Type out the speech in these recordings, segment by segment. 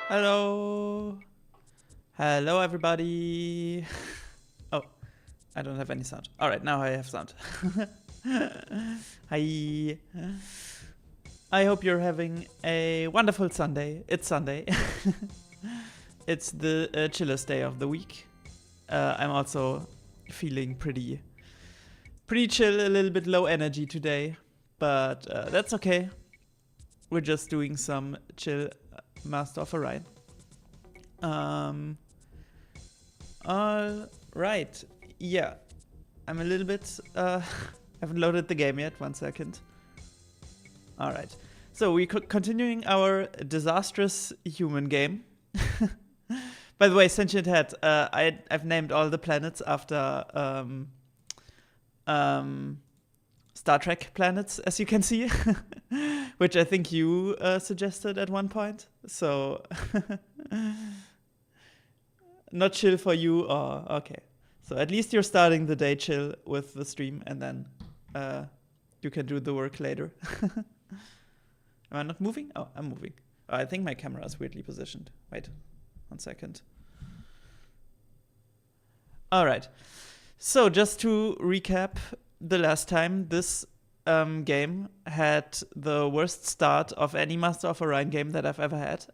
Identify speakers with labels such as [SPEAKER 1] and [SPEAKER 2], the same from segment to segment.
[SPEAKER 1] Hello. Hello, everybody. Oh, I don't have any sound. All right, now I have sound. Hi. I hope you're having a wonderful Sunday. It's Sunday. It's the chillest day of the week. I'm also feeling pretty chill, a little bit low energy today, but that's okay. We're just doing some chill Master of Orion. All right. Yeah, I'm a little bit. Haven't loaded the game yet. 1 second. All right. So we're continuing our disastrous human game. By the way, sentient head. I've named all the planets after Star Trek planets, as you can see, which I think you suggested at one point. So not chill for you, or okay. So at least you're starting the day chill with the stream, and then you can do the work later. Am I not moving? Oh, I'm moving. Oh, I think my camera is weirdly positioned. Wait, 1 second. All right. So just to recap, the last time this game had the worst start of any Master of Orion game that I've ever had.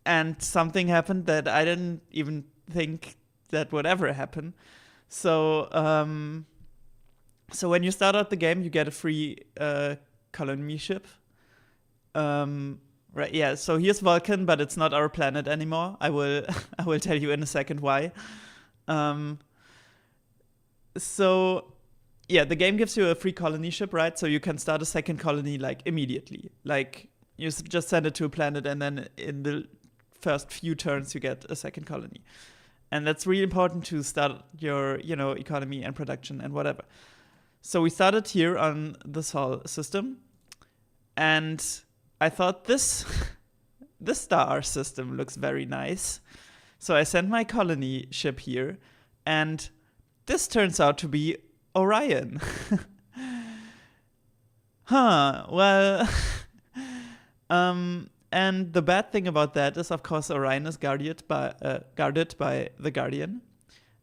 [SPEAKER 1] And something happened that I didn't even think that would ever happen. So when you start out the game, you get a free colony ship. Right, yeah, so here's Vulcan, but it's not our planet anymore. I will tell you in a second why. So yeah, the game gives you a free colony ship, right? So you can start a second colony like immediately. Like you just send it to a planet, and then in the first few turns you get a second colony. And that's really important to start your, economy and production and whatever. So we started here on the Sol system, and I thought this star system looks very nice. So I sent my colony ship here, and this turns out to be Orion. Well, and the bad thing about that is, of course, Orion is guarded by the Guardian,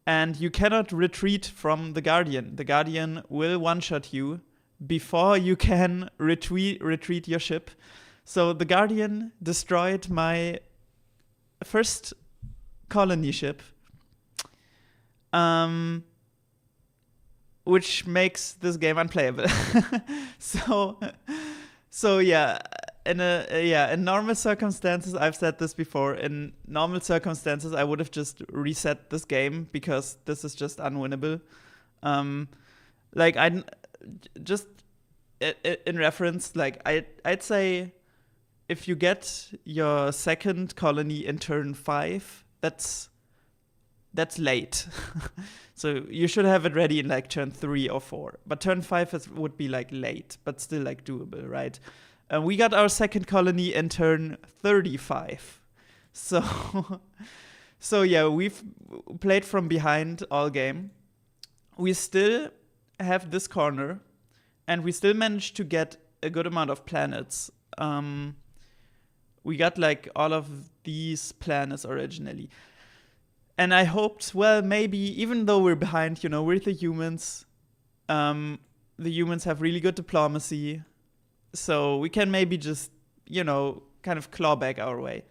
[SPEAKER 1] and you cannot retreat from the Guardian. The Guardian will one-shot you before you can retreat your ship. So the Guardian destroyed my first colony ship, which makes this game unplayable. So yeah, in normal circumstances, I've said this before, in normal circumstances I would have just reset this game, because this is just unwinnable. Like I just in reference, like I'd say if you get your second colony in turn 5, that's late. So you should have it ready in like turn 3 or 4. But turn 5 would be like late, but still like doable, right? We got our second colony in turn 35. So yeah, we've played from behind all game. We still have this corner, and we still managed to get a good amount of planets. We got like all of these planets originally. And I hoped, well, maybe even though we're behind, we're the humans. The humans have really good diplomacy. So we can maybe just, kind of claw back our way.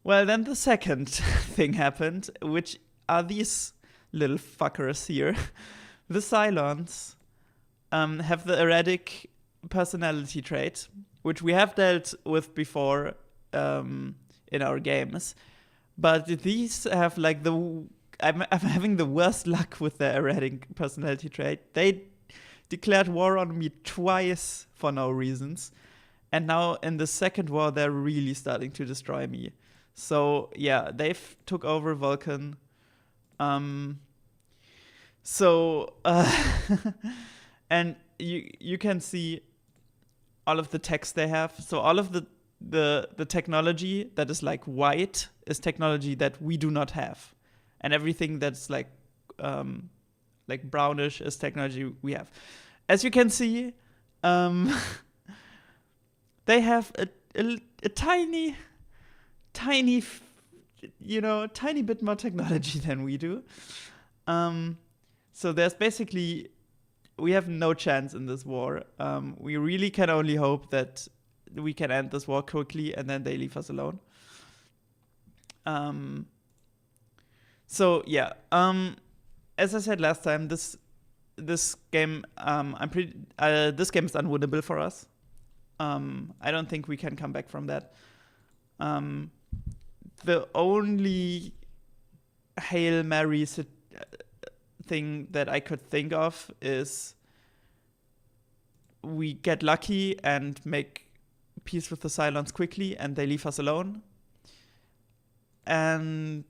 [SPEAKER 1] Well, then the second thing happened, which are these little fuckers here. The Cylons have the erratic personality trait, which we have dealt with before in our games. But these have like I'm having the worst luck with their erratic personality trait. They declared war on me twice for no reasons. And now in the second war, they're really starting to destroy me. So yeah, they've took over Vulcan. And you can see all of the text they have. So all of the technology that is like white is technology that we do not have, and everything that's like brownish is technology we have. As you can see, they have a tiny, tiny, tiny bit more technology than we do. So there's basically, we have no chance in this war. We really can only hope that we can end this war quickly and then they leave us alone. So yeah, as I said last time, this game, this game is unwinnable for us. I don't think we can come back from that. The only Hail Mary thing that I could think of is we get lucky and make peace with the Cylons quickly and they leave us alone. And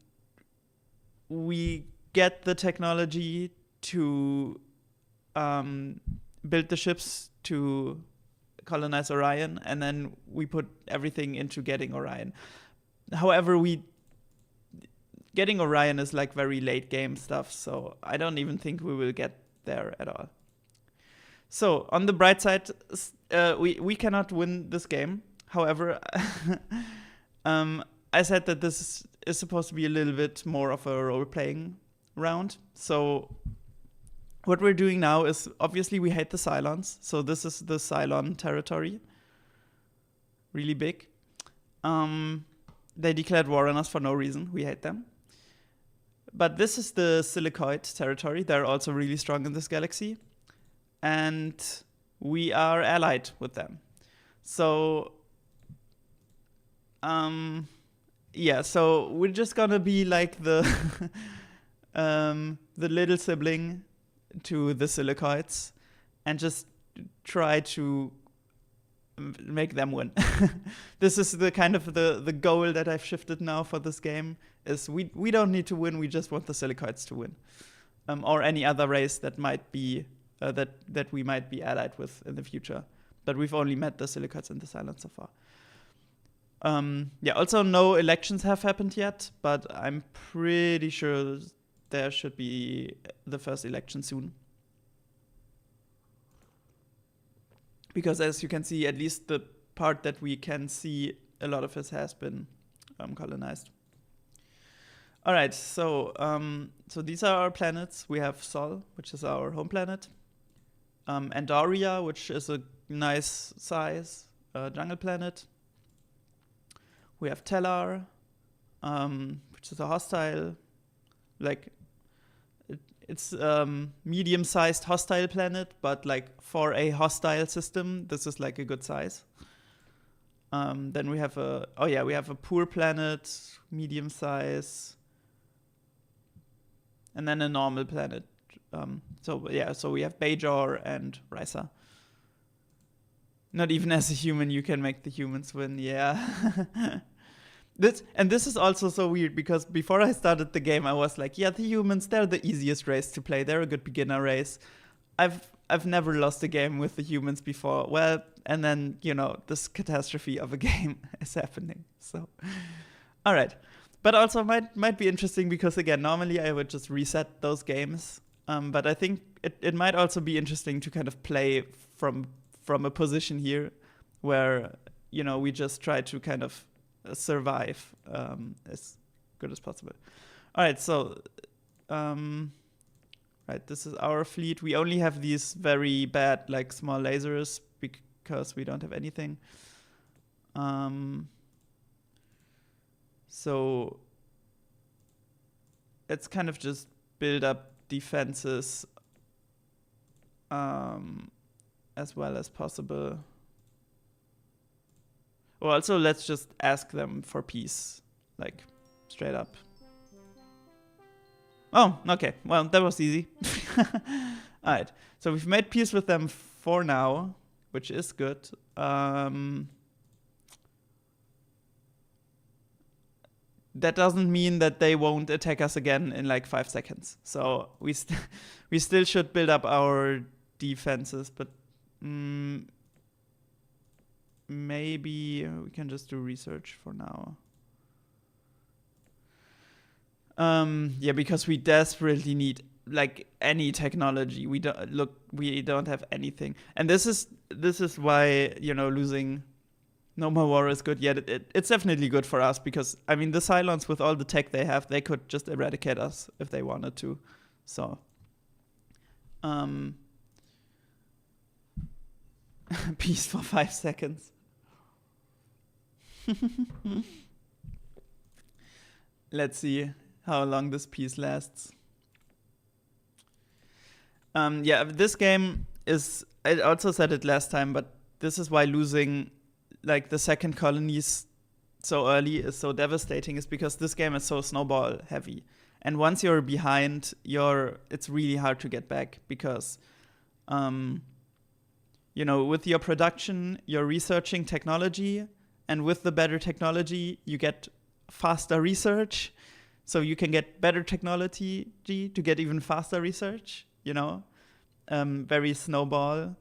[SPEAKER 1] we get the technology to build the ships to colonize Orion, and then we put everything into getting Orion. However, getting Orion is like very late game stuff, so I don't even think we will get there at all. So on the bright side, we cannot win this game. However, I said that this is supposed to be a little bit more of a role-playing round. So what we're doing now is, obviously we hate the Cylons. So this is the Cylon territory. Really big. They declared war on us for no reason. We hate them. But this is the Silicoid territory. They're also really strong in this galaxy. And we are allied with them. So yeah, so we're just gonna be like the little sibling to the Silicoids and just try to make them win. This is the kind of the goal that I've shifted now for this game, is we don't need to win, we just want the Silicoids to win. Or any other race that might be that we might be allied with in the future. But we've only met the Silicoids and the Cylons so far. Yeah, also no elections have happened yet, but I'm pretty sure there should be the first election soon. Because as you can see, at least the part that we can see, a lot of it has been colonized. All right, so these are our planets. We have Sol, which is our home planet. Andoria, which is a nice size jungle planet. We have Tellar, which is a hostile, like, it's medium-sized hostile planet, but like for a hostile system, this is like a good size. Then we have we have a poor planet, medium size, and then a normal planet. So we have Bajor and Risa. Not even as a human, you can make the humans win. Yeah. This is also so weird, because before I started the game, I was like, yeah, the humans, they're the easiest race to play. They're a good beginner race. I've never lost a game with the humans before. Well, and then, this catastrophe of a game is happening. So, all right. But also might be interesting, because again, normally I would just reset those games. But I think it might also be interesting to kind of play from a position here where, we just try to kind of survive as good as possible. All right, so right, this is our fleet. We only have these very bad, like, small lasers because we don't have anything. So it's kind of just build up defenses as well as possible. Or also, let's just ask them for peace, like, straight up. Oh, okay. Well, that was easy. All right. So we've made peace with them for now, which is good. That doesn't mean that they won't attack us again in like 5 seconds. So we still should build up our defenses, but maybe we can just do research for now. Yeah, because we desperately need like any technology. We don't have anything, and this is why losing No more war is good. Yeah, it's definitely good for us because, I mean, the Cylons, with all the tech they have, they could just eradicate us if they wanted to. So, peace for 5 seconds. Let's see how long this peace lasts. Yeah, this game is, I also said it last time, but this is why losing like the second colonies so early is so devastating, is because this game is so snowball heavy. And once you're behind, it's really hard to get back because, you know, with your production, you're researching technology, and with the better technology, you get faster research. So you can get better technology to get even faster research, you know, very snowball.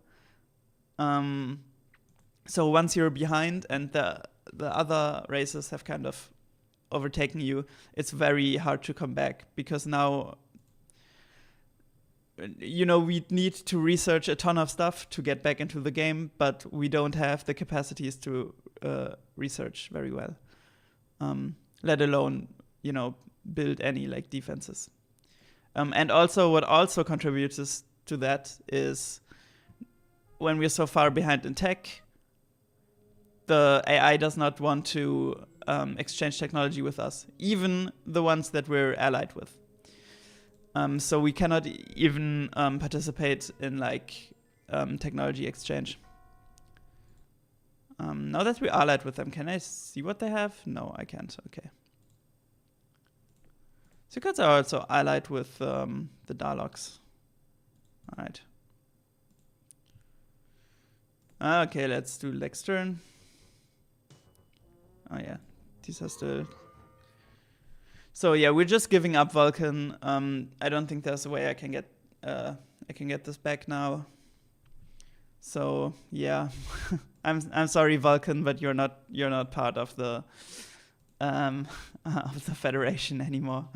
[SPEAKER 1] So once you're behind and the other races have kind of overtaken you, it's very hard to come back because now, you know, we need to research a ton of stuff to get back into the game, but we don't have the capacities to research very well, let alone, you know, build any like defenses. And also what also contributes to that is when we're so far behind in tech, the AI does not want to exchange technology with us, even the ones that we're allied with. So we cannot even participate in like technology exchange. Now that we're allied with them, can I see what they have? No, I can't. Okay. Secrets are also allied with the Daleks. All right. Okay, let's do Lex turn. Oh yeah, these are still. So yeah, we're just giving up Vulcan. I don't think there's a way I can get this back now. So yeah, I'm sorry, Vulcan, but you're not part of the Federation anymore.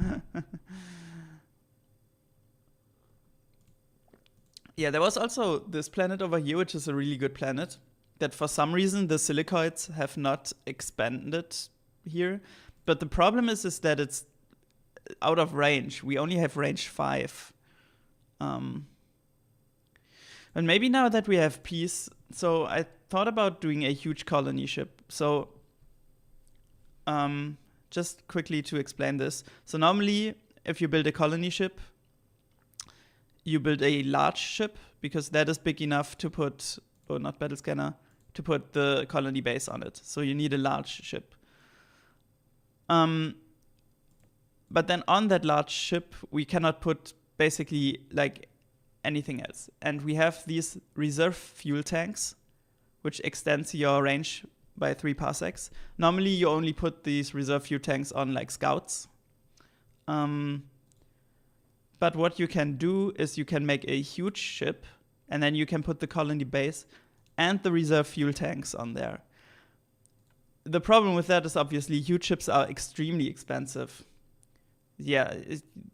[SPEAKER 1] Yeah, there was also this planet over here, which is a really good planet, that for some reason the silicoids have not expanded here. But the problem is that it's out of range. We only have range 5. And maybe now that we have peace, so I thought about doing a huge colony ship. So just quickly to explain this. So normally, if you build a colony ship, you build a large ship because that is big enough to put, or not battle scanner, to put the colony base on it. So you need a large ship. But then on that large ship, we cannot put basically like anything else. And we have these reserve fuel tanks, which extends your range by 3 parsecs. Normally, you only put these reserve fuel tanks on like scouts. But what you can do is you can make a huge ship, and then you can put the colony base and the reserve fuel tanks on there. The problem with that is obviously huge ships are extremely expensive. Yeah,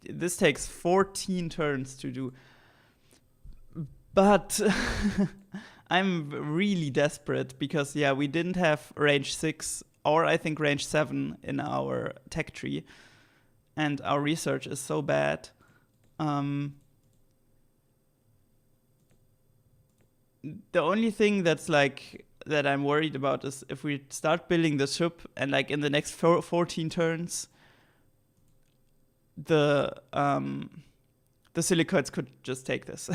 [SPEAKER 1] this takes 14 turns to do. But I'm really desperate because, yeah, we didn't have range 6 or I think range 7 in our tech tree. And our research is so bad. The only thing that's like that I'm worried about is if we start building the ship and like in the next 14 turns, the silicoids could just take this.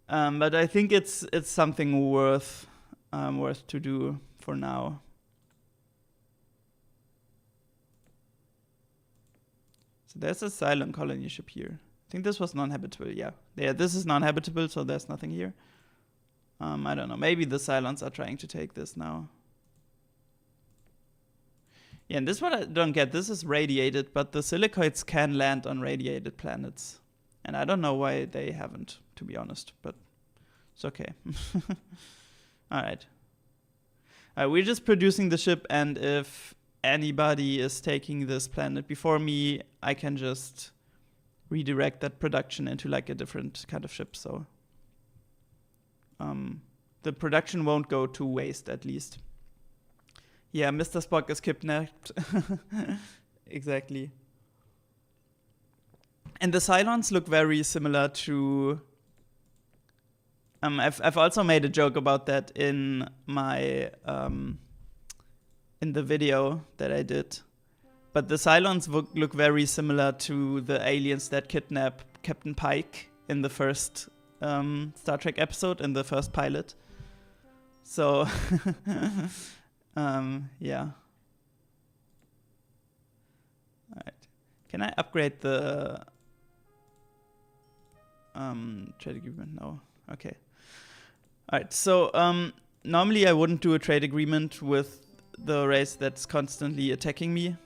[SPEAKER 1] But I think it's something worth to do for now. So there's a Cylon colony ship here. I think this was non-habitable, yeah. Yeah, this is non-habitable, so there's nothing here. I don't know. Maybe the Cylons are trying to take this now. Yeah, and this one I don't get. This is radiated, but the silicoids can land on radiated planets. And I don't know why they haven't, to be honest, but it's okay. Alright. We're just producing the ship, and if anybody is taking this planet before me, I can just redirect that production into like a different kind of ship. So the production won't go to waste, at least. Yeah, Mr. Spock is kidnapped. Exactly. And the Cylons look very similar to... I've also made a joke about that in my... in the video that I did. But the Cylons look very similar to the aliens that kidnap Captain Pike in the first Star Trek episode, in the first pilot. So, yeah. Alright. Can I upgrade the trade agreement? No. Okay. Alright, so normally I wouldn't do a trade agreement with the race that's constantly attacking me.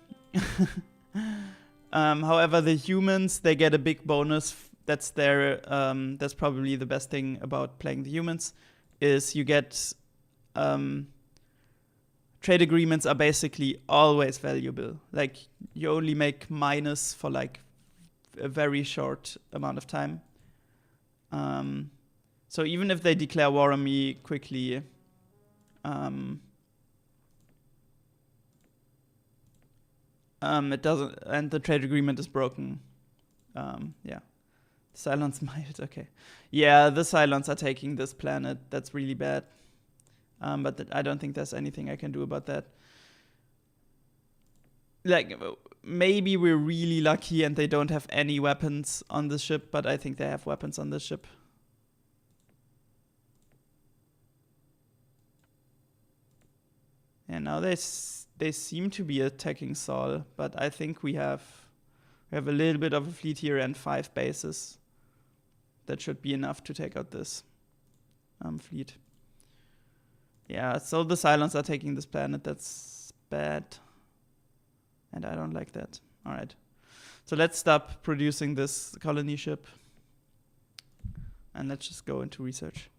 [SPEAKER 1] However, the humans, they get a big bonus. That's that's probably the best thing about playing the humans, is you get trade agreements are basically always valuable. Like, you only make minus for like a very short amount of time. So even if they declare war on me quickly, it doesn't, and the trade agreement is broken. Yeah. Cylons might, okay. Yeah, the Cylons are taking this planet. That's really bad. But I don't think there's anything I can do about that. Like, maybe we're really lucky and they don't have any weapons on the ship, but I think they have weapons on the ship. And now they seem to be attacking Sol, but I think we have a little bit of a fleet here and 5 bases. That should be enough to take out this fleet. Yeah, so the Cylons are taking this planet. That's bad. And I don't like that. All right. So let's stop producing this colony ship. And let's just go into research.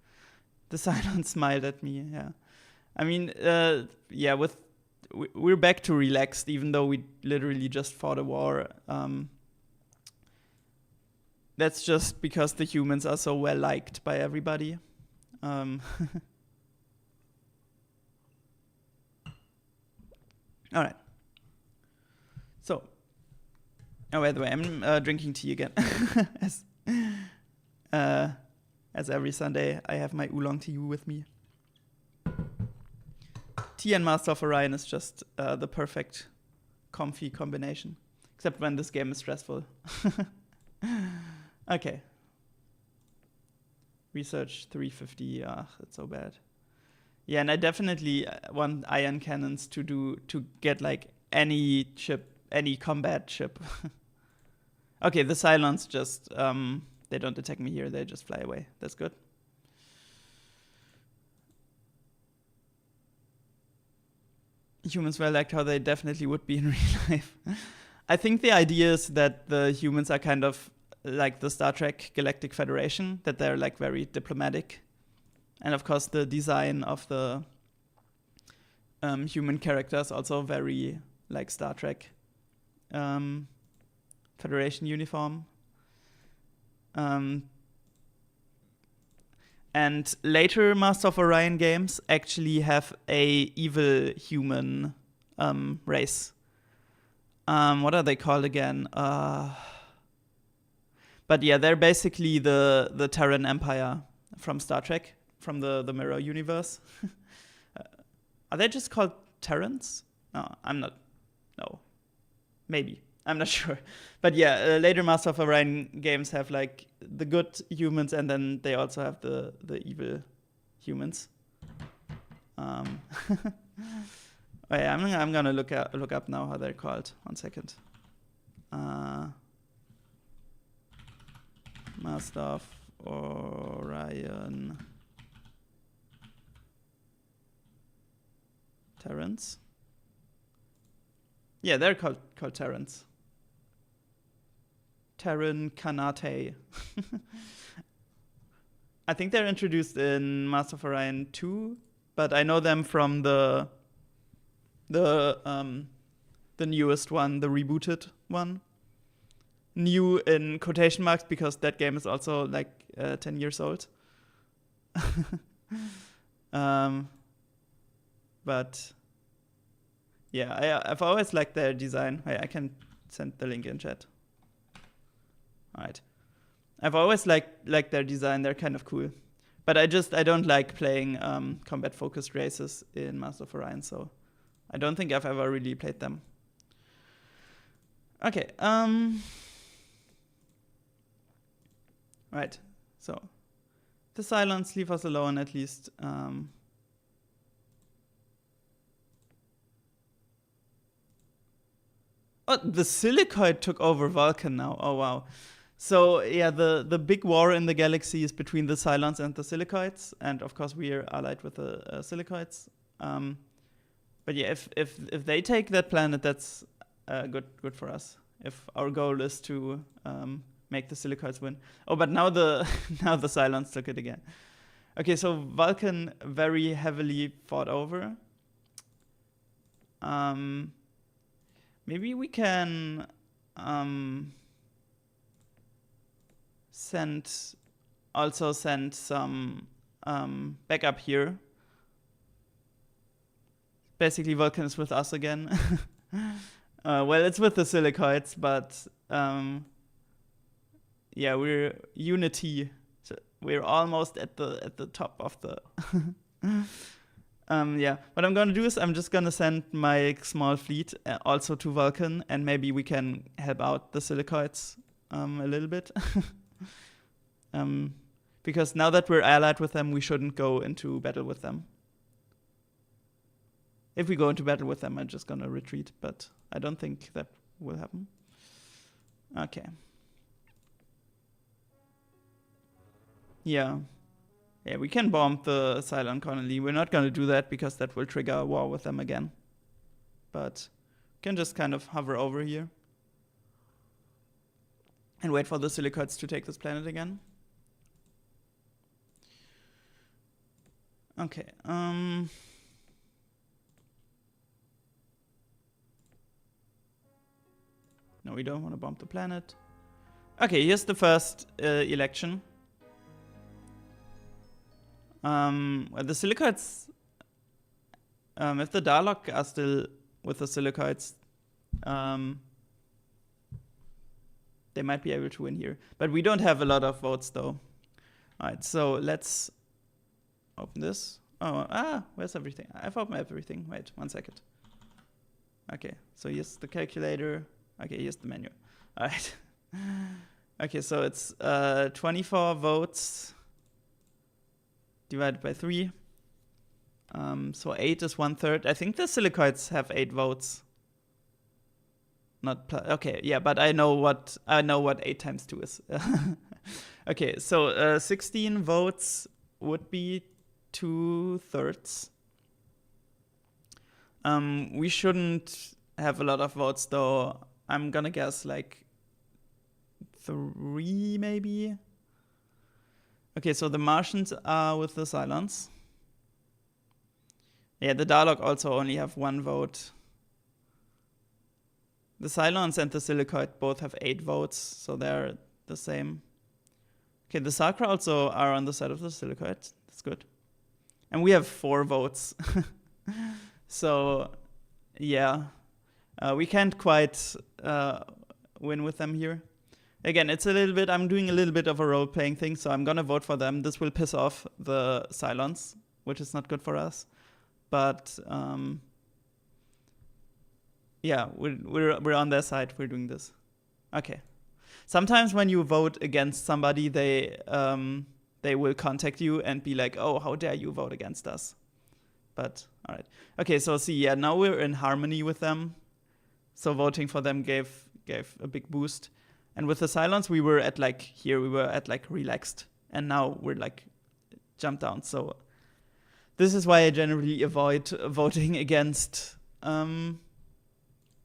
[SPEAKER 1] The Cylons smiled at me, yeah. I mean, yeah, we're back to relaxed, even though we literally just fought a war. That's just because the humans are so well liked by everybody. All right. So, oh, by the way, I'm drinking tea again. As every Sunday, I have my oolong tea with me. Tea and Master of Orion is just the perfect comfy combination. Except when this game is stressful. Okay. Research 350, that's so bad. Yeah, and I definitely want ion cannons to get like any ship, any combat ship. Okay, the Cylons just, they don't attack me here, they just fly away. That's good. Humans were like how they definitely would be in real life. I think the idea is that the humans are kind of like the Star Trek Galactic Federation, that they're like very diplomatic. And of course the design of the human characters also very like Star Trek Federation uniform. And later Master of Orion games actually have a evil human race. What are they called again? But yeah, they're basically the Terran Empire from Star Trek, from the Mirror universe. Are they just called Terrans? No, I'm not. No. Maybe. I'm not sure. But yeah, later Master of Orion games have like the good humans, and then they also have the evil humans. Oh yeah, I'm gonna look up now how they're called. 1 second. Master of Orion Terrans. Yeah, they're called Terrans. Terran Kanate. I think they're introduced in Master of Orion 2, but I know them from the newest one, the rebooted one. New in quotation marks because that game is also like 10 years old. But yeah, I've always liked their design. I can send the link in chat. All right. I've always liked their design. They're kind of cool. But I don't like playing combat focused races in Master of Orion, so I don't think I've ever really played them. Okay. Right. So the silence, leave us alone at least. Oh, the Silicoid took over Vulcan now. Oh wow. So yeah, the big war in the galaxy is between the Cylons and the Silicoids, and of course we are allied with the Silicoids. But yeah, if they take that planet, that's good for us. If our goal is to make the Silicoids win. Oh, but now the Cylons took it again. Okay, so Vulcan very heavily fought over. Maybe we can send some backup here. Basically, Vulcan is with us again. Well, it's with the Silicoids, but yeah, we're unity. So we're almost at the top of the. Yeah, what I'm gonna do is I'm just gonna send my small fleet also to Vulcan, and maybe we can help out the Silicoids a little bit. Because now that we're allied with them, we shouldn't go into battle with them. If we go into battle with them, I'm just gonna retreat, but I don't think that will happen. Okay. Yeah. Yeah, we can bomb the Cylon colony. We're not gonna do that because that will trigger a war with them again. But we can just kind of hover over here and wait for the Silicoids to take this planet again. Okay. No, we don't want to bomb the planet. Okay, here's the first election. The Silicoids, if the Dalek are still with the Silicoids, they might be able to win here. But we don't have a lot of votes, though. Alright, so let's open this. Oh, where's everything? I've opened everything. Wait, 1 second. Okay, so here's the calculator. Okay, here's the menu. Alright. Okay, so it's 24 votes divided by 3. So 8 is 1/3. I think the Silicoids have 8 votes. Not okay, yeah, but I know what 8 times 2 is. Okay, so 16 votes would be 2/3. We shouldn't have a lot of votes, though. I'm gonna guess like 3 maybe. Okay, so the Martians are with the Cylons. Yeah, the Dalek also only have 1 vote. The Cylons and the Silicoid both have 8 votes, so they're the same. Okay, the Sakra also are on the side of the Silicoid. That's good. And we have 4 votes. So, yeah. We can't quite win with them here. Again, it's a little bit, I'm doing a little bit of a role-playing thing, so I'm gonna vote for them. This will piss off the Cylons, which is not good for us. But, yeah, we're on their side, we're doing this. Okay. Sometimes when you vote against somebody, they will contact you and be like, oh, how dare you vote against us? But, all right. Okay, so see, yeah, now we're in harmony with them. So voting for them gave a big boost. And with the Cylons, we were at like, here we were at like relaxed. And now we're like jumped down. So this is why I generally avoid voting against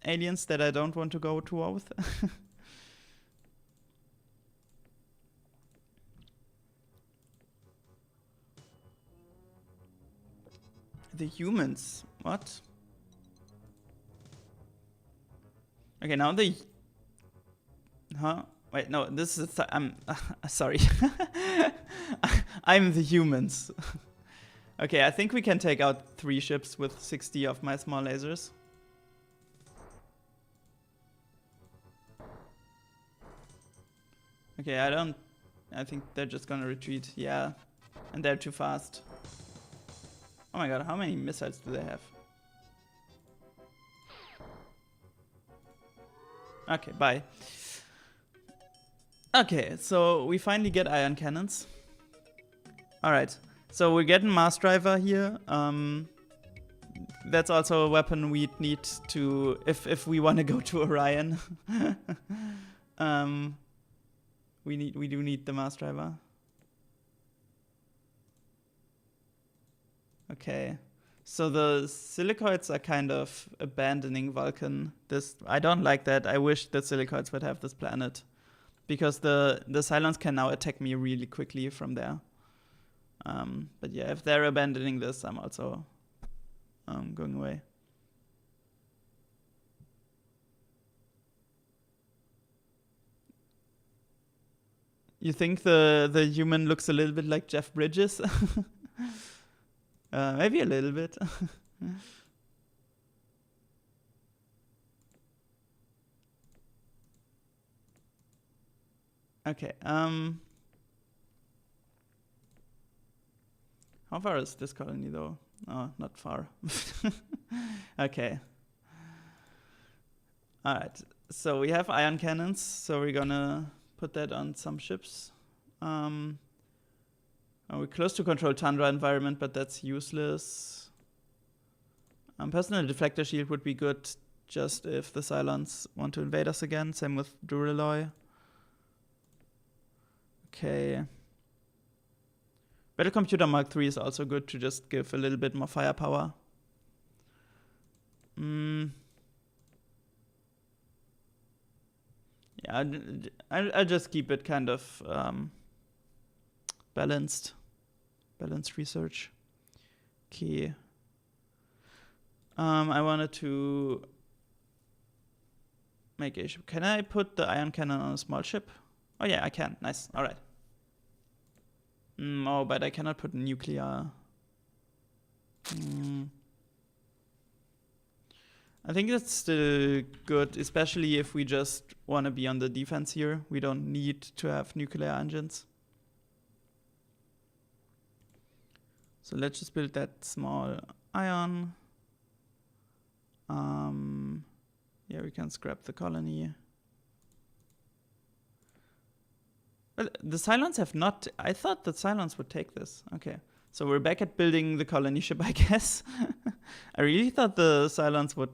[SPEAKER 1] aliens that I don't want to go to war with. The humans, what? Okay, now the... Huh? Wait, no, this is... I'm... sorry. I'm the humans. Okay, I think we can take out 3 ships with 60 of my small lasers. Okay, I think they're just gonna retreat. Yeah, and they're too fast. Oh my god, how many missiles do they have? Okay, bye. Okay, so we finally get ion cannons. Alright, so we're getting Mars Driver here. That's also a weapon we'd need to, if we want to go to Orion. We do need the Mars Driver. Okay, so the silicoids are kind of abandoning Vulcan. I don't like that. I wish the silicoids would have this planet, because the Cylons can now attack me really quickly from there. But yeah, if they're abandoning this, I'm also going away. You think the human looks a little bit like Jeff Bridges? Maybe a little bit. Okay. How far is this colony though? Oh, not far. Okay. Alright. So we have ion cannons, so we're gonna put that on some ships. We're close to control Tundra environment, but that's useless. Personal deflector shield would be good just if the Cylons want to invade us again. Same with Duralloy. Okay. Battle Computer Mark III is also good to just give a little bit more firepower. Yeah, I'll just keep it kind of balanced research. Okay. I wanted to make a ship. Can I put the ion cannon on a small ship? Oh yeah, I can. Nice. All right. Oh, but I cannot put nuclear. I think that's still good, especially if we just want to be on the defense here. We don't need to have nuclear engines. So let's just build that small ion. Yeah, we can scrap the colony. Well, the Cylons have not... I thought the Cylons would take this. Okay. So we're back at building the colony ship, I guess. I really thought the Cylons would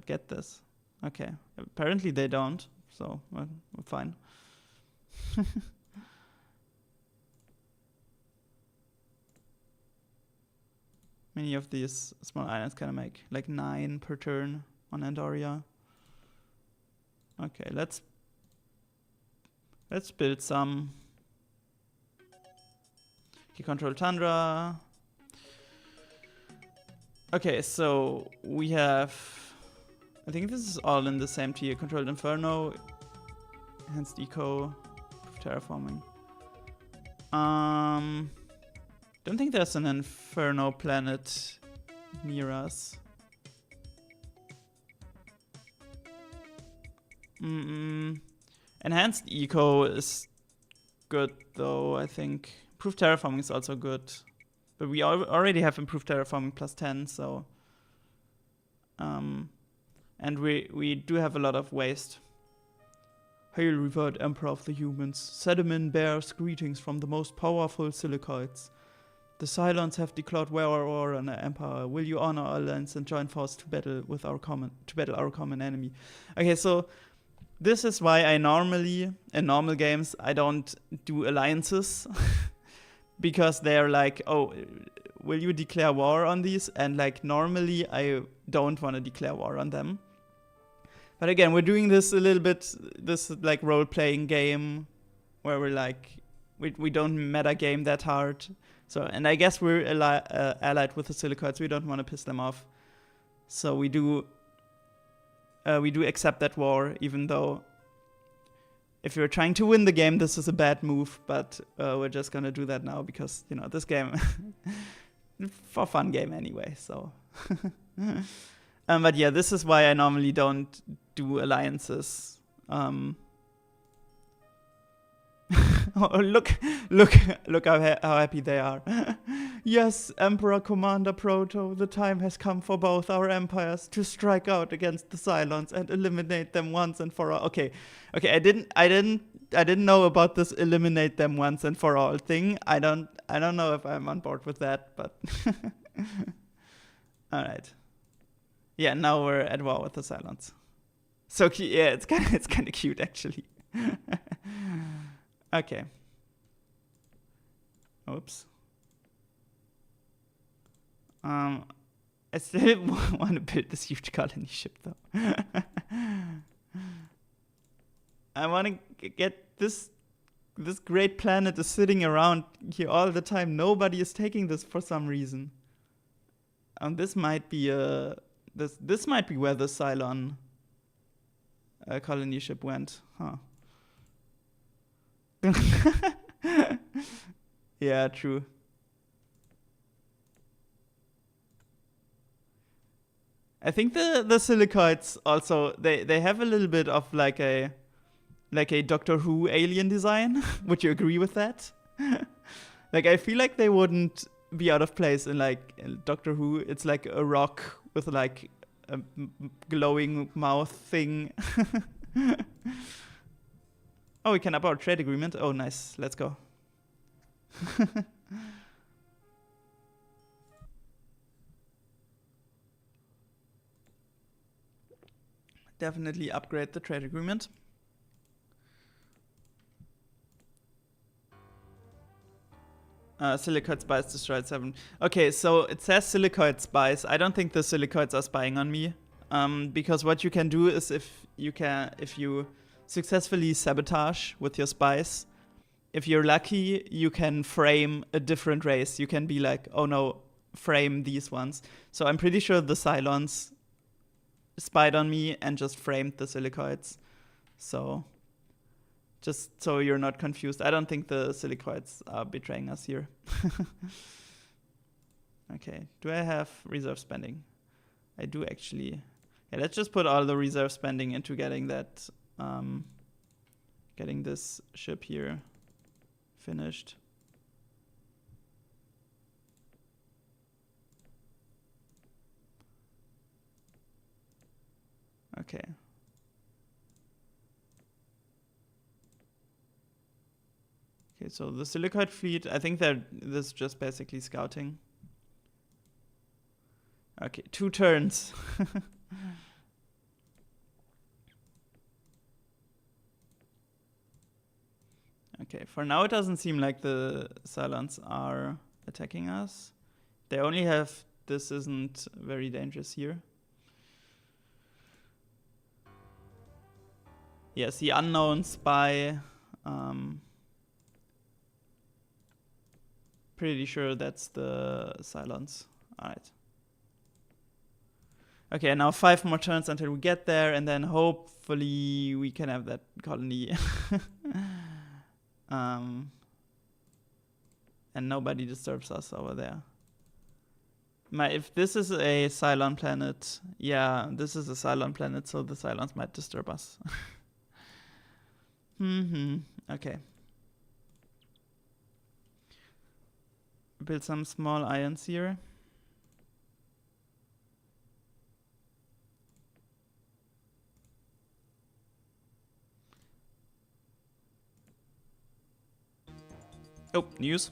[SPEAKER 1] get this. Okay. Apparently they don't. So, well, we're fine. Many of these small islands can I make? Like 9 per turn on Andoria. Okay, let's build some. Okay, control Tundra. Okay, so we have... I think this is all in the same tier. Controlled Inferno, Enhanced Eco, Terraforming. Don't think there's an Inferno planet near us. Enhanced Eco is good though, I think. Improved Terraforming is also good. But we already have Improved Terraforming plus 10, so... and we do have a lot of waste. Hail, revered Emperor of the Humans. Sediment bears greetings from the most powerful silicoids. The Cylons have declared war on the Empire. Will you honor our lands and join forces to battle our common enemy? Okay, so this is why I normally, in normal games, I don't do alliances. Because they're like, oh, will you declare war on these? And like, normally I don't want to declare war on them. But again, we're doing this a little bit, this like role-playing game where we're like, we don't meta game that hard. So, and I guess we're allied with the silicoids. We don't want to piss them off. So we do accept that war, even though if you're trying to win the game, this is a bad move, but we're just gonna do that now because, you know, this game, for fun game anyway, so. But yeah, this is why I normally don't do alliances. Oh, look how happy they are. Yes, Emperor Commander Proto, the time has come for both our empires to strike out against the Cylons and eliminate them once and for all. Okay, I didn't know about this eliminate them once and for all thing. I don't know if I'm on board with that, but all right. Yeah, now we're at war with the Cylons. So yeah, it's kind of cute actually. Okay. Oops. I still want to build this huge colony ship though. I want to get this great planet is sitting around here all the time. Nobody is taking this for some reason. This might be this might be where the Cylon colony ship went, huh? Yeah, true. I think the silicoids also they have a little bit of like a Doctor Who alien design. Would you agree with that? Like I feel like they wouldn't be out of place in like Doctor Who. It's like a rock with like a glowing mouth thing. Oh, we can up our trade agreement. Oh, nice. Let's go. Definitely upgrade the trade agreement. Silicoid spies destroyed 7. Okay, so it says silicoid spies. I don't think the silicoids are spying on me. Because what you can do is if you successfully sabotage with your spies, if you're lucky, you can frame a different race. You can be like, oh no, frame these ones. So I'm pretty sure the Cylons spied on me and just framed the silicoids. So just so you're not confused, I don't think the silicoids are betraying us here. Okay, do I have reserve spending? I do actually. Yeah, let's just put all the reserve spending into getting that, getting this ship here finished. Okay. Okay, so the silicoid fleet, I think this is just basically scouting. Okay, 2 turns. Okay, for now it doesn't seem like the Cylons are attacking us. They only have, this isn't very dangerous here. Yes, the unknown spy. Pretty sure that's the Cylons. Alright. Okay, now 5 more turns until we get there, and then hopefully we can have that colony. And nobody disturbs us over there. If this is a Cylon planet, yeah, this is a Cylon planet, so the Cylons might disturb us. Okay. Build some small ions here. Oh, news.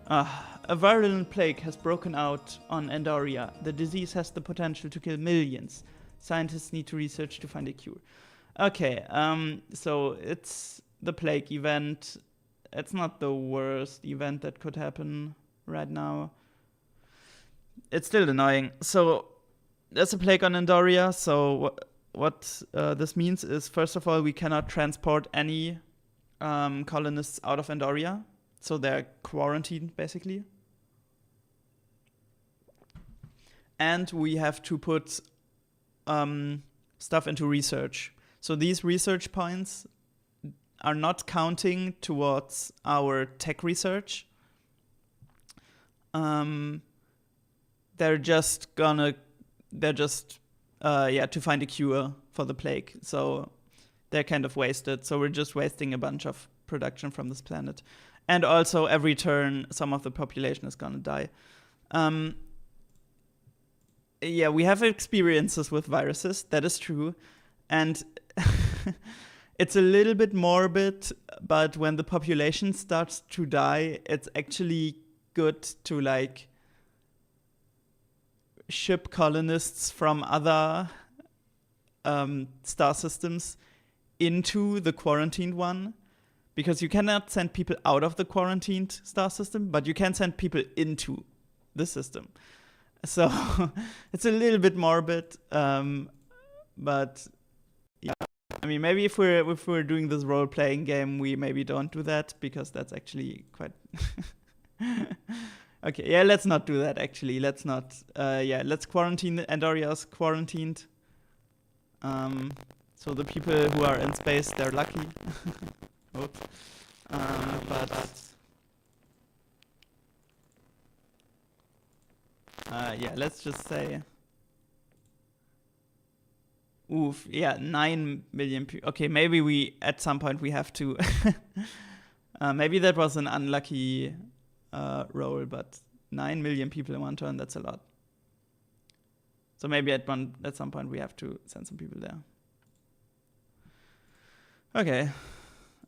[SPEAKER 1] A virulent plague has broken out on Andoria. The disease has the potential to kill millions. Scientists need to research to find a cure. Okay, so it's the plague event. It's not the worst event that could happen right now. It's still annoying. So there's a plague on Andoria. So what this means is, first of all, we cannot transport any colonists out of Andoria. So they're quarantined, basically. And we have to put stuff into research. So these research points are not counting towards our tech research. They're just to find a cure for the plague. So they're kind of wasted. So we're just wasting a bunch of production from this planet. And also every turn, some of the population is gonna die. We have experiences with viruses, that is true. And it's a little bit morbid, but when the population starts to die, it's actually good to like ship colonists from other star systems into the quarantined one, because you cannot send people out of the quarantined star system, but you can send people into the system. So it's a little bit morbid, but yeah. I mean, maybe if we're doing this role-playing game, we maybe don't do that, because that's actually quite. Okay, yeah, let's not do that. Actually, let's not. Let's quarantine Andoria's quarantined. So the people who are in space, they're lucky. Oops. Let's just say. Oof, yeah, 9 million people. Okay, maybe at some point we have to. Maybe that was an unlucky roll, but 9 million people in one turn, that's a lot. So maybe at some point we have to send some people there. Okay.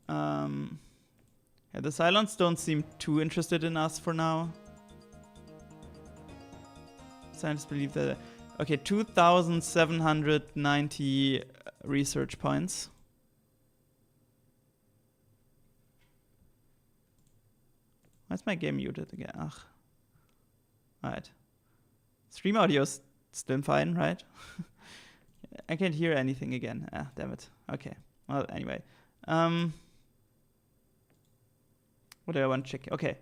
[SPEAKER 1] The Cylons don't seem too interested in us for now. Scientists believe that. Okay, 2,790 research points. Why is my game muted again? Ugh. Alright. Stream audio's still fine, right? I can't hear anything again. Ah, damn it. Okay. Well, anyway. What do I want to check? Okay.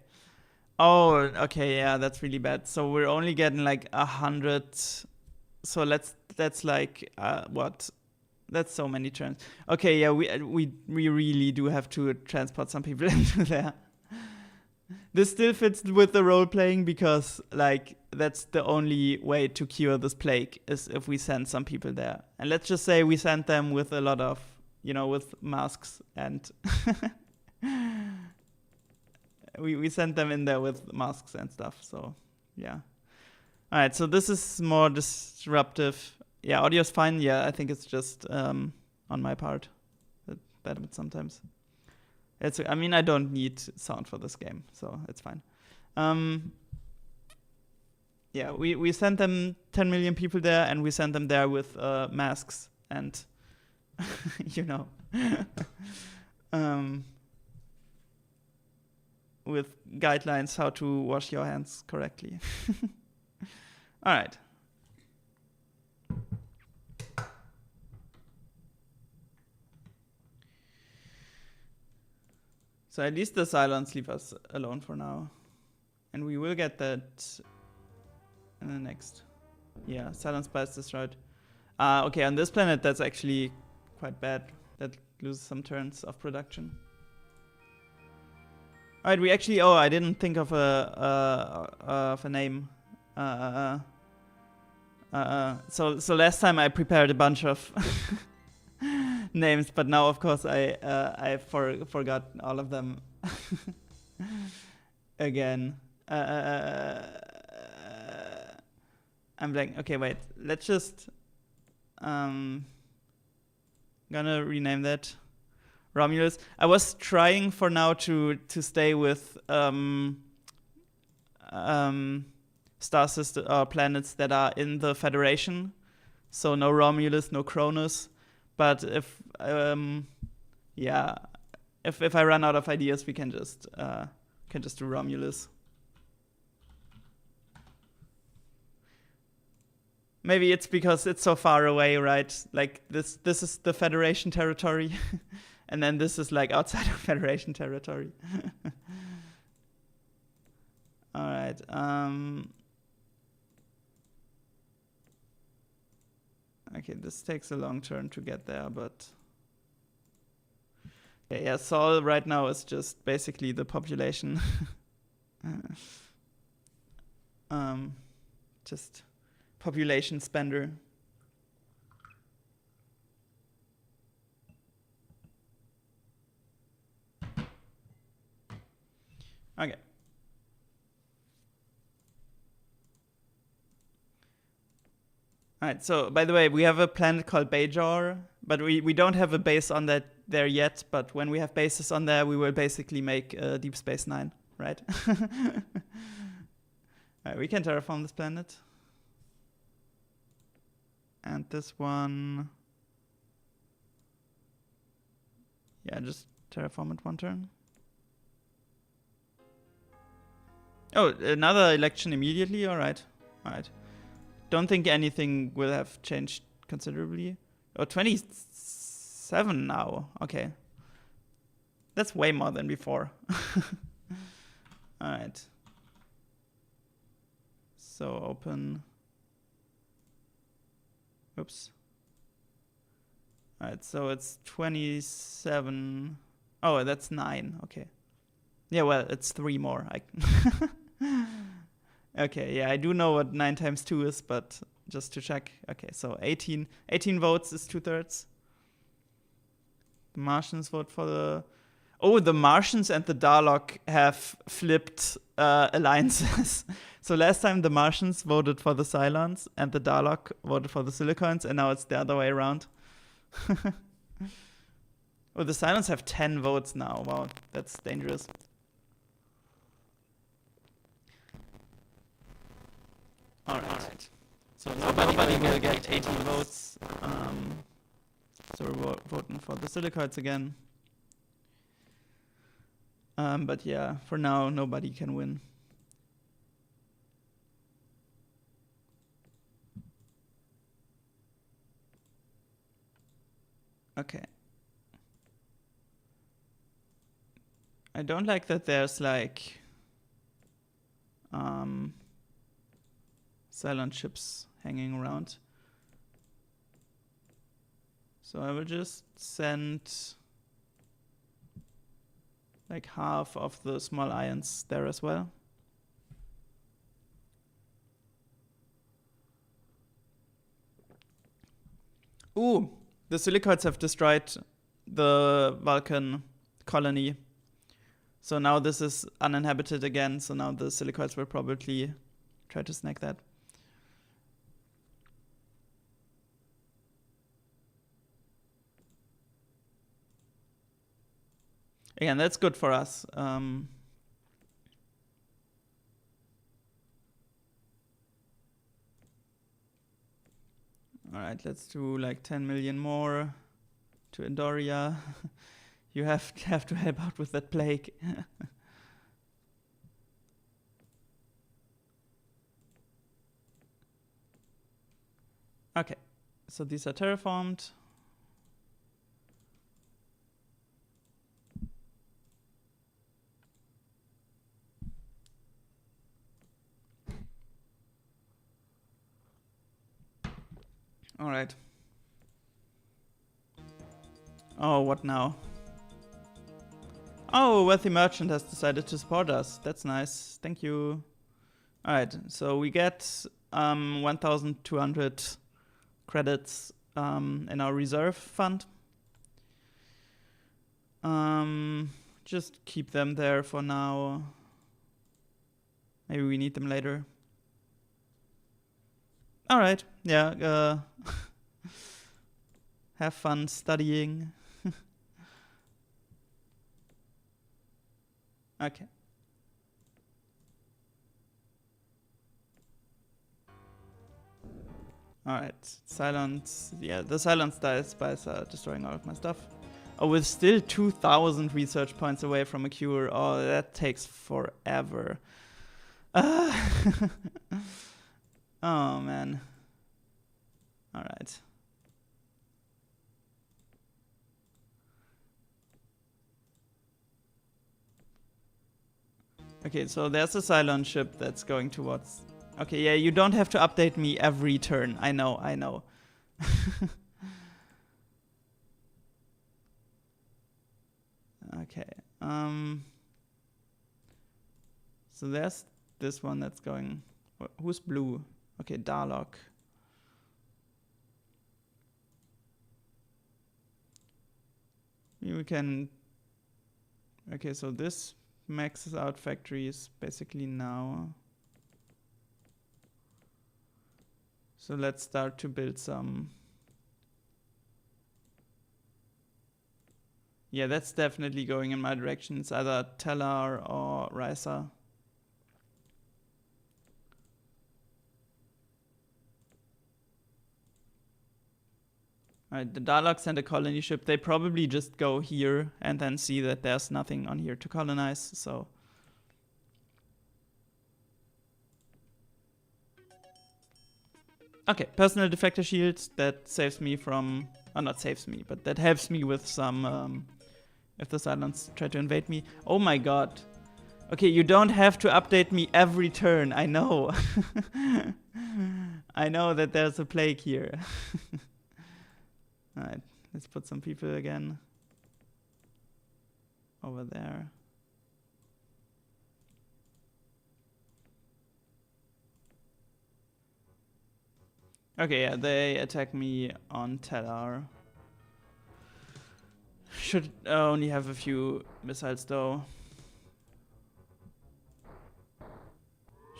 [SPEAKER 1] Oh, okay, yeah, that's really bad. So we're only getting like 100. So that's like what? That's so many turns. Okay, yeah, we really do have to transport some people into there. This still fits with the role playing, because like that's the only way to cure this plague is if we send some people there. And let's just say we send them with a lot of, with masks, and we sent them in there with masks and stuff. So yeah. All right, so this is more disruptive. Yeah, audio's fine. Yeah, I think it's just on my part that sometimes. I mean, I don't need sound for this game, so it's fine. We sent them 10 million people there, and we sent them there with masks and, with guidelines how to wash your hands correctly. All right. So at least the Cylons leave us alone for now. And we will get that in the next. Yeah, Cylon spice destroyed. Okay, on this planet that's actually quite bad. That loses some turns of production. Alright, we actually, I didn't think of a name. So last time I prepared a bunch of names, but now of course I forgot all of them again. I'm blank. Okay, wait. Let's just gonna rename that Romulus. I was trying for now to stay with star system or planets that are in the Federation. So no Romulus, no Cronus. But if I run out of ideas, we can just do Romulus. Maybe it's because it's so far away, right? Like this is the Federation territory, and then this is like outside of Federation territory. All right. Okay, this takes a long turn to get there, but Yeah, Sol right now is just basically the population. Just population spender. Okay. Alright, so by the way, we have a planet called Bajor, but we don't have a base on that there yet, but when we have bases on there, we will basically make Deep Space Nine, right? Alright, we can terraform this planet. And this one... Yeah, just terraform it one turn. Oh, another election immediately? Alright. Alright. Don't think anything will have changed considerably. Oh, 27 now. Okay. That's way more than before. Alright. So open. Oops. Alright, so it's 27. Oh, that's 9. Okay. Yeah, well, it's 3 more. Okay, yeah, I do know what 9 times 2 is, but just to check. Okay, so 18 votes is 2/3. The Martians vote for the... Oh, the Martians and the Dalek have flipped alliances. So last time the Martians voted for the Cylons and the Dalek voted for the Silicons, and now it's the other way around. Oh, the Cylons have 10 votes now. Wow, that's dangerous. Alright. So nobody will get 18 votes. So we're voting for the Silicoids again. But yeah, for now, nobody can win. Okay. I don't like that there's like Cylon ships hanging around. So I will just send like half of the small ions there as well. Ooh, the Silicoids have destroyed the Vulcan colony. So now this is uninhabited again, so now the Silicoids will probably try to snag that. Again, that's good for us. Alright, let's do like 10 million more to Endoria. You have to help out with that plague. Okay, so these are terraformed. All right. Oh, what now? Oh, Wealthy Merchant has decided to support us. That's nice. Thank you. All right, so we get 1,200 credits in our reserve fund. Just keep them there for now. Maybe we need them later. All right, yeah. Have fun studying. Okay. Alright, Silence. Yeah, the Silence dies by destroying all of my stuff. Oh, we're still 2,000 research points away from a cure. Oh, that takes forever. Oh, man. Alright. Okay, so there's a Cylon ship that's going towards... Okay, yeah, you don't have to update me every turn. I know. So there's this one that's going. Who's blue? Okay, Darlock. We can. Okay, so this maxes out factories basically now. So let's start to build some. Yeah, that's definitely going in my direction. It's either Tellar or Risa. Alright, the Daleks send a colony ship. They probably just go here and then see that there's nothing on here to colonize, so. Okay, personal defector shields. That saves me from. Not saves me, but that helps me with some. If the Cylons try to invade me. Oh my god. Okay, you don't have to update me every turn. I know. I know that there's a plague here. Alright, let's put some people again over there. Okay, yeah, they attack me on Tellar. Should only have a few missiles though.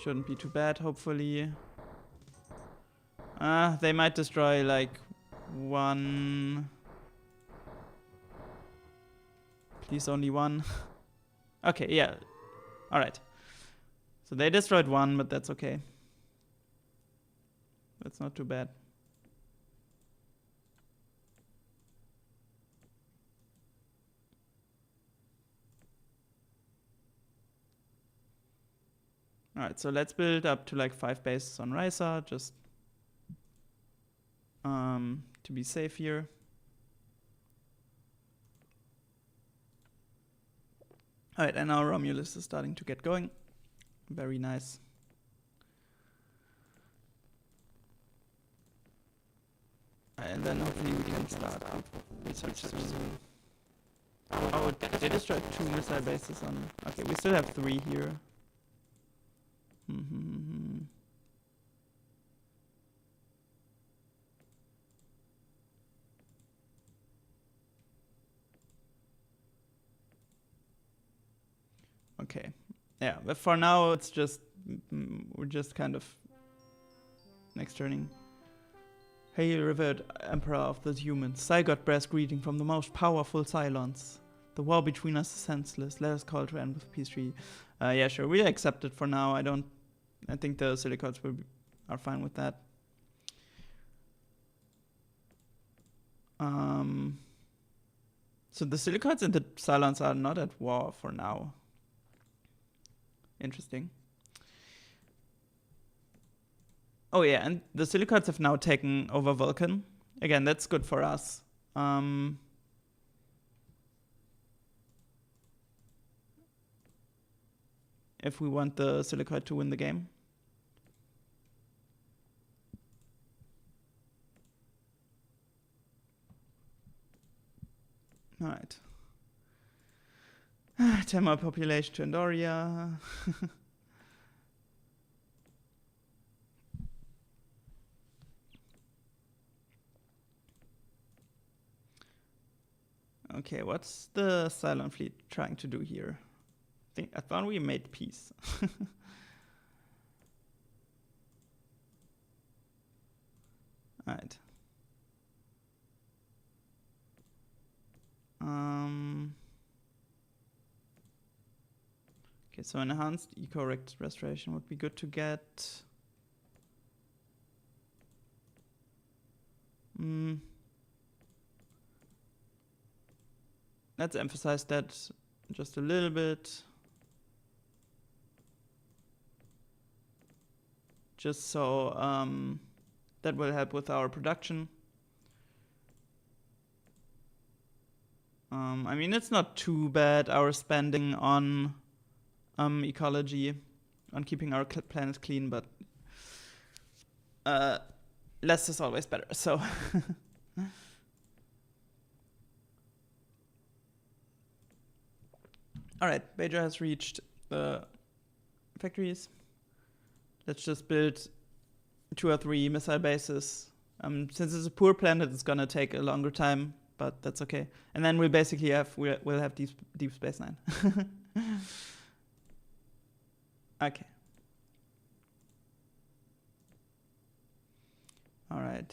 [SPEAKER 1] Shouldn't be too bad, hopefully. They might destroy like one. Please, only one. Okay, yeah. Alright. So they destroyed one, but that's okay. That's not too bad. Alright, so let's build up to like 5 bases on Risa, just to be safe here. Alright, and now Romulus is starting to get going. Very nice. And then hopefully we can start research soon. Oh, they destroyed 2 missile bases on. Okay, we still have 3 here. Okay. Yeah, but for now it's just we're just kind of next turning. Hail, revered Emperor of the humans. Zygote bears greeting from the most powerful Cylons. The war between us is senseless. Let us call to end with peace treaty. Yeah, sure. We accept it for now. I think the Silicotes are fine with that. So the Silicotes and the Cylons are not at war for now. Interesting. Oh yeah, and the Silicotes have now taken over Vulcan. Again, that's good for us. If we want the Silicote to win the game. Alright. 10 more population to Andoria. Okay, what's the Cylon fleet trying to do here? I thought we made peace. Alright. Okay, so enhanced eco restoration would be good to get. Let's emphasize that just a little bit. Just so that will help with our production. I mean, it's not too bad, our spending on ecology, on keeping our planet clean, but less is always better, so. All right, Beja has reached the factories. Let's just build 2 or 3 missile bases. Since it's a poor planet, it's gonna take a longer time, but that's okay. And then we'll basically we'll have Deep Space Nine. Okay. All right.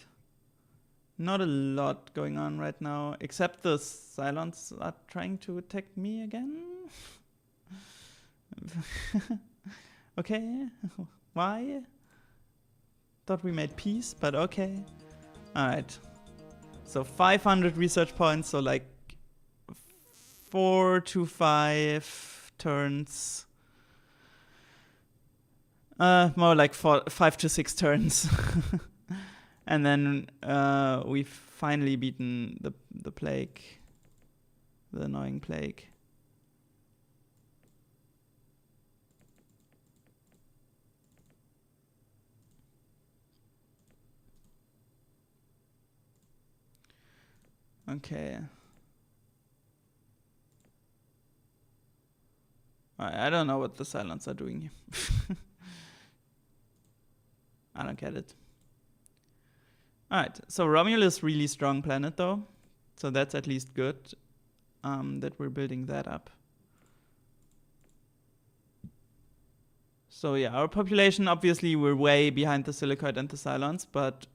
[SPEAKER 1] Not a lot going on right now, except the Cylons are trying to attack me again. Okay. Why? Thought we made peace, but okay. Alright. So 500 research points, so like 4 to 5 turns. More like 5 to 6 turns. And then we've finally beaten the plague. The annoying plague. Okay. I don't know what the Cylons are doing here. I don't get it. Alright, so Romulus really strong planet though. So that's at least good that we're building that up. So yeah, our population, obviously we're way behind the Silicoid and the Cylons, but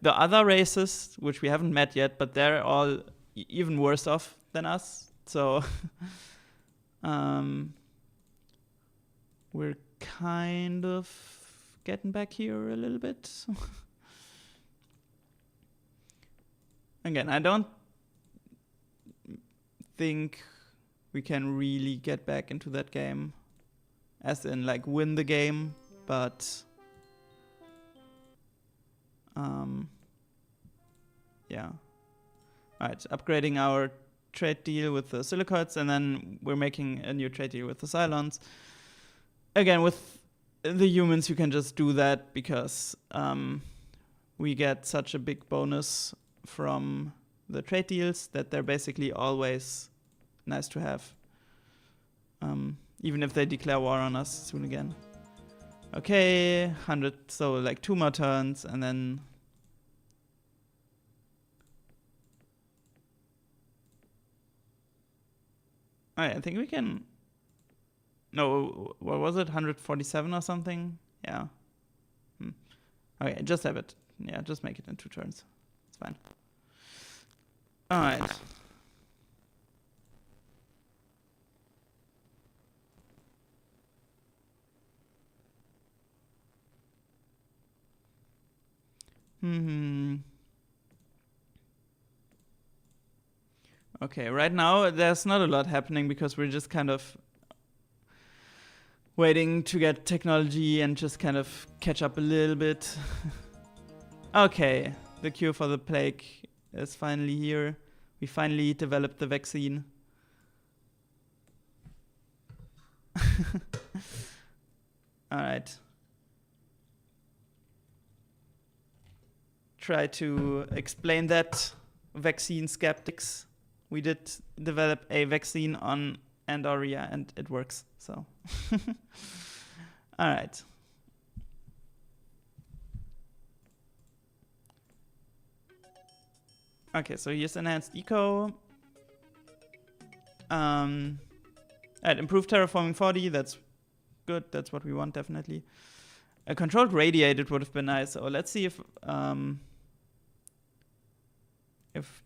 [SPEAKER 1] the other races, which we haven't met yet, but they're all even worse off than us. So we're kind of getting back here a little bit. Again, I don't think we can really get back into that game, as in like win the game, but yeah. Alright, upgrading our trade deal with the Silicoids, and then we're making a new trade deal with the Cylons. Again, with the humans you can just do that because we get such a big bonus from the trade deals that they're basically always nice to have. Even if they declare war on us soon again. Okay, 100, so like 2 more turns and then... Alright, I think we can... No, what was it? 147 or something? Yeah. Okay, just have it. Yeah, just make it in 2 turns. It's fine. Alright. Okay, right now there's not a lot happening because we're just kind of waiting to get technology and just kind of catch up a little bit. Okay, the cure for the plague is finally here. We finally developed the vaccine. Alright. Try to explain that, vaccine skeptics. We did develop a vaccine on Andoria and it works, so. Alright. Okay, so here's enhanced eco. Improved terraforming 40, that's good, that's what we want definitely. A controlled radiated would have been nice, so let's see if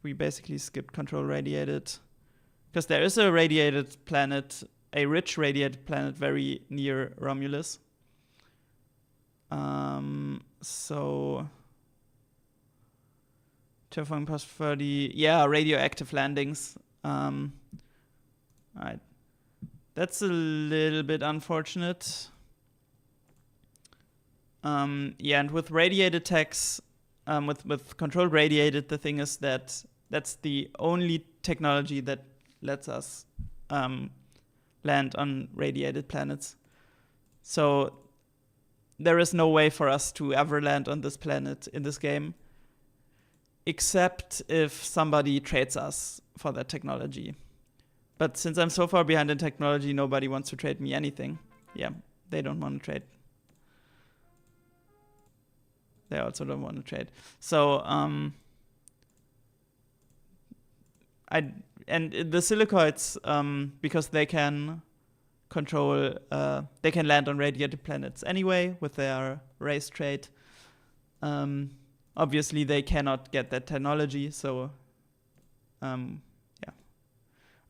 [SPEAKER 1] we basically skipped control radiated. Because there is a radiated planet, a rich radiated planet very near Romulus. So terraforming plus 30, yeah, radioactive landings. Alright. That's a little bit unfortunate. Yeah, and with radiated techs, with controlled radiated, the thing is that that's the only technology that lets us land on radiated planets. So there is no way for us to ever land on this planet in this game, except if somebody trades us for that technology. But since I'm so far behind in technology, nobody wants to trade me anything. Yeah, they don't want to trade. They also don't want to trade. So, and the silicoids, because they can control, they can land on radiated planets anyway with their race trade. Obviously, they cannot get that technology, so, yeah.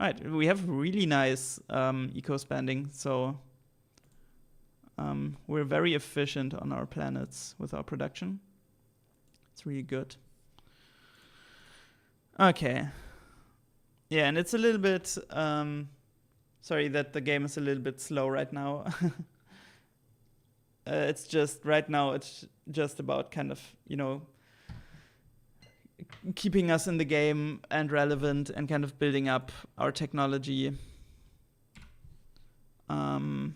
[SPEAKER 1] All right, we have really nice eco-spending, so we're very efficient on our planets with our production. It's really good. Okay. Yeah, and it's a little bit, sorry that the game is a little bit slow right now. It's just, right now, it's just about kind of, you know, keeping us in the game and relevant and kind of building up our technology. Alright,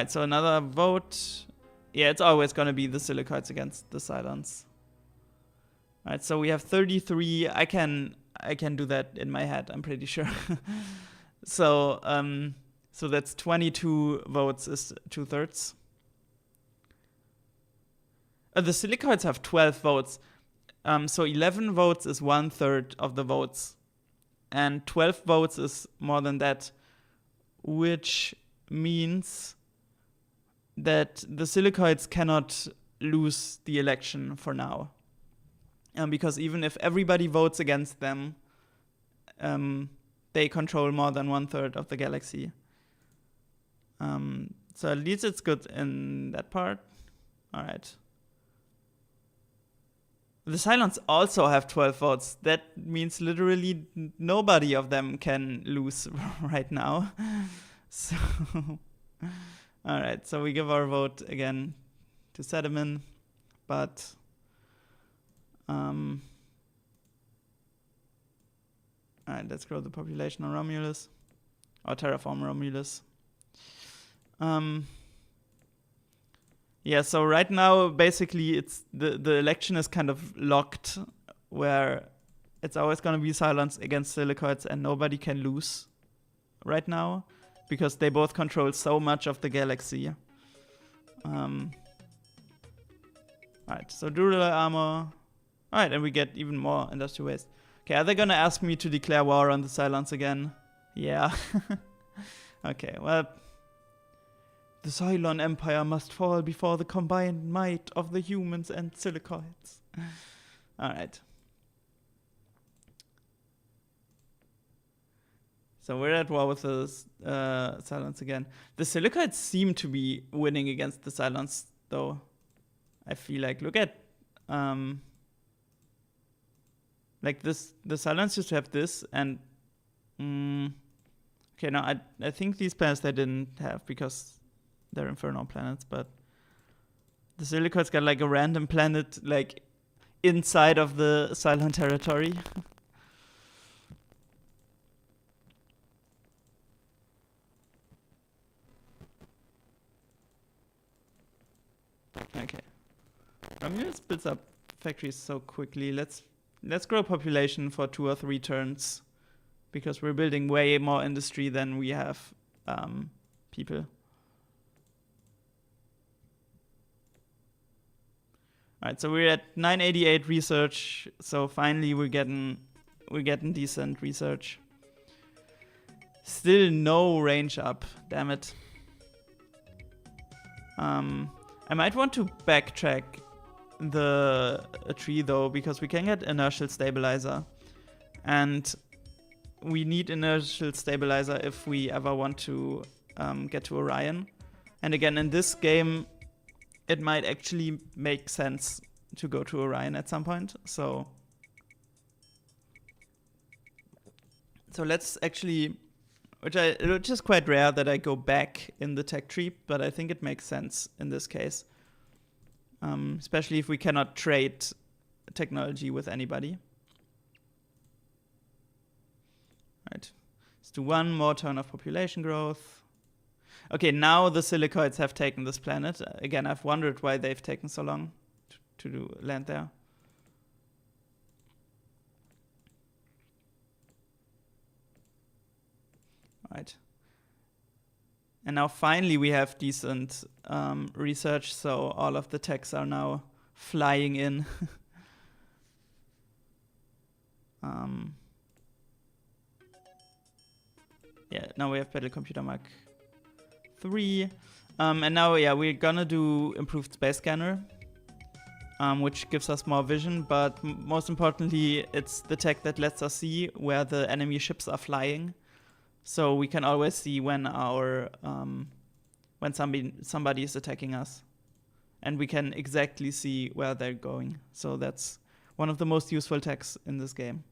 [SPEAKER 1] so another vote. Yeah, it's always going to be the silicoids against the Cylons. Alright, so we have 33. I can do that in my head, I'm pretty sure. So that's 22 votes is 2/3. The silicoids have 12 votes. So 11 votes is 1/3 of the votes. And 12 votes is more than that, which means that the silicoids cannot lose the election for now. Because even if everybody votes against them, they control more than 1/3 of the galaxy. So at least it's good in that part. All right. The Cylons also have 12 votes. That means literally nobody of them can lose right now. So, all right. So we give our vote again to Sediment, but all right. Let's grow the population on Romulus or terraform Romulus. Yeah, so right now, basically, it's the election is kind of locked, where it's always going to be Cylons against silicoids, and nobody can lose right now, because they both control so much of the galaxy. Alright, so durable armor. Alright, and we get even more industrial waste. Okay, are they going to ask me to declare war on the Cylons again? Yeah. Okay, well... The Cylon Empire must fall before the combined might of the humans and silicoids. Alright. So we're at war with the Cylons again. The silicoids seem to be winning against the Cylons, though. I feel like, look at... like this, the Cylons used to have this, and... okay, no, I think these planets they didn't have, because... they're infernal planets, but the silicoids got like a random planet like inside of the Cylon territory. Okay. Romulus builds up factories so quickly. Let's grow population for 2 or 3 turns, because we're building way more industry than we have people. Alright, so we're at 988 research, so finally we're getting decent research. Still no range up, damn it. I might want to backtrack the tree though, because we can get inertial stabilizer. And we need inertial stabilizer if we ever want to get to Orion. And again, in this game, it might actually make sense to go to Orion at some point. So let's actually, which is quite rare that I go back in the tech tree, but I think it makes sense in this case. Especially if we cannot trade technology with anybody. Right. Let's do one more turn of population growth. Okay, now the silicoids have taken this planet. Again, I've wondered why they've taken so long to land there. And now finally we have decent research, so all of the techs are now flying in. Yeah, now we have Battle Computer Mark 3. And now, yeah, we're gonna do improved space scanner, which gives us more vision, but most importantly, it's the tech that lets us see where the enemy ships are flying. So we can always see when our when somebody is attacking us, and we can exactly see where they're going. So that's one of the most useful techs in this game.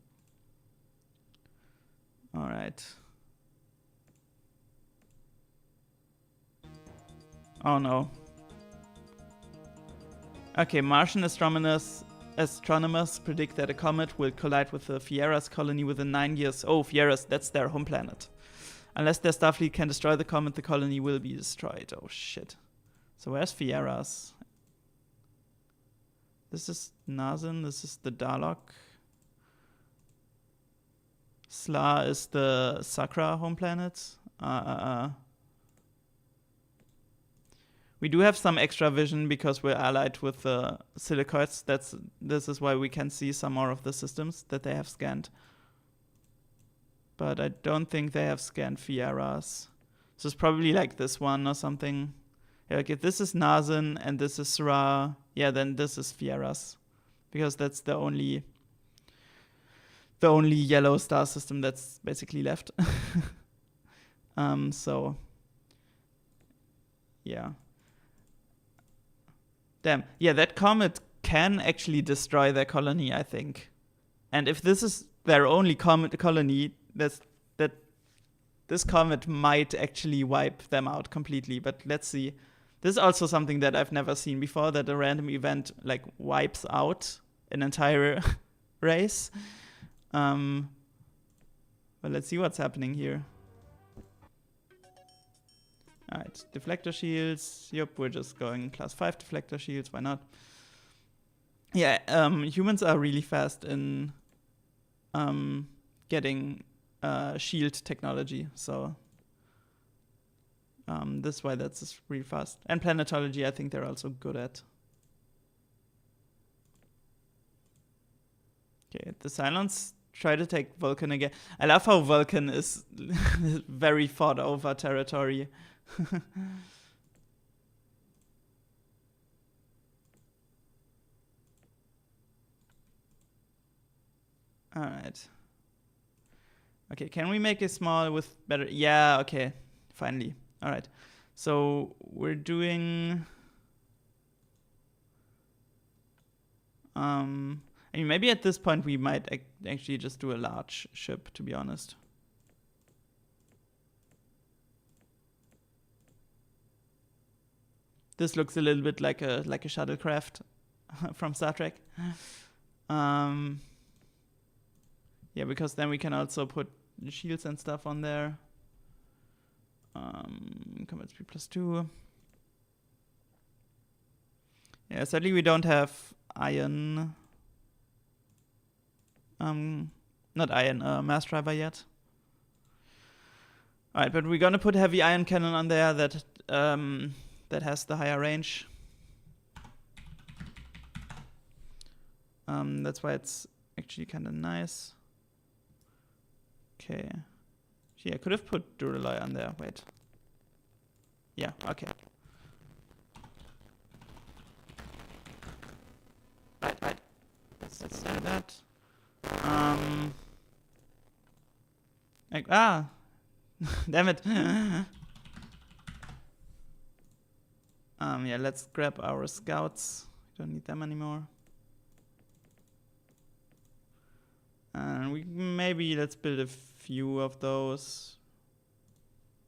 [SPEAKER 1] All right. Oh no. Okay, Martian astronomers predict that a comet will collide with the Fiera's colony within 9 years. Oh, Fiera's, that's their home planet. Unless their Starfleet can destroy the comet, the colony will be destroyed. Oh shit. So where's Fiera's? This is Nazan, this is the Dalek. Sla is the Sakra home planet. We do have some extra vision because we're allied with the silicoids. This is why we can see some more of the systems that they have scanned. But I don't think they have scanned Fiera's. So it's probably like this one or something. Yeah, like if this is Nazan and this is Ra, yeah, then this is Fiera's. Because that's the only yellow star system that's basically left. So yeah. Damn. Yeah, that comet can actually destroy their colony, I think. And if this is their only colony, that this comet might actually wipe them out completely. But let's see. This is also something that I've never seen before, that a random event like wipes out an entire race. But let's see what's happening here. Alright, deflector shields. Yep, we're just going +5 deflector shields. Why not? Yeah, humans are really fast in getting shield technology. So this is why that's just really fast. And planetology, I think they're also good at. Okay, the Cylons try to take Vulcan again. I love how Vulcan is very fought over territory. All right. Okay, can we make it small with better? Yeah, okay. Finally. All right. So we're doing I mean, maybe at this point we might actually just do a large ship, to be honest. This looks a little bit like a shuttlecraft from Star Trek. Yeah, because then we can also put shields and stuff on there. Combat speed +2. Yeah, sadly we don't have ion. Not ion, mass driver yet. Alright, but we're gonna put heavy ion cannon on there that has the higher range. That's why it's actually kind of nice. Okay. Gee, I could have put Duralloy on there. Wait. Yeah, okay. Right. Let's do that. Damn it. Yeah, let's grab our scouts. Don't need them anymore. And let's build a few of those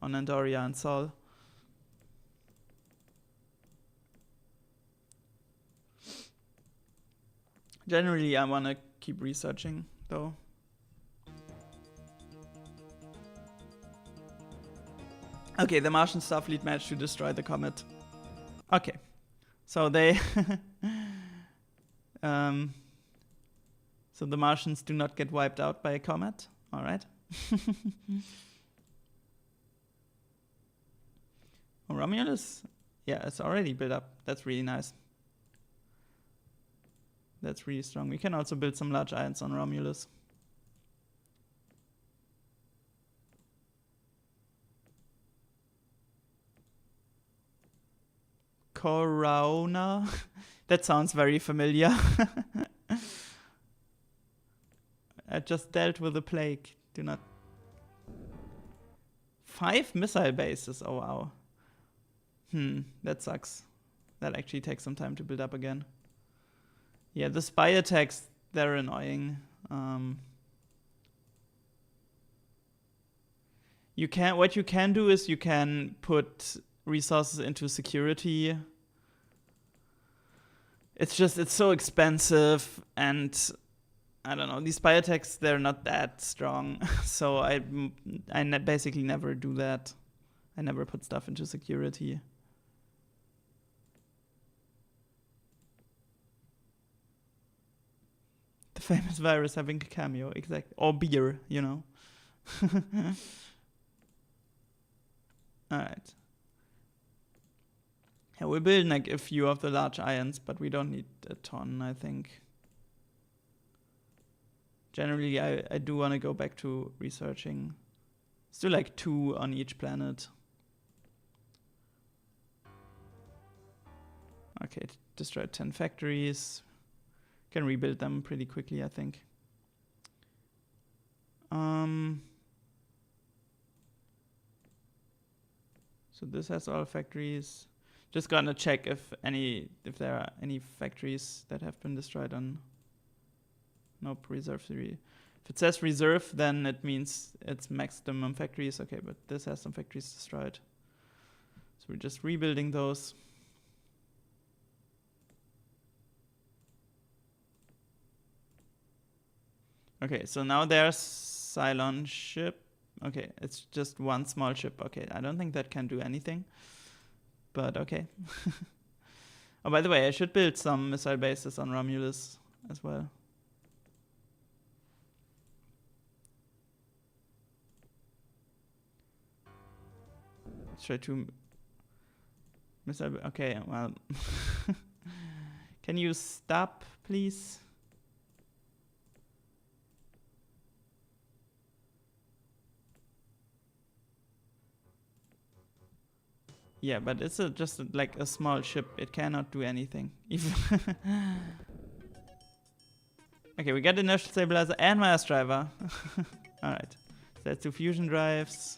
[SPEAKER 1] on Andoria and Sol. Generally, I want to keep researching, though. Okay, the Martian Starfleet managed to destroy the comet. Okay, so they... so the Martians do not get wiped out by a comet. All right. Oh, Romulus? Yeah, it's already built up. That's really nice. That's really strong. We can also build some large ions on Romulus. Corona? That sounds very familiar. I just dealt with the plague. Do not... 5 missile bases, oh wow. That sucks. That actually takes some time to build up again. Yeah, the spy attacks, they're annoying. What you can do is you can put resources into security. It's so expensive, and I don't know, these spy attacks, they're not that strong. So I basically never do that. I never put stuff into security. The famous virus having a cameo, exactly. Or beer, you know. Alright. Yeah, we'll build like a few of the large ions, but we don't need a ton, I think. Generally, I do want to go back to researching. Still like 2 on each planet. Okay, destroyed 10 factories. Can rebuild them pretty quickly, I think. So this has all factories. Just gonna check if there are any factories that have been destroyed on. Nope, reserve 3. If it says reserve, then it means it's maximum factories. Okay, but this has some factories destroyed. So we're just rebuilding those. Okay, so now there's Cylon ship. Okay, it's just one small ship. Okay, I don't think that can do anything. But okay. Oh, by the way, I should build some missile bases on Romulus as well. Let's try to missile. Okay, well. Can you stop, please? Yeah, but it's just like a small ship. It cannot do anything. Okay, we got inertial stabilizer and mass driver. Alright. So let's do fusion drives.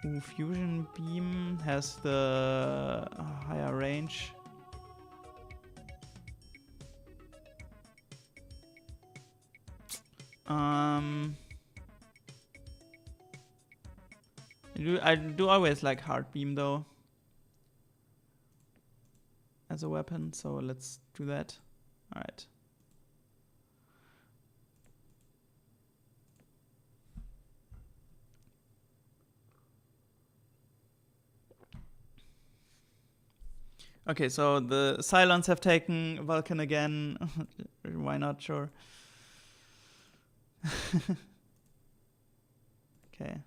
[SPEAKER 1] Ooh, fusion beam has the higher range. I do always like hard beam though as a weapon, so let's do that. All right. Okay, so the Cylons have taken Vulcan again. Why not? Sure. Okay.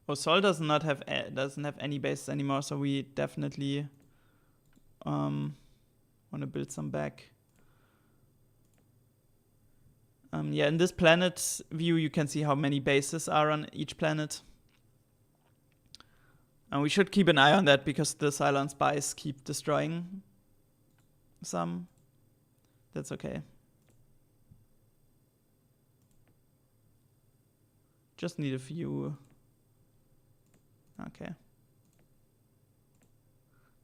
[SPEAKER 1] Oh, Sol doesn't have any bases anymore, so we definitely want to build some back. Yeah, in this planet view, you can see how many bases are on each planet. And we should keep an eye on that because the Cylon spies keep destroying some. That's okay. Just need a few. Okay.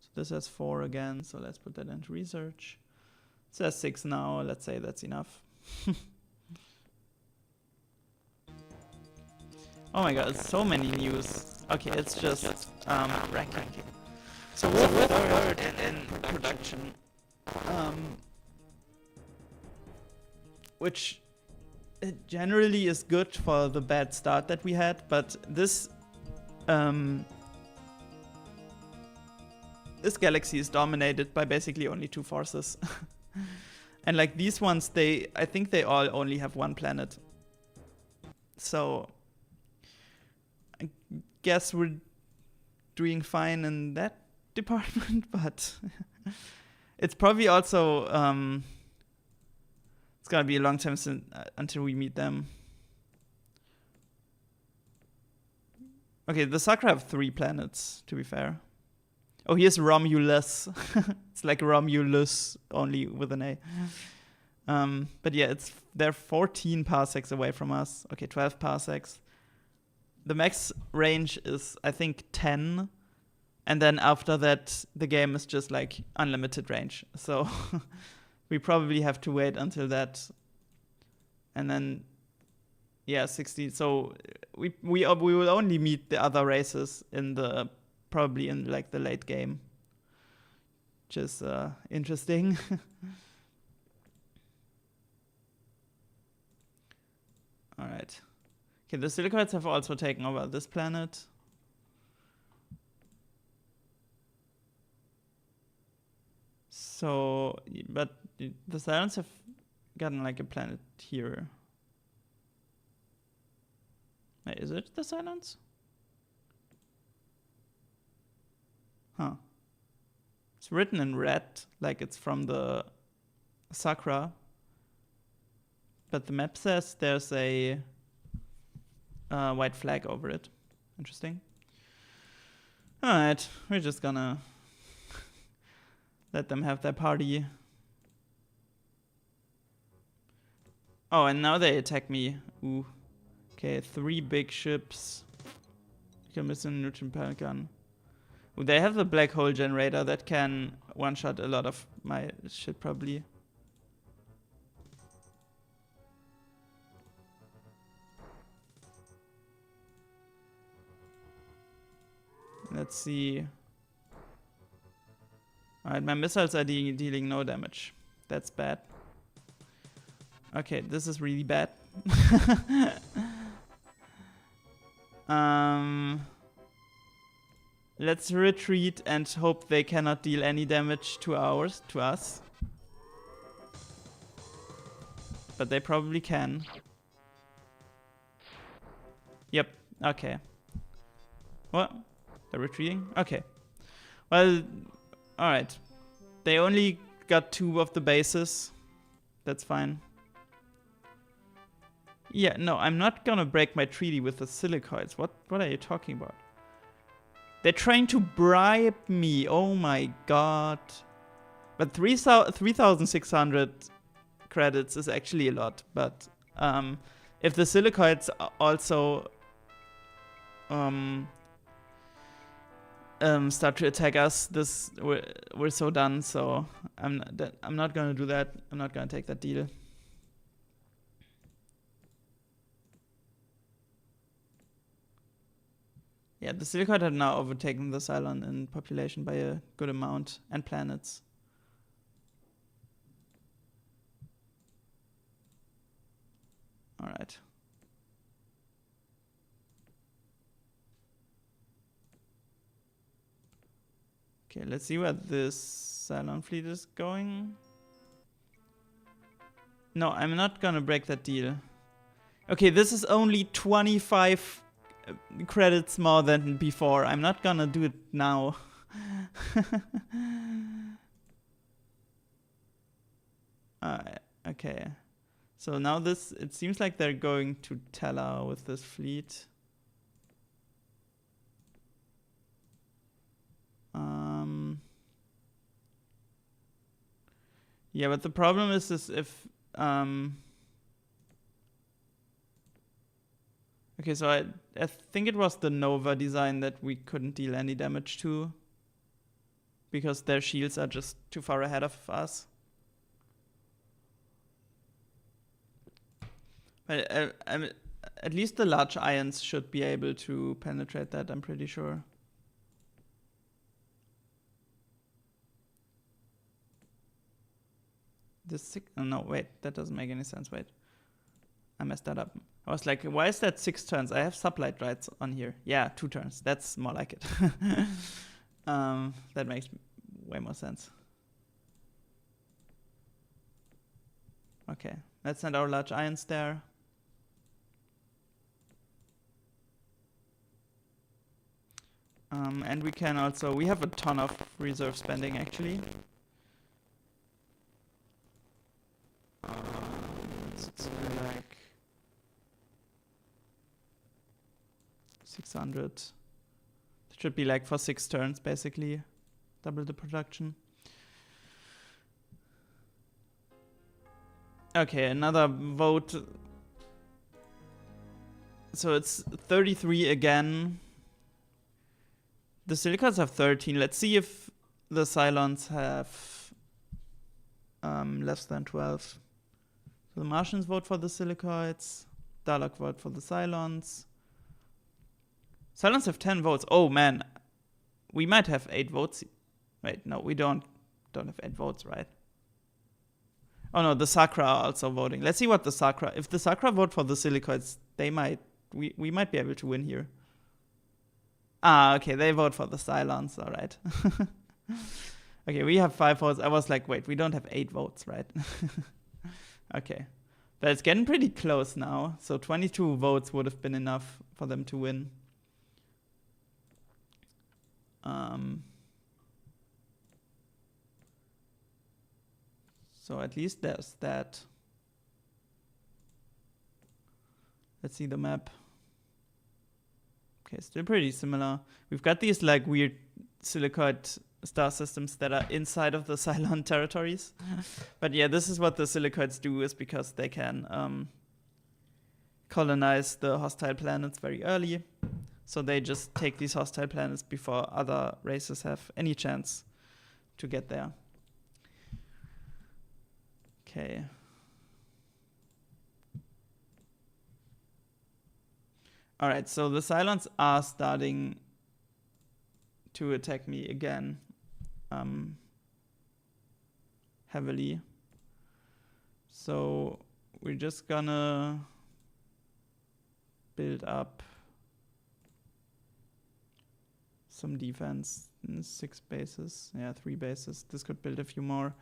[SPEAKER 1] So this has 4 again, so let's put that into research. It says 6 now, let's say that's enough. Oh my god, so many news. Okay, it's just wrecking. So we're third in production. Which generally is good for the bad start that we had, but this this galaxy is dominated by basically only 2 forces. And like these ones, I think they all only have one planet. So I guess we're doing fine in that department, but it's probably also it's gonna be a long time until we meet them. Okay, the Sakura have 3 planets, to be fair. Oh, here's Romulus. It's like Romulus, only with an A. But yeah, they're 14 parsecs away from us. Okay, 12 parsecs. The max range is, I think, 10. And then after that, the game is just like unlimited range. So we probably have to wait until that. And then, yeah, 60. So we will only meet the other races probably in like the late game. Which is interesting. All right. Okay, the silicoids have also taken over this planet. So, but the Cylons have gotten like a planet here. Wait, is it the Cylons? Huh. It's written in red, like it's from the Sakura. But the map says there's a white flag over it. Interesting. Alright, we're just gonna let them have their party. Oh, and now they attack me. Ooh. Okay, 3 big ships. You can miss a neutron pellet gun. Ooh, they have the black hole generator that can one-shot a lot of my shit, probably. Let's see. Alright, my missiles are dealing no damage. That's bad. Okay, this is really bad. Let's retreat and hope they cannot deal any damage to us. But they probably can. Yep, okay. What? They're retreating? Okay. Well, alright. They only got 2 of the bases. That's fine. Yeah, no, I'm not gonna break my treaty with the silicoids. What are you talking about? They're trying to bribe me. Oh my god. But 3,600 credits is actually a lot. But if the silicoids also start to attack us, we're so done. So I'm not gonna do that. I'm not gonna take that deal. Yeah, the silicoid have now overtaken the Cylon in population by a good amount, and planets. Alright. Okay, let's see where this Cylon fleet is going. No, I'm not gonna break that deal. Okay, this is only 25 credits more than before. I'm not gonna do it now. Okay. So now it seems like they're going to Tela with this fleet. Yeah, but the problem is if okay, so I think it was the Nova design that we couldn't deal any damage to, because their shields are just too far ahead of us. But at least the large ions should be able to penetrate that, I'm pretty sure. Oh no, wait, that doesn't make any sense. Wait, I messed that up. I was like, why is that 6 turns? I have sublight rights on here. Yeah, 2 turns. That's more like it. That makes way more sense. Okay, let's send our large ions there. And we can also, we have a ton of reserve spending actually. It's like 600. It should be like for 6 turns basically. Double the production. Okay, another vote. So it's 33 again. The silicoids have 13. Let's see if the Cylons have less than 12. So the Martians vote for the silicoids. Dalek vote for the Cylons. Cylons have 10 votes. Oh man, we might have 8 votes. Wait, no, we don't have 8 votes, right? Oh no, the Sakra are also voting. Let's see what the Sakra. If the Sakra vote for the silicoids, they might. We might be able to win here. Ah, okay, they vote for the Cylons, alright. Okay, we have 5 votes. I was like, wait, we don't have 8 votes, right? Okay. But it's getting pretty close now. So 22 votes would have been enough for them to win. So at least there's that. Let's see the map. Okay, still pretty similar. We've got these like weird silicoid star systems that are inside of the Cylon territories. But yeah, this is what the silicoids do, is because they can colonize the hostile planets very early. So they just take these hostile planets before other races have any chance to get there. Okay. Alright, so the Cylons are starting to attack me again. Heavily. So we're just gonna build up some defense. 6 bases. Yeah, 3 bases. This could build a few more.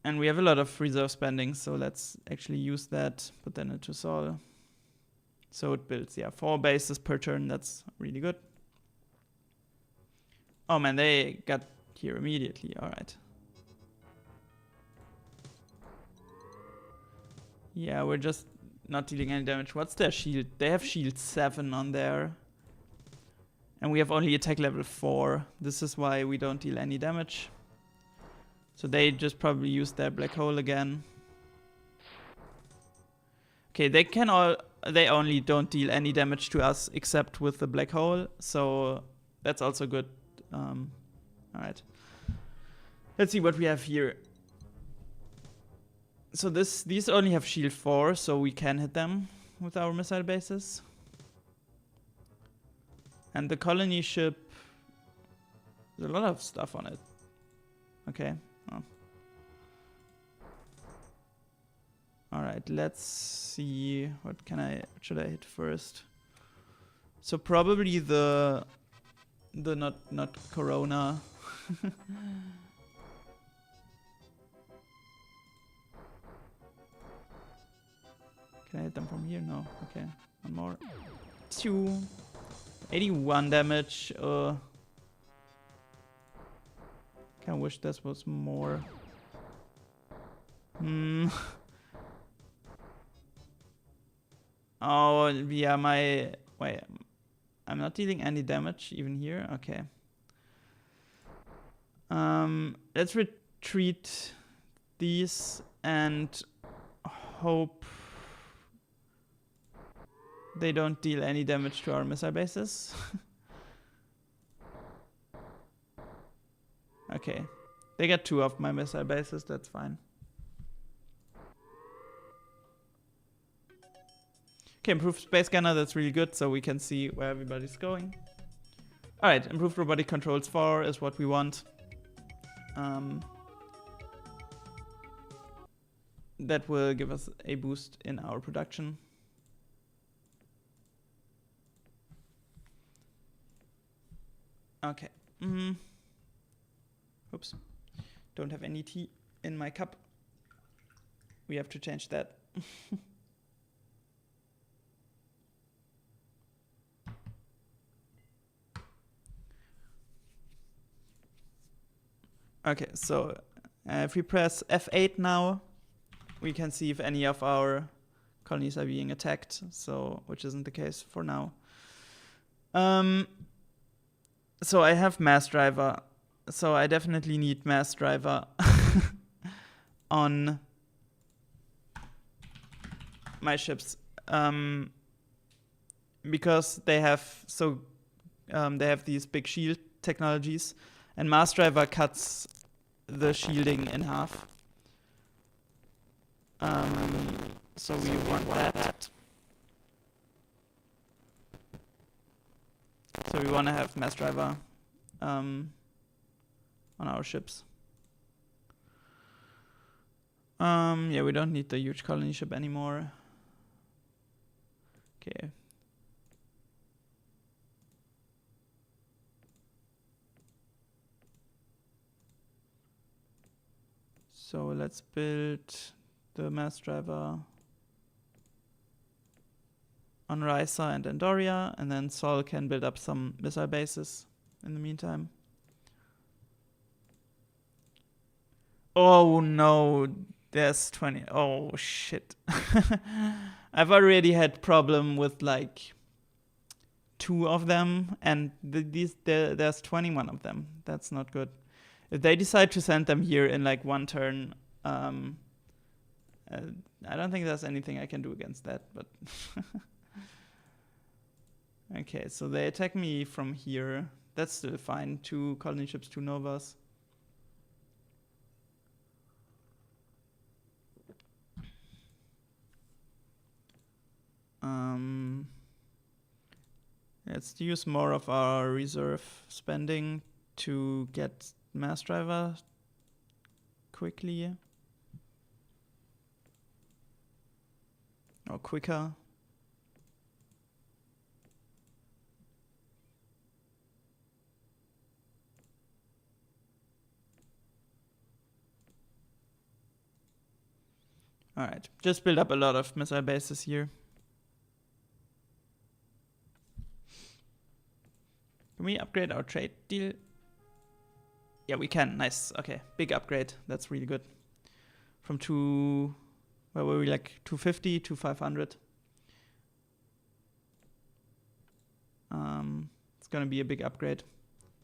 [SPEAKER 1] And we have a lot of reserve spending, so let's actually use that, put that into Sol. So it builds, yeah, 4 bases per turn. That's really good. Oh man, they got here immediately. All right. Yeah, we're just not dealing any damage. What's their shield? They have shield 7 on there. And we have only attack level 4. This is why we don't deal any damage. So they just probably use their black hole again. Okay, they only don't deal any damage to us except with the black hole, so that's also good. Alright. Let's see what we have here. So these only have shield 4, so we can hit them with our missile bases. And the colony ship, there's a lot of stuff on it. Okay. Oh. Alright, let's see. What should I hit first? So probably the not Corona. Can I hit them from here? No. Okay. One more. 2. 81 damage. Kinda wish this was more. Oh, yeah, wait. I'm not dealing any damage even here. Okay. Let's retreat these and hope they don't deal any damage to our missile bases. Okay. They got 2 of my missile bases, that's fine. Okay, improved space scanner, that's really good, so we can see where everybody's going. Alright, improved robotic controls 4 is what we want. That will give us a boost in our production. Okay. Oops. don't have any tea in my cup. We have to change that. Okay, so if we press F8 now, we can see if any of our colonies are being attacked, so which isn't the case for now. So I have mass driver, so I definitely need mass driver on my ships, because they have they have these big shield technologies, and mass driver cuts the shielding in half. So we want that. So we want to have mass driver on our ships. Yeah, we don't need the huge colony ship anymore. Okay. So let's build the mass driver on Risa and Andoria, and then Sol can build up some missile bases in the meantime. Oh no, there's 20. Oh shit. I've already had problem with like 2 of them, and there's 21 of them. That's not good. If they decide to send them here in like 1 turn, I don't think there's anything I can do against that, but okay, so they attack me from here. That's still fine. 2 colony ships, 2 novas. Let's use more of our reserve spending to get mass driver quickly. Or quicker. Alright, just build up a lot of missile bases here. Can we upgrade our trade deal? Yeah, we can. Nice. Okay, big upgrade. That's really good. From where were we, like 250 to 500. It's gonna be a big upgrade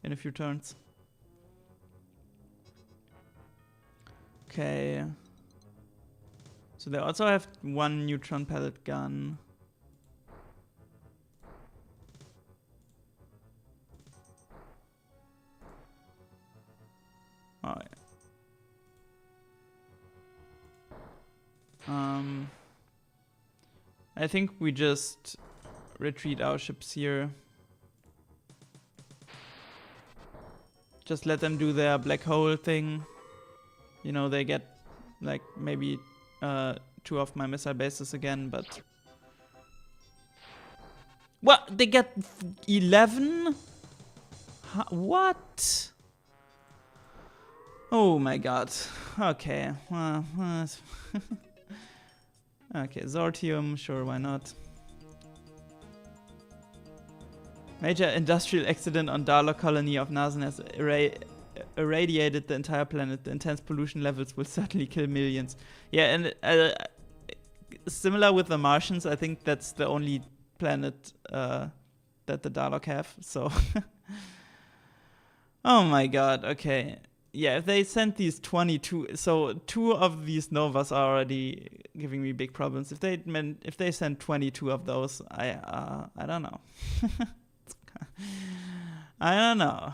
[SPEAKER 1] in a few turns. Okay. So they also have 1 neutron pellet gun. Oh, yeah. I think we just retreat our ships here. Just let them do their black hole thing. You know, they get like maybe 2 of my missile bases again, but what? They get 11? What? Oh my god. Okay. Okay, Zortium, sure, why not? Major industrial accident on Darlock colony of Narsen has irradiated the entire planet. The intense pollution levels will certainly kill millions. Yeah, and similar with the Martians, I think that's the only planet that the Darlock have, so... Oh my god, okay. Yeah, if they sent these 22, so 2 of these novas are already giving me big problems. If they send 22 of those, I don't know. I don't know.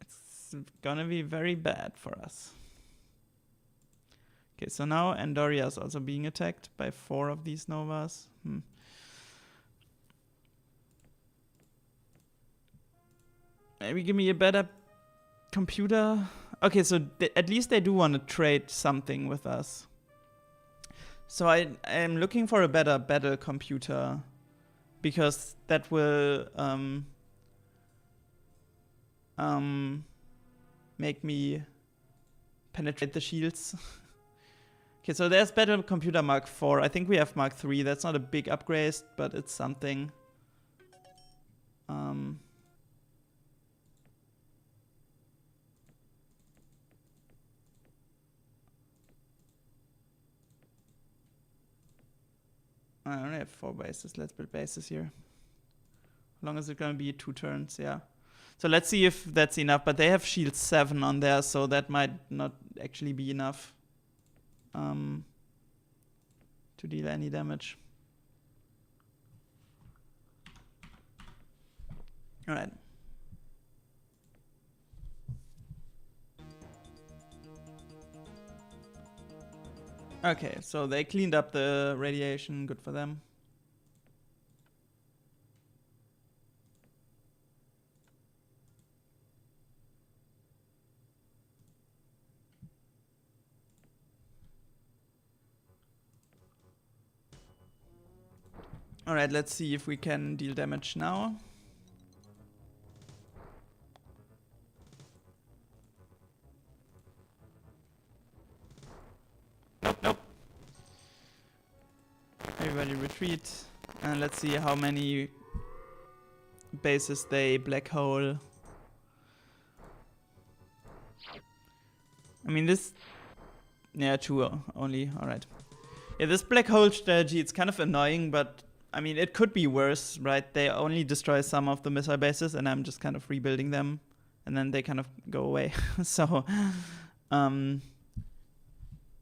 [SPEAKER 1] It's gonna be very bad for us. Okay, so now Andoria is also being attacked by 4 of these novas. Maybe give me a better computer. Okay, so at least they do want to trade something with us. So I am looking for a better battle computer, because that will make me penetrate the shields. Okay, so there's battle computer Mark 4. I think we have Mark 3. That's not a big upgrade, but it's something. I only have 4 bases. Let's build bases here. How long is it gonna be? 2 turns, yeah. So let's see if that's enough. But they have shield 7 on there, so that might not actually be enough to deal any damage. All right. Okay, so they cleaned up the radiation. Good for them. All right, let's see if we can deal damage now. Nope. Everybody retreat. And let's see how many bases they black hole. I mean, this... Yeah, 2 only. Alright. Yeah, this black hole strategy, it's kind of annoying, but... I mean, it could be worse, right? They only destroy some of the missile bases, and I'm just kind of rebuilding them. And then they kind of go away. So...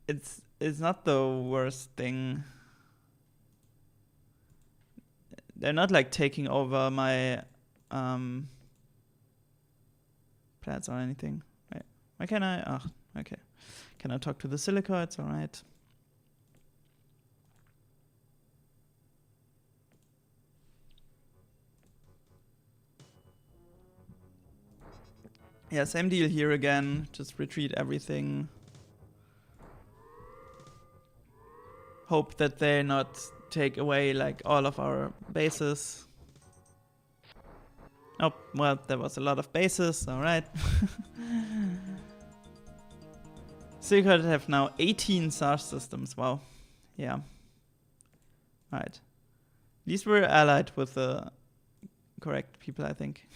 [SPEAKER 1] It's not the worst thing. They're not like taking over my plants or anything. Wait, why can't I? Oh, okay. Can I talk to the silica? It's alright. Yeah, same deal here again. Just retreat everything. Hope that they not take away like all of our bases. Oh, well, there was a lot of bases, alright. Secret have now 18 SARS systems, wow. Yeah. Alright. At least we're allied with the correct people, I think.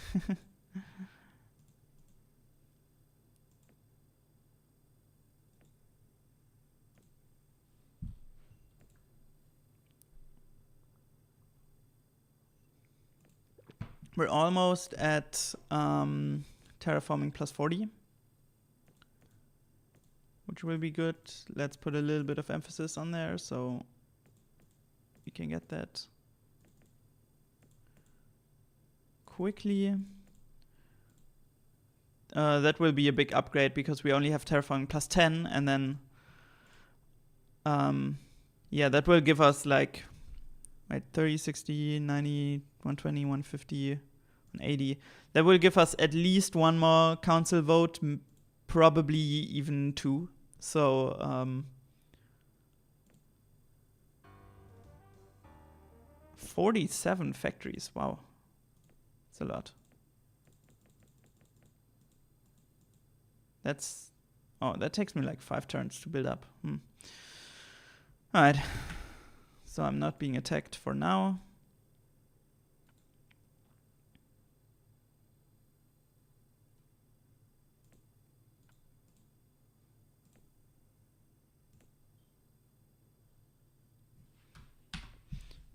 [SPEAKER 1] We're almost at terraforming plus 40, which will be good. Let's put a little bit of emphasis on there so we can get that quickly. That will be a big upgrade because we only have terraforming plus 10, and then yeah, that will give us like 30, 60, 90, 120, 150, 180. That will give us at least 1 more council vote, probably even 2. So 47 factories. Wow, that's a lot. That's... Oh, that takes me like 5 turns to build up. Alright. So I'm not being attacked for now.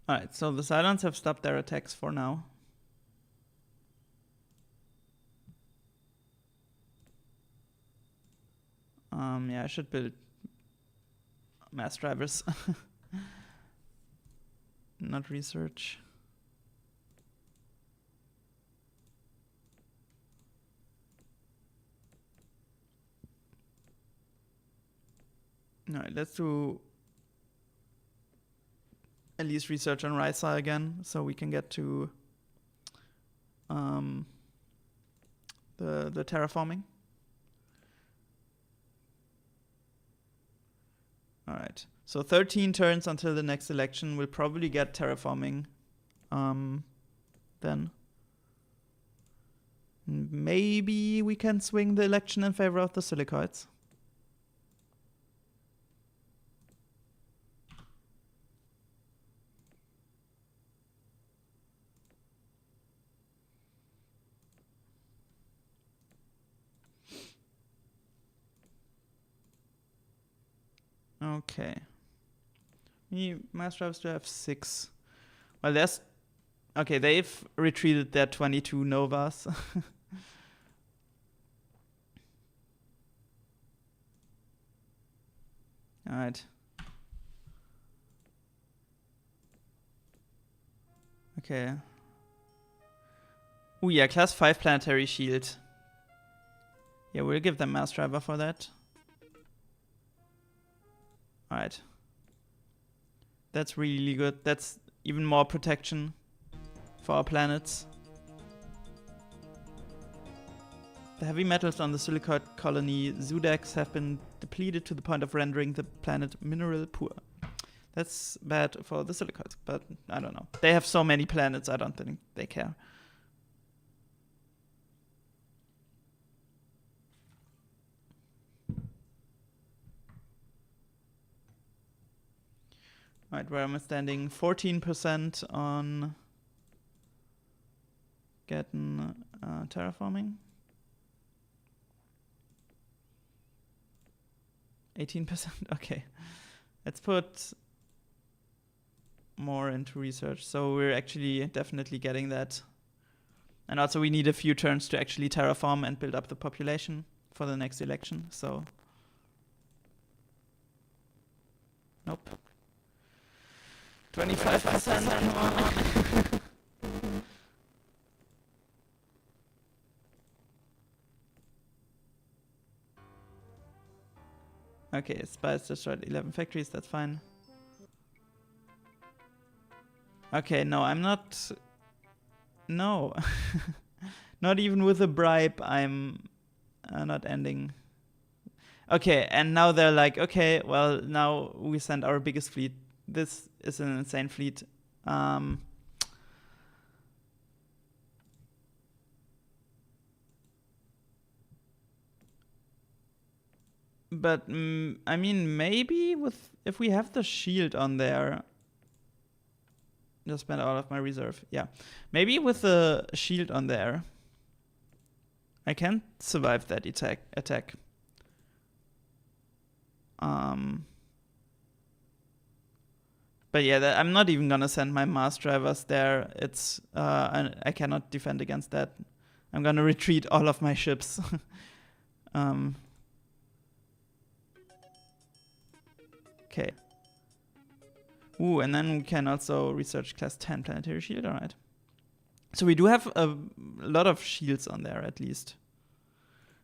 [SPEAKER 1] Alright, so the Cylons have stopped their attacks for now. Yeah, I should build mass drivers. Not research. Alright, let's do at least research on Risa again, so we can get to the terraforming. All right. So 13 turns until the next election. We'll probably get terraforming then. Maybe we can swing the election in favor of the silicoids. Okay. Mass drives to have 6. Well, there's... Okay, they've retreated their 22 Novas. Alright. Okay. Oh yeah, class 5 planetary shield. Yeah, we'll give them mass driver for that. Alright. That's really good. That's even more protection for our planets. The heavy metals on the silicoid colony Zudex have been depleted to the point of rendering the planet mineral poor. That's bad for the silicoids, but I don't know. They have so many planets, I don't think they care. Alright, where am I standing? 14% on getting terraforming. 18%? Okay. Let's put more into research. So we're actually definitely getting that. And also we need a few turns to actually terraform and build up the population for the next election. So nope. 25%. Come on. Okay, Spice destroyed 11 factories, that's fine. Okay, no, I'm not... No. Not even with a bribe, I'm not ending. Okay, and now they're like, okay, well, now we send our biggest fleet. This is an insane fleet. But, I mean, maybe if we have the shield on there... Just spent all of my reserve. Yeah. Maybe with the shield on there, I can survive that attack. But yeah, I'm not even gonna send my mass drivers there. It's I cannot defend against that. I'm gonna retreat all of my ships. Okay. Ooh, and then we can also research class 10 planetary shield. All right. So we do have a lot of shields on there, at least.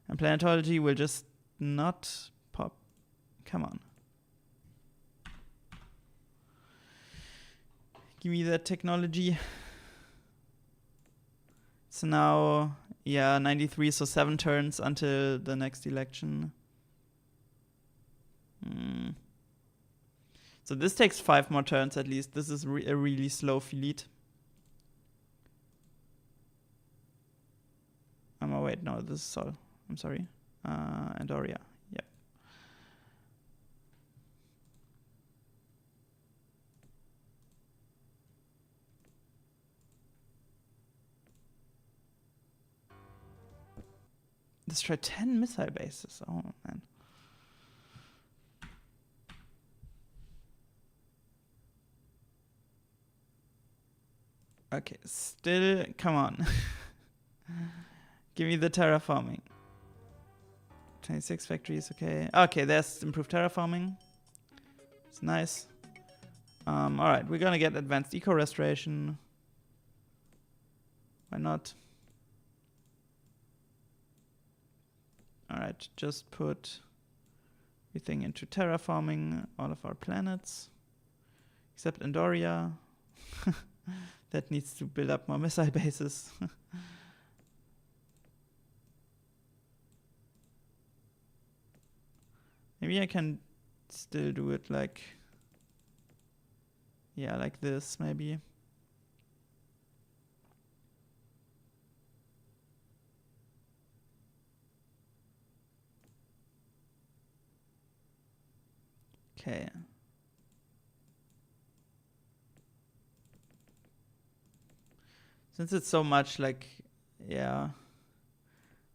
[SPEAKER 1] And planetology will just not pop. Come on. Give me that technology. So now, yeah, 93, so 7 turns until the next election. So this takes 5 more turns at least. This is a really slow fleet. Oh wait, no, this is Sol. I'm sorry. And Orion. Yep. Destroy 10 missile bases. Oh man. Okay, still, come on. Give me the terraforming. 26 factories, okay. Okay, there's improved terraforming. It's nice. Alright, we're gonna get advanced eco restoration. Why not? Alright, just put everything into terraforming all of our planets. Except Andoria. That needs to build up more missile bases. Maybe I can still do it like, yeah, like this maybe. Okay. Since it's so much, like, yeah,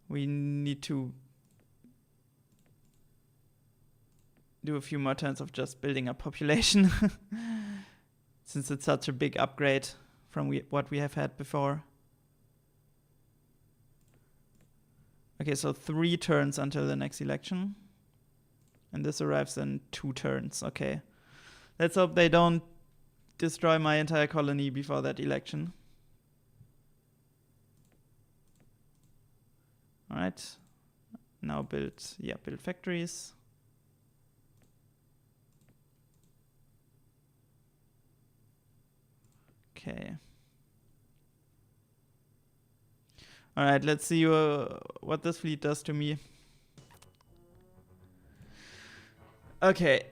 [SPEAKER 1] we need to do a few more turns of just building up population. Since it's such a big upgrade from what we have had before. Okay, so 3 turns until the next election. And this arrives in 2 turns. Okay. Let's hope they don't destroy my entire colony before that election. Alright. Now build factories. Okay. Alright, let's see what this fleet does to me. Okay.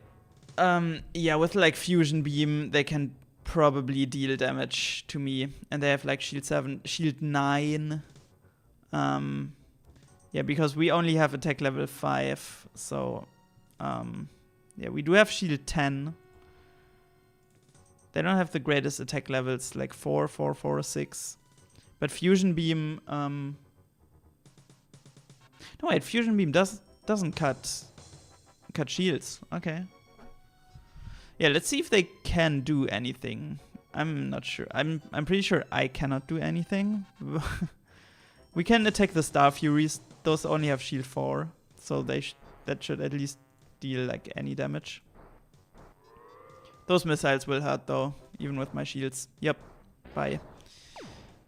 [SPEAKER 1] Yeah, with like fusion beam, they can probably deal damage to me. And they have like shield 7, shield 9. Yeah, because we only have attack level 5. So, yeah, we do have shield 10. They don't have the greatest attack levels, like 4, 4, 4, 6. But fusion beam, no wait, fusion beam doesn't cut shields. Okay. Yeah, let's see if they can do anything. I'm not sure. I'm pretty sure I cannot do anything. We can attack the Star Furies. Those only have shield 4, so that should at least deal like any damage. Those missiles will hurt though, even with my shields. Yep. Bye.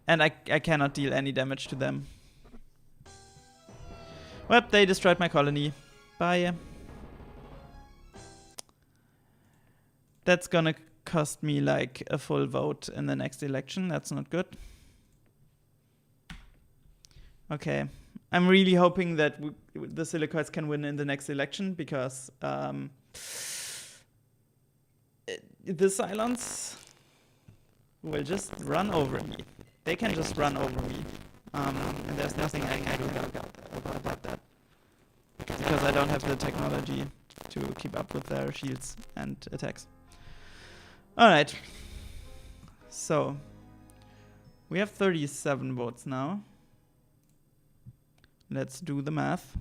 [SPEAKER 1] And I cannot deal any damage to them. Well, they destroyed my colony. Bye. That's gonna cost me like a full vote in the next election. That's not good. Okay. I'm really hoping that the Silicoids can win in the next election because the Cylons will just run over me. They can just run over me. And there's nothing I can do about that. Because I don't have the technology to keep up with their shields and attacks. Alright. So, we have 37 votes now. Let's do the math.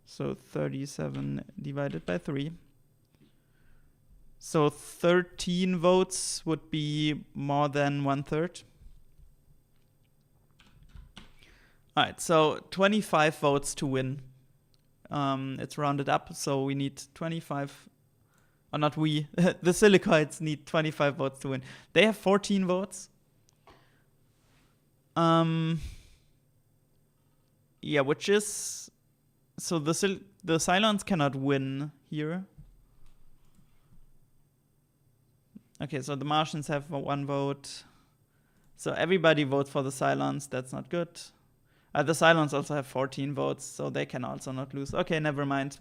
[SPEAKER 1] So 37 divided by 3. So 13 votes would be more than 1/3. Alright, so 25 votes to win. It's rounded up, so we need 25. Or not we, the Silicoids need 25 votes to win. They have 14 votes. Yeah, which is... So the Cylons cannot win here. Okay, so the Martians have 1 vote. So everybody votes for the Cylons. That's not good. The Cylons also have 14 votes, so they can also not lose. Okay, never mind.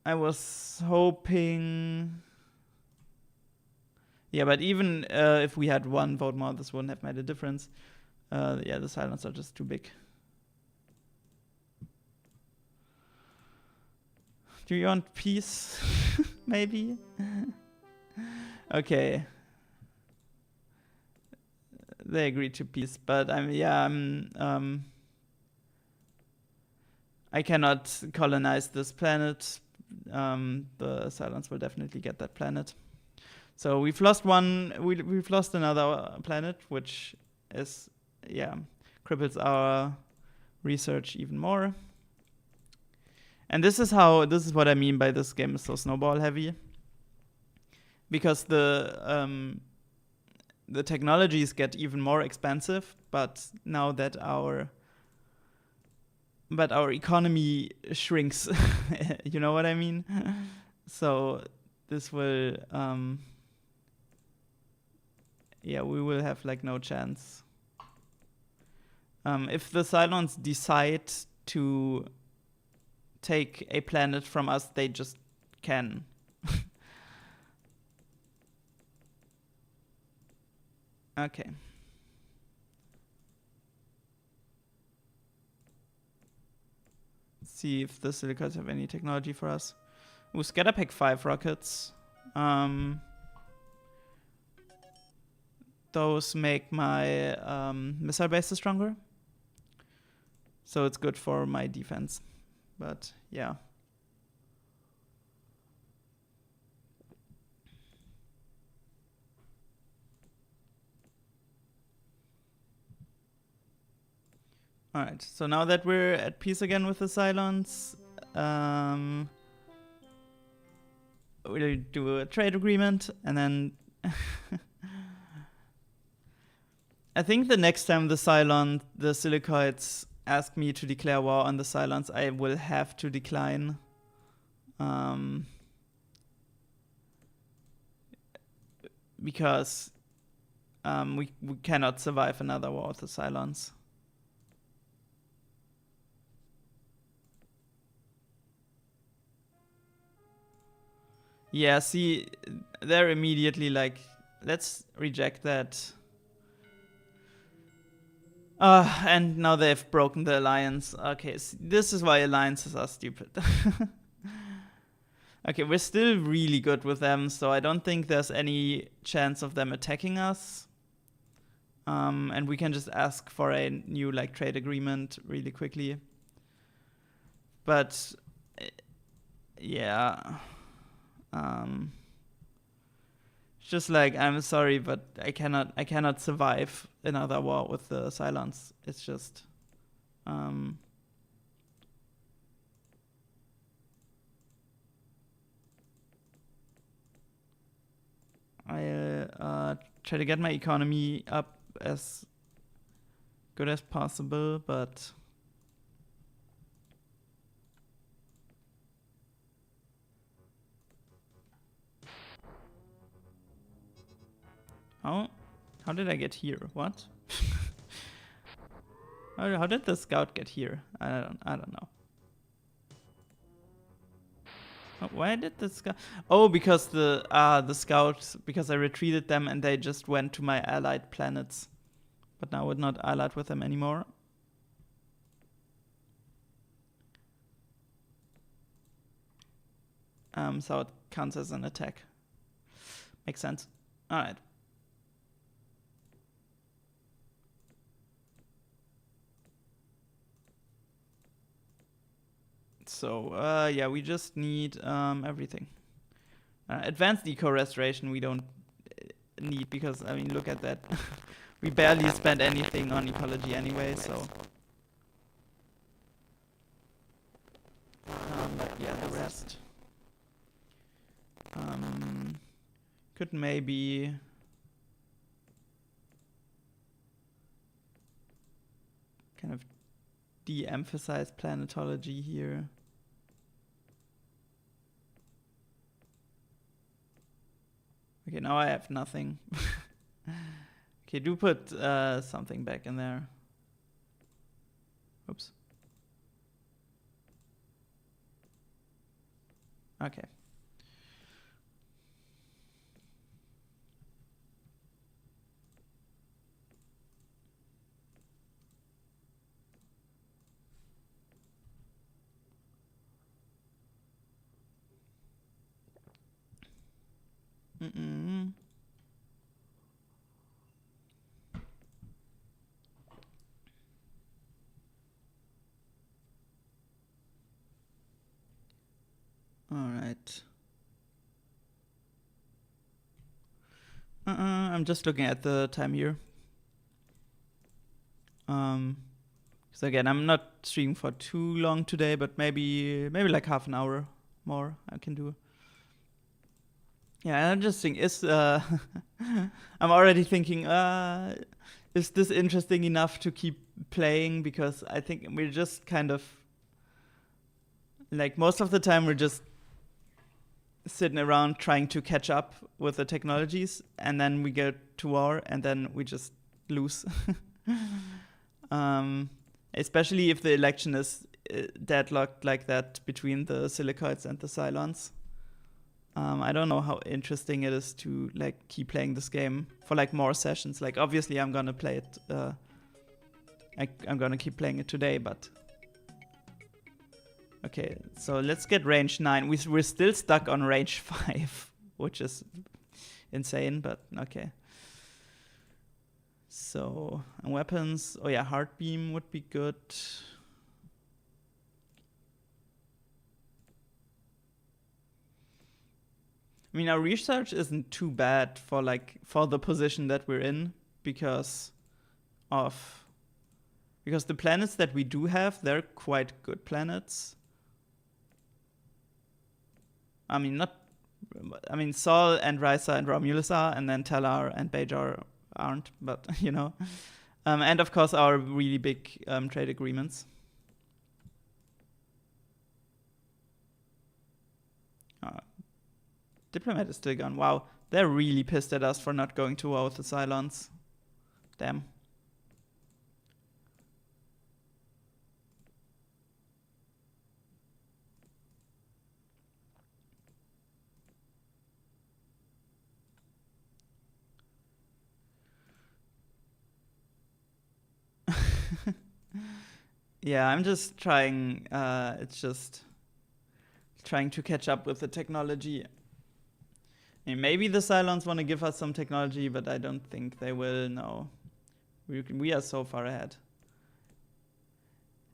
[SPEAKER 1] I was hoping... Yeah, but even if we had 1 vote more, this wouldn't have made a difference. Yeah, the Cylons are just too big. Do you want peace? Maybe? Okay. They agreed to peace, but I cannot colonize this planet. The Cylons will definitely get that planet. So we've lost one. We've lost another planet, which is cripples our research even more. And this is what I mean by this game is so snowball heavy. Because the technologies get even more expensive, but now that our economy shrinks, you know what I mean? So this will we will have like no chance. If the Cylons decide to take a planet from us, they just can. Okay. Let's see if the silicoids have any technology for us. Ooh, Scatterpack 5 rockets. Those make my missile bases stronger. So it's good for my defense. But yeah. Alright, so now that we're at peace again with the Cylons, we'll do a trade agreement, and then I think the next time the silicoids ask me to declare war on the Cylons, I will have to decline. Because we cannot survive another war with the Cylons. Yeah, see, they're immediately like, let's reject that. And now they've broken the alliance. Okay, so this is why alliances are stupid. Okay, we're still really good with them, so I don't think there's any chance of them attacking us. And we can just ask for a new like trade agreement really quickly. But yeah. Just like, I'm sorry, but I cannot survive another war with the Cylons. It's just I try to get my economy up as good as possible, but how did I get here? What? How did the scout get here? I don't know. Oh, why did the scout? Oh, because the scouts, because I retreated them and they just went to my allied planets, but now we're not allied with them anymore. So it counts as an attack. Makes sense. All right. So, yeah, we just need everything. Advanced eco restoration we don't need because, I mean, look at that. We barely spent anything on ecology anyway, so. Yeah, the rest. Could maybe kind of de-emphasize planetology here. Okay, now I have nothing. Okay, do put something back in there. Oops. Okay. All right. I'm just looking at the time here. Because again, I'm not streaming for too long today, but maybe like half an hour more I can do. Yeah, I'm just thinking, I'm already thinking, is this interesting enough to keep playing? Because I think we're just kind of, like, most of the time we're just sitting around trying to catch up with the technologies, and then we go to war, and then we just lose. Especially if the election is deadlocked like that between the Silicoids and the Cylons. I don't know how interesting it is to like keep playing this game for like more sessions. Like obviously I'm gonna play it. I'm gonna keep playing it today, but okay. So let's get range 9. We're still stuck on range 5, which is insane, but okay. So weapons. Oh yeah, Heart Beam would be good. I mean, our research isn't too bad for the position that we're in because the planets that we do have, they're quite good planets. I mean, Sol and Risa and Romulus are, and then Tellar and Bajor aren't, but you know. And of course our really big trade agreements. Diplomat is still gone. Wow, they're really pissed at us for not going to war with the Cylons. Damn. Yeah, I'm just trying. It's just trying to catch up with the technology. I mean, maybe the Cylons want to give us some technology, but I don't think they will. No, we are so far ahead.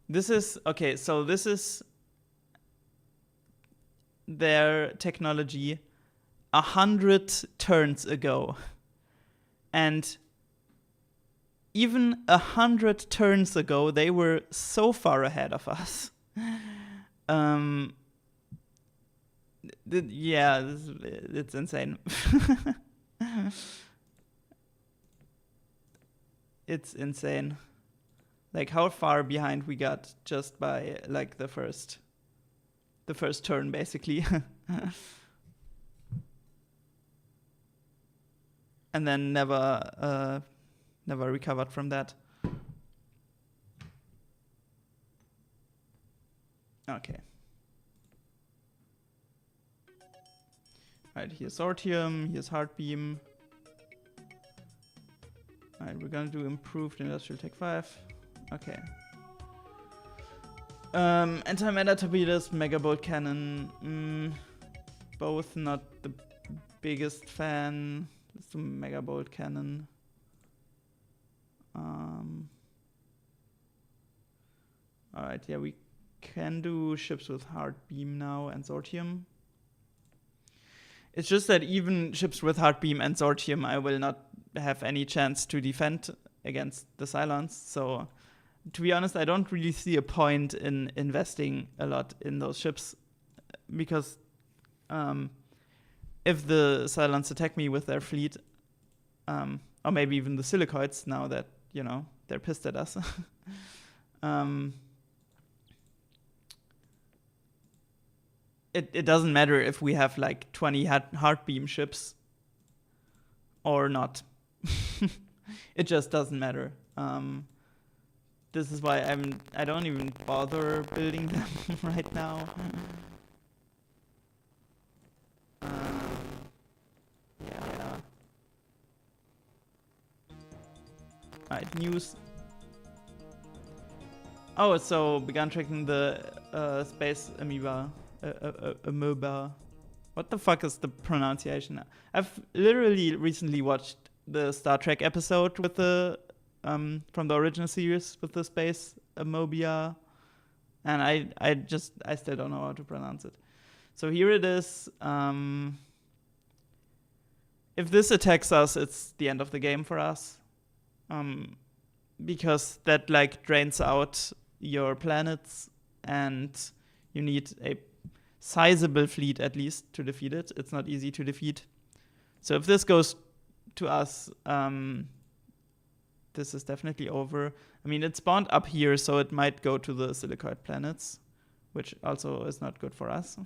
[SPEAKER 1] This is okay. So this is their technology 100 turns ago, and even 100 turns ago, they were so far ahead of us. Yeah, it's insane. It's insane. Like how far behind we got just by like the first turn, basically. And then never recovered from that. Okay. Alright, here's Sortium, here's Heart Beam. Alright, we're gonna do improved industrial tech 5. Okay. Antimatter torpedoes, Megabolt cannon. Both not the biggest fan. Let's do Megabolt cannon. Alright, yeah, we can do ships with Heart Beam now and Sortium. It's just that even ships with Heart Beam and Sortium, I will not have any chance to defend against the Cylons. So, to be honest, I don't really see a point in investing a lot in those ships. Because if the Cylons attack me with their fleet, or maybe even the Silicoids, now that, you know, they're pissed at us. It doesn't matter if we have like 20 Heart Beam ships or not. It just doesn't matter. This is why I don't even bother building them right now. Yeah. Alright, news. Oh, so began tracking the space amoeba. Amoeba. What the fuck is the pronunciation? I've literally recently watched the Star Trek episode with the from the original series with the space amoeba, and I still don't know how to pronounce it. So here it is. If this attacks us, it's the end of the game for us, because that like drains out your planets, and you need a sizable fleet at least to defeat it. It's not easy to defeat. So if this goes to us, this is definitely over. I mean, it spawned up here, so it might go to the Silicoid planets, which also is not good for us.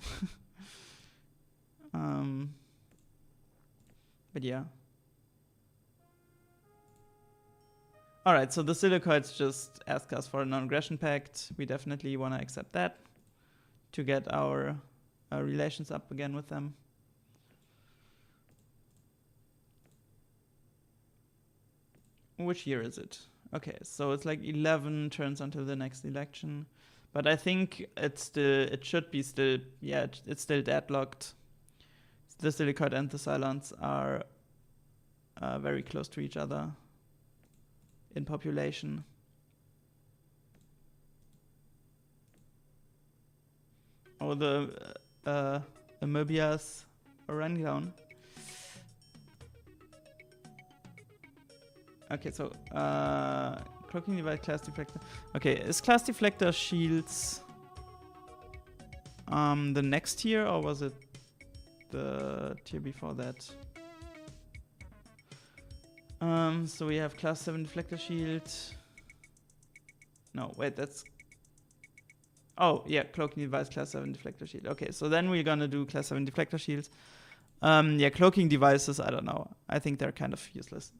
[SPEAKER 1] But yeah. Alright, so the silicoids just ask us for a non-aggression pact. We definitely want to accept that to get our relations up again with them. Which year is it? Okay, so it's like 11 turns until the next election. But I think it should be still, yeah, it's still deadlocked. The silicoid and the Cylons are very close to each other in population. Oh, the Amoebias Orion down. Okay, so cloaking device, class deflector. Okay, is class deflector shields the next tier, or was it the tier before that? So we have class 7 deflector shield. No, wait, that's... Oh, yeah, cloaking device, class 7 deflector shield. Okay, so then we're gonna do class 7 deflector shields. Yeah, cloaking devices, I don't know. I think they're kind of useless.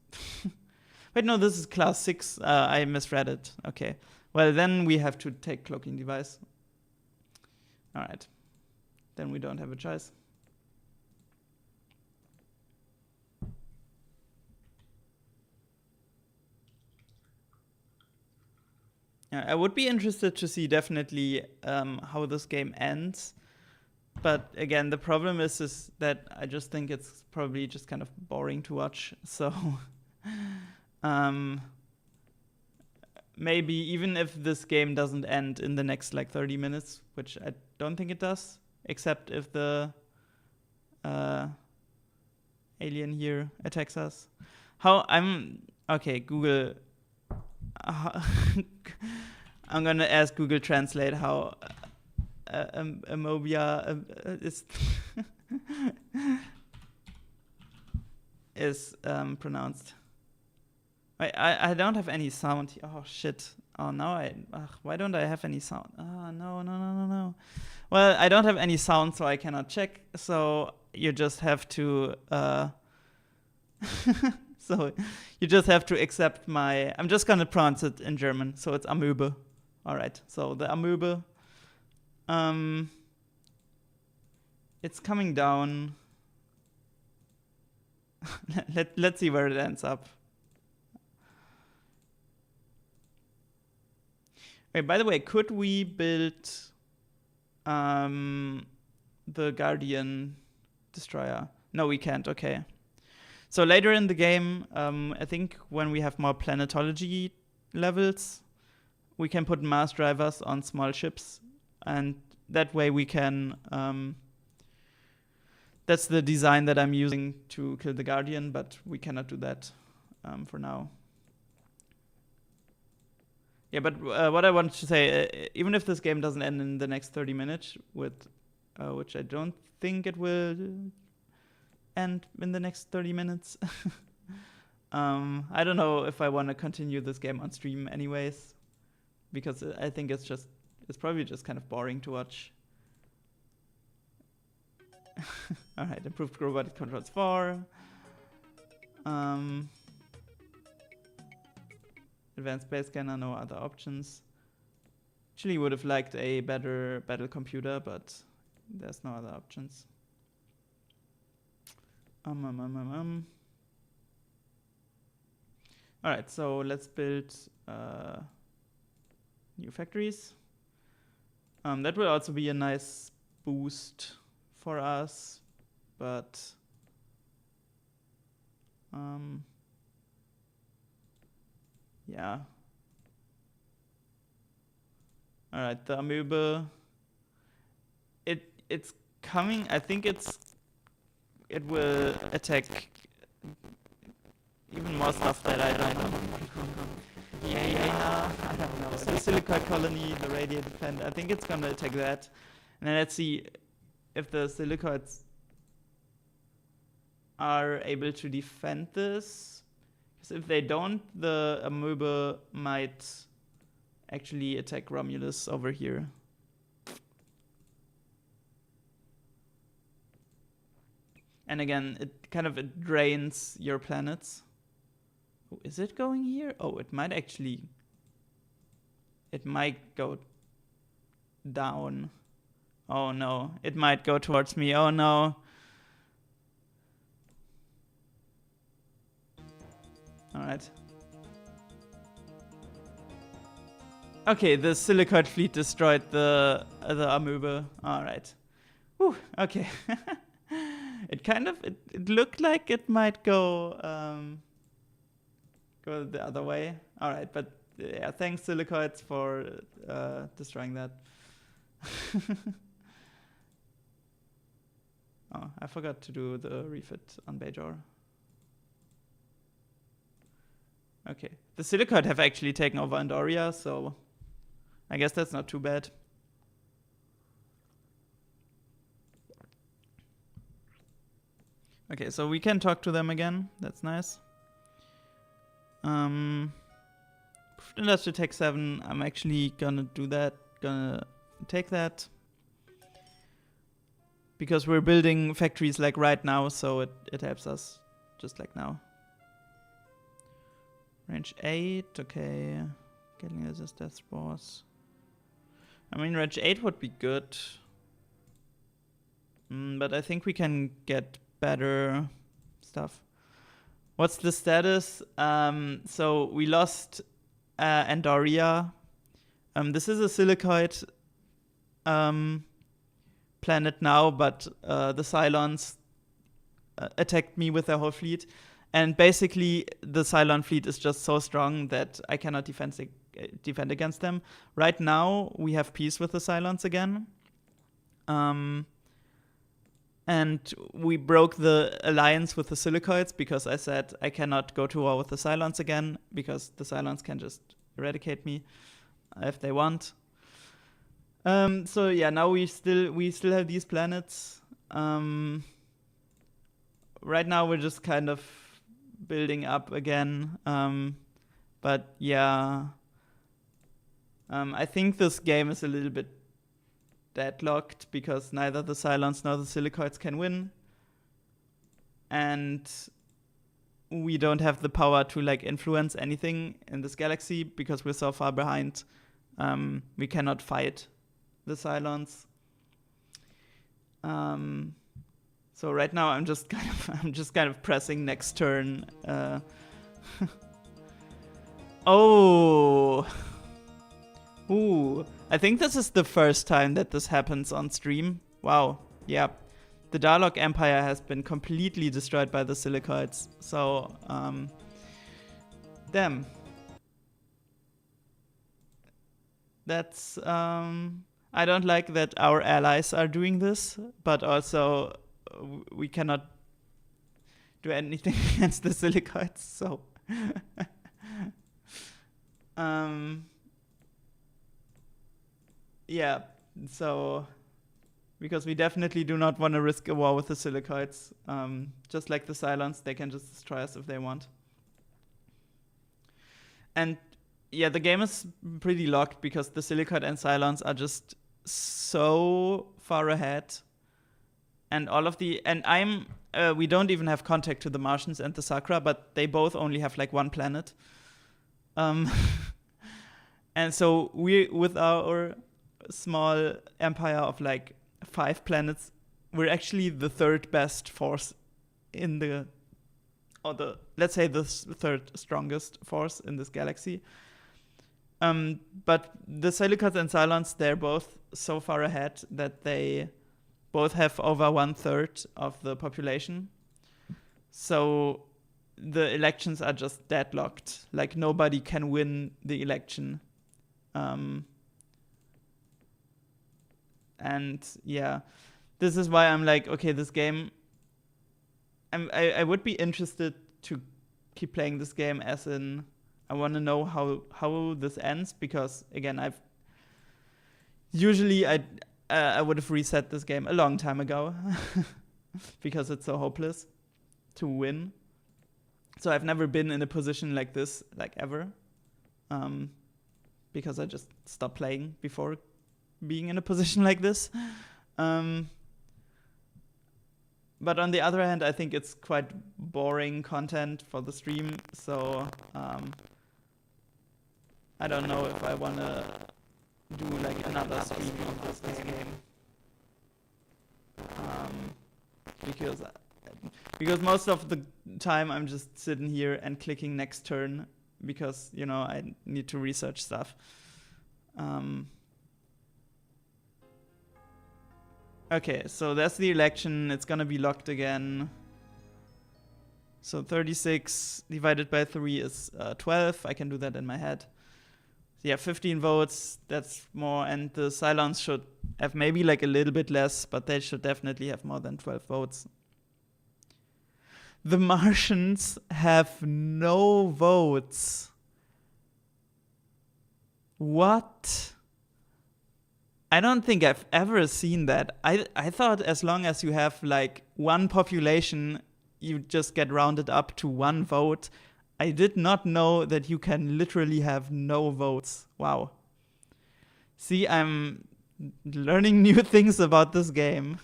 [SPEAKER 1] Wait, no, this is class 6. I misread it. Okay. Well, then we have to take cloaking device. Alright. Then we don't have a choice. Yeah, I would be interested to see definitely how this game ends. But again, the problem is that I just think it's probably just kind of boring to watch. So... maybe even if this game doesn't end in the next like 30 minutes, which I don't think it does, except if the alien here attacks us. Okay, Google. I'm gonna ask Google Translate how Amoebia is pronounced. I don't have any sound. Oh shit. Oh no, why don't I have any sound? Oh no. Well, I don't have any sound, so I cannot check. So you just have to so you just have to accept my... I'm just gonna pronounce it in German. So it's Amöbe. Alright, so the Amöbe. It's coming down. Let's see where it ends up. Wait, by the way, could we build the Guardian Destroyer? No, we can't. Okay. So later in the game, I think when we have more planetology levels, we can put mass drivers on small ships, and that way we can... that's the design that I'm using to kill the Guardian, but we cannot do that for now. Yeah, but what I wanted to say, even if this game doesn't end in the next 30 minutes, which I don't think it will end in the next 30 minutes, I don't know if I want to continue this game on stream anyways, because I think it's probably just kind of boring to watch. Alright, improved robotic controls 4. Advanced space scanner, no other options. Actually would have liked a better battle computer, but there's no other options. Alright, so let's build new factories. That will also be a nice boost for us, but yeah. Alright, the Amöbe. It's coming. I think it will attack even more stuff that I don't know. Yeah, I don't know. So the silicoid colony, the radiated planet. I think it's gonna attack that. And then let's see if the silicoids are able to defend this. Because if they don't, the Amöbe might actually attack Romulus over here. And again, it drains your planets Is it going here? Oh, it might actually. It might go down. Oh no, it might go towards me. Oh no. Alright. Okay, the Silicoid fleet destroyed the amoeba. Alright. Whew, okay. It looked like it might go go the other way. Alright, but yeah, thanks Silicoids for destroying that. Oh, I forgot to do the refit on Bajor. Okay. The Silicoid have actually taken over Andoria, so I guess that's not too bad. Okay, so we can talk to them again. That's nice. Industrial Tech 7, I'm actually gonna do that. Gonna take that. Because we're building factories like right now, so it helps us just like now. Range 8, okay. Getting resist death spores. I mean, range 8 would be good. But I think we can get better stuff. What's the status? So we lost Andoria. This is a Silicoid planet now, but the Cylons attacked me with their whole fleet. And basically, the Cylon fleet is just so strong that I cannot defend against them. Right now, we have peace with the Cylons again. And we broke the alliance with the Silicoids because I said I cannot go to war with the Cylons again because the Cylons can just eradicate me if they want. So yeah, now we still have these planets. Right now we're just kind of building up again. But yeah, I think this game is a little bit deadlocked because neither the Cylons nor the Silicoids can win. And we don't have the power to like influence anything in this galaxy because we're so far behind. We cannot fight the Cylons. So right now I'm just kind of pressing next turn. Oh. Ooh. I think this is the first time that this happens on stream. Wow. Yeah. The Darlock Empire has been completely destroyed by the Silicoids. So, damn. That's, I don't like that our allies are doing this, but also we cannot do anything against the Silicoids, so. Yeah, so because we definitely do not want to risk a war with the Silicoids. Just like the Cylons, they can just destroy us if they want. And yeah, the game is pretty locked because the Silicoid and Cylons are just so far ahead. And all of the we don't even have contact to the Martians and the Sakra, but they both only have like one planet. And so we, with our small empire of like 5 planets, we're actually the third best force in let's say the third strongest force in this galaxy. But the Silicoids and Cylons, they're both so far ahead that they both have over 1/3 of the population. So the elections are just deadlocked. Like nobody can win the election. And yeah, this is why I'm like, okay, this game, I would be interested to keep playing this game, as in I want to know how this ends, because again, I would have reset this game a long time ago because it's so hopeless to win. So I've never been in a position like this, like ever, because I just stopped playing before being in a position like this. But on the other hand, I think it's quite boring content for the stream, so I don't know if I wanna do like another stream of this game. Because most of the time I'm just sitting here and clicking next turn because, you know, I need to research stuff. Okay, so that's the election. It's gonna be locked again. So 36 divided by 3 is 12. I can do that in my head. Yeah, 15 votes. That's more. And the Cylons should have maybe like a little bit less, but they should definitely have more than 12 votes. The Martians have no votes. What? I don't think I've ever seen that. I thought as long as you have like one population, you just get rounded up to one vote. I did not know that you can literally have no votes. Wow. See, I'm learning new things about this game.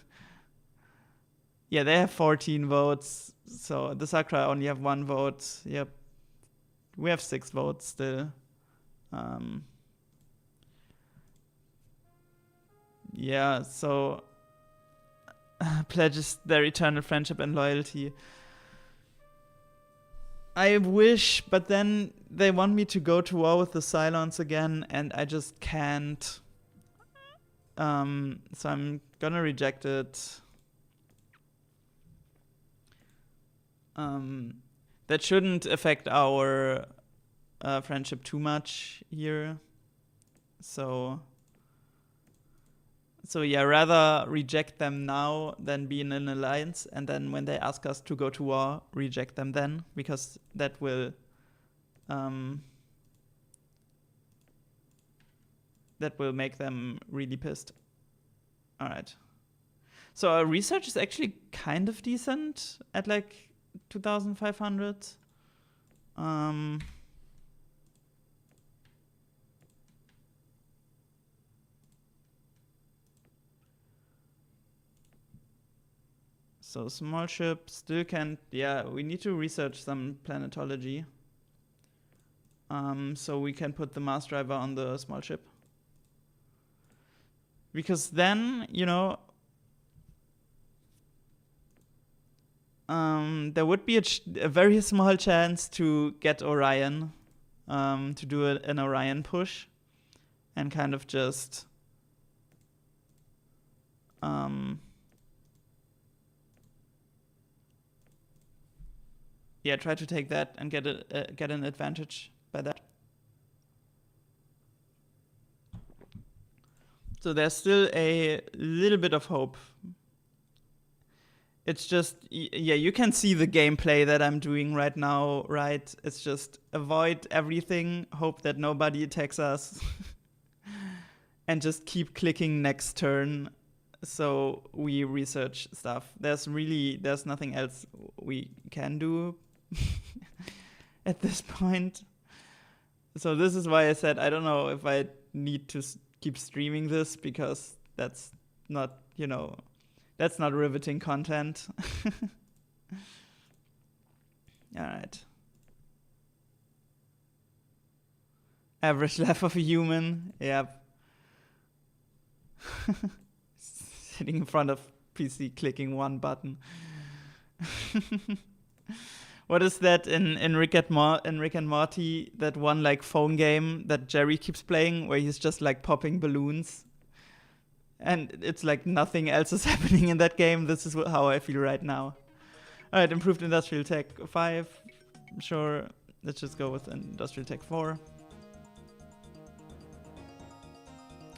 [SPEAKER 1] Yeah, they have 14 votes. So the Sakura only have 1 vote. Yep. We have 6 votes still. Yeah, so pledges their eternal friendship and loyalty. I wish, but then they want me to go to war with the Cylons again, and I just can't. So I'm gonna reject it. That shouldn't affect our friendship too much here. So yeah, rather reject them now than be in an alliance, and then when they ask us to go to war, reject them then, because that will make them really pissed. All right. So our research is actually kind of decent at like 2,500. So small ship still can't. Yeah, we need to research some planetology. So we can put the Mars driver on the small ship. Because then, you know, there would be a very small chance to get Orion, to do an Orion push, and kind of just yeah, try to take that and get an advantage by that. So there's still a little bit of hope. It's just, yeah, you can see the gameplay that I'm doing right now, right? It's just avoid everything, hope that nobody attacks us, and just keep clicking next turn so we research stuff. There's nothing else we can do at this point. So this is why I said I don't know if I need to keep streaming this, because that's not, you know, that's not riveting content. All right. Average life of a human. Yep. Sitting in front of PC clicking one button. What is that in Rick and Morty, that one like phone game that Jerry keeps playing where he's just like popping balloons? And it's like nothing else is happening in that game. This is how I feel right now. All right, improved industrial tech 5. Sure, let's just go with industrial tech 4.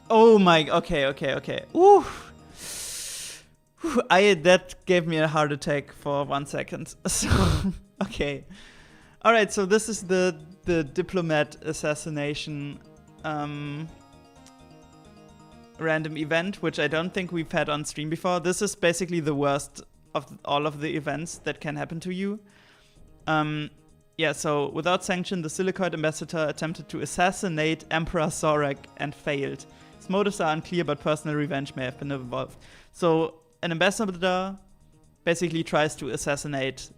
[SPEAKER 1] Oh my, okay. Ooh. That gave me a heart attack for 1 second. So, okay. All right, so this is the diplomat assassination random event, which I don't think we've had on stream before. This is basically the worst of all of the events that can happen to you. Yeah, so without sanction, the Silicoid ambassador attempted to assassinate Emperor Zorak and failed. His motives are unclear, but personal revenge may have been involved. So an ambassador basically tries to assassinate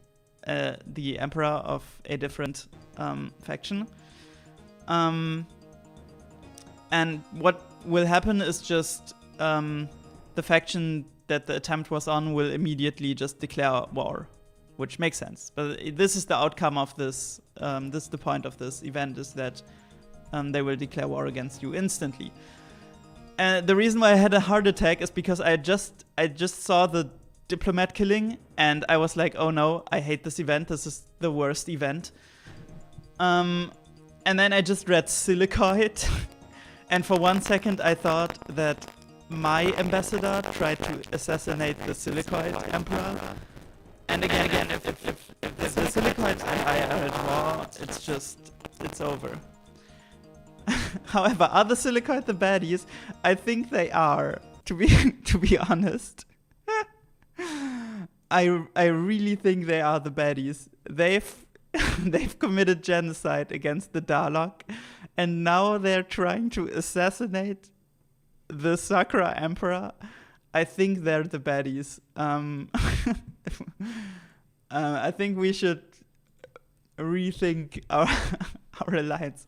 [SPEAKER 1] the emperor of a different faction. And what will happen is just the faction that the attempt was on will immediately just declare war, which makes sense. But this is the outcome of this. This is the point of this event, is that they will declare war against you instantly. And the reason why I had a heart attack is because I just saw the diplomat killing, and I was like, oh no, I hate this event. This is the worst event. And then I just read Silicoid, and for 1 second I thought that my ambassador tried to assassinate the Silicoid emperor. And again, if the Silicoids and I are at war, it's over. However, are the Silicoid the baddies? I think they are, to be honest. I really think they are the baddies. They've committed genocide against the Dalek, and now they're trying to assassinate the Sakura Emperor. I think they're the baddies. I think we should rethink our alliance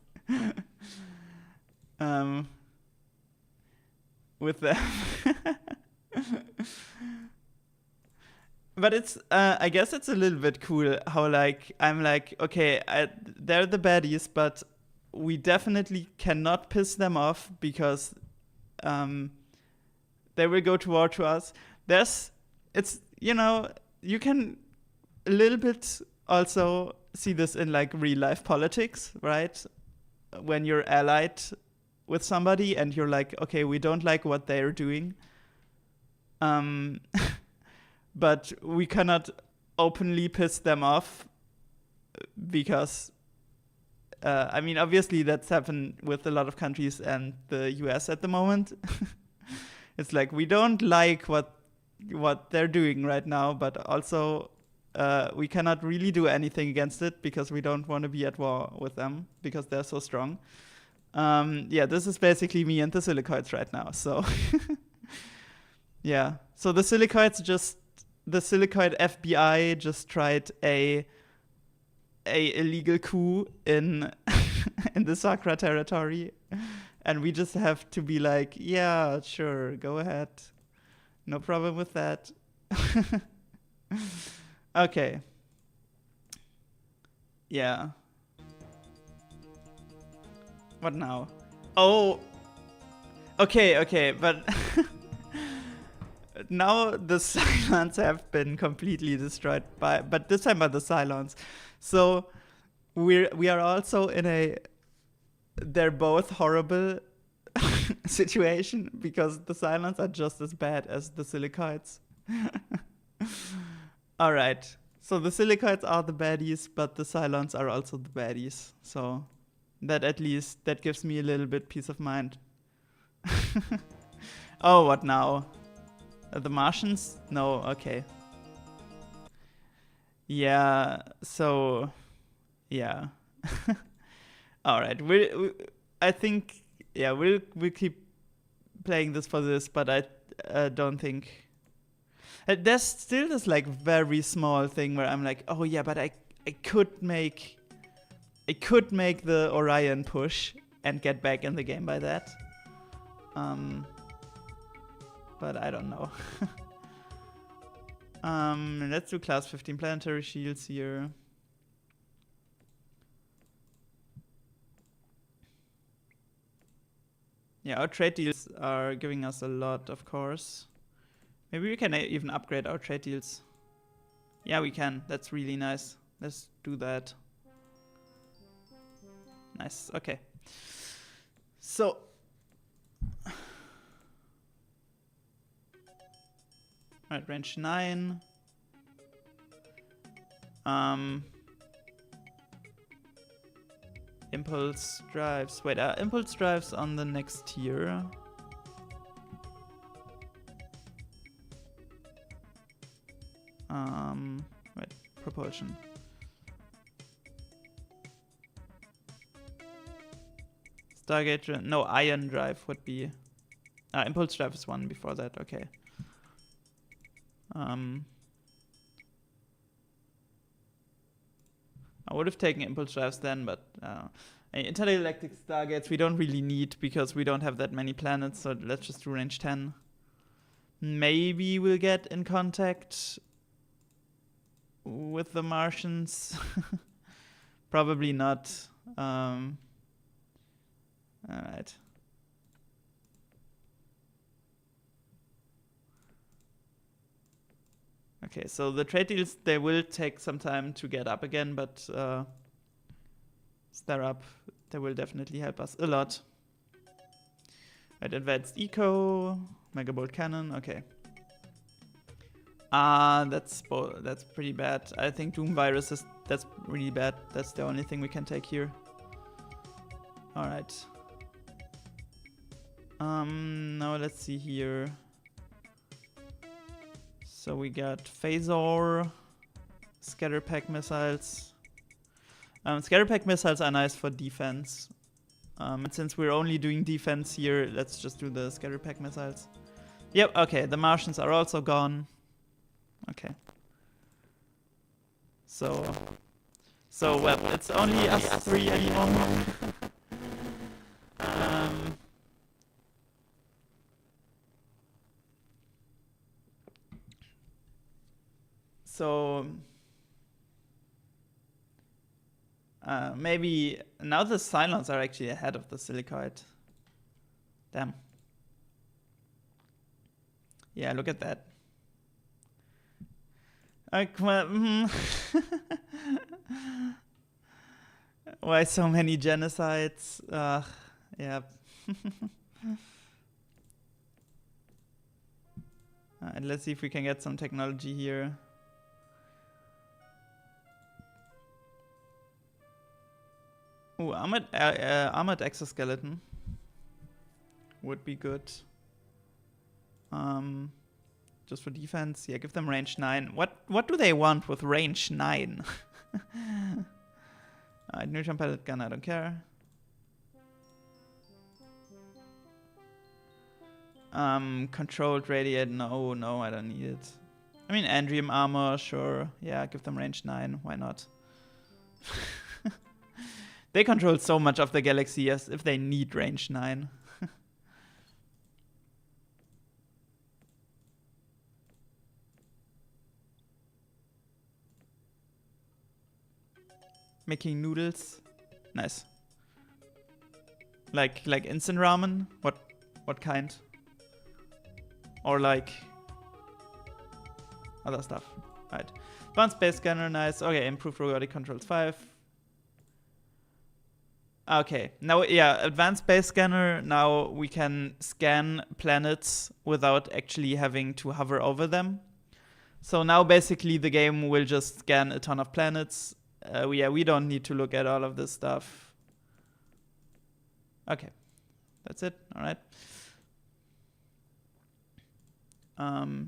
[SPEAKER 1] with them. But it's, I guess it's a little bit cool how, like, I'm like, okay, they're the baddies, but we definitely cannot piss them off because they will go to war to us. You can a little bit also see this in, like, real life politics, right? When you're allied with somebody and you're like, okay, we don't like what they're doing. But we cannot openly piss them off because, obviously that's happened with a lot of countries and the US at the moment. It's like, we don't like what they're doing right now, but also we cannot really do anything against it because we don't want to be at war with them because they're so strong. This is basically me and the Silicoids right now. So, yeah. So the Silicoid FBI just tried a illegal coup in in the Sakura territory, and we just have to be like, yeah, sure, go ahead, no problem with that. Okay. Yeah. What now? Oh. Okay, but now the Cylons have been completely destroyed but this time by the Cylons. So we are also in they're both horrible situation because the Cylons are just as bad as the Silicoids. All right. So the Silicoids are the baddies, but the Cylons are also the baddies. So that gives me a little bit peace of mind. Oh, what now? The Martians? No, okay. Yeah, so yeah. All right. I think we'll keep playing this for this, but I don't think there's still this, like, very small thing where I'm like, oh yeah, but I could make the Orion push and get back in the game by that. But I don't know. Let's do class 15 planetary shields here. Yeah, our trade deals are giving us a lot, of course. Maybe we can even upgrade our trade deals. Yeah, we can. That's really nice. Let's do that. Nice. Okay. So alright, range 9. Impulse drives. Wait, impulse drives on the next tier. Wait, propulsion. Stargate, no, ion drive would be. Impulse drive is one before that, okay. I would have taken impulse drives then, but intergalactic stargates we don't really need because we don't have that many planets, so let's just do range 10. Maybe we'll get in contact with the Martians. Probably not. Alright. Okay, so the trade deals, they will take some time to get up again, but once they're up, they will definitely help us a lot. Right, advanced eco, megabolt cannon, okay. That's pretty bad. I think Doom virus that's really bad. That's the only thing we can take here. Alright. Now let's see here. So we got Phasor, Scatter Pack missiles. Scatter Pack missiles are nice for defense. And since we're only doing defense here, let's just do the Scatter Pack missiles. Yep, okay, the Martians are also gone. Okay. So well, it's only us three anymore. So maybe now the Cylons are actually ahead of the Silicoid. Damn. Yeah, look at that. Why so many genocides? Yeah. And let's see if we can get some technology here. Ooh, armored exoskeleton would be good. Just for defense. Yeah, give them range 9. What do they want with range 9? Neutron pellet gun, I don't care. Controlled radiate, no, I don't need it. I mean, Andrium armor, sure. Yeah, give them range 9, why not? They control so much of the galaxy as if they need range 9. Making noodles. Nice. Like instant ramen? What kind? Or like other stuff. Right. Advanced space scanner, nice. Okay, improved robotic controls 5. Okay, now yeah, advanced space scanner, now we can scan planets without actually having to hover over them. So now basically the game will just scan a ton of planets. We don't need to look at all of this stuff. Okay, that's it, alright.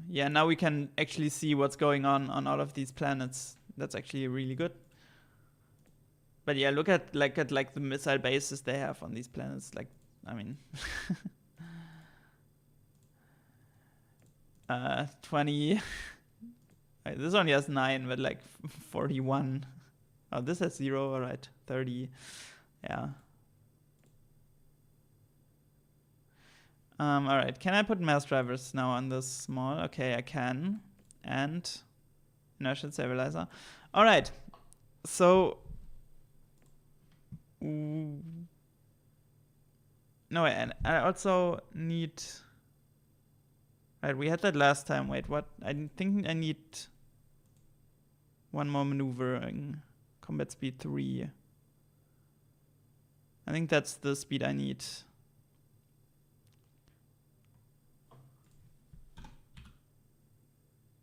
[SPEAKER 1] Yeah, now we can actually see what's going on all of these planets. That's actually really good. But yeah, look at the missile bases they have on these planets. Like, I mean, 20. This only has 9, but like 41. Oh, this has 0. All right, 30. Yeah. All right. Can I put mass drivers now on this small? Okay, I can. And inertial stabilizer. All right. So. No, and I also need. Right, we had that last time. Wait, what? I think I need one more maneuvering. Combat speed 3. I think that's the speed I need.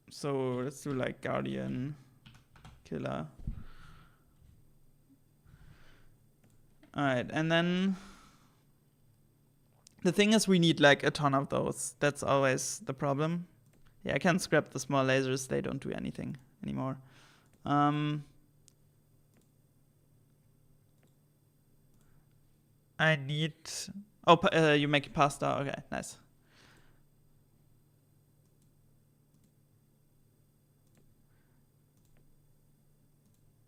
[SPEAKER 1] So let's do like Guardian, Killer. Alright, and then the thing is we need like a ton of those. That's always the problem. Yeah, I can scrap the small lasers, they don't do anything anymore. I need... Oh, you make pasta, okay, nice.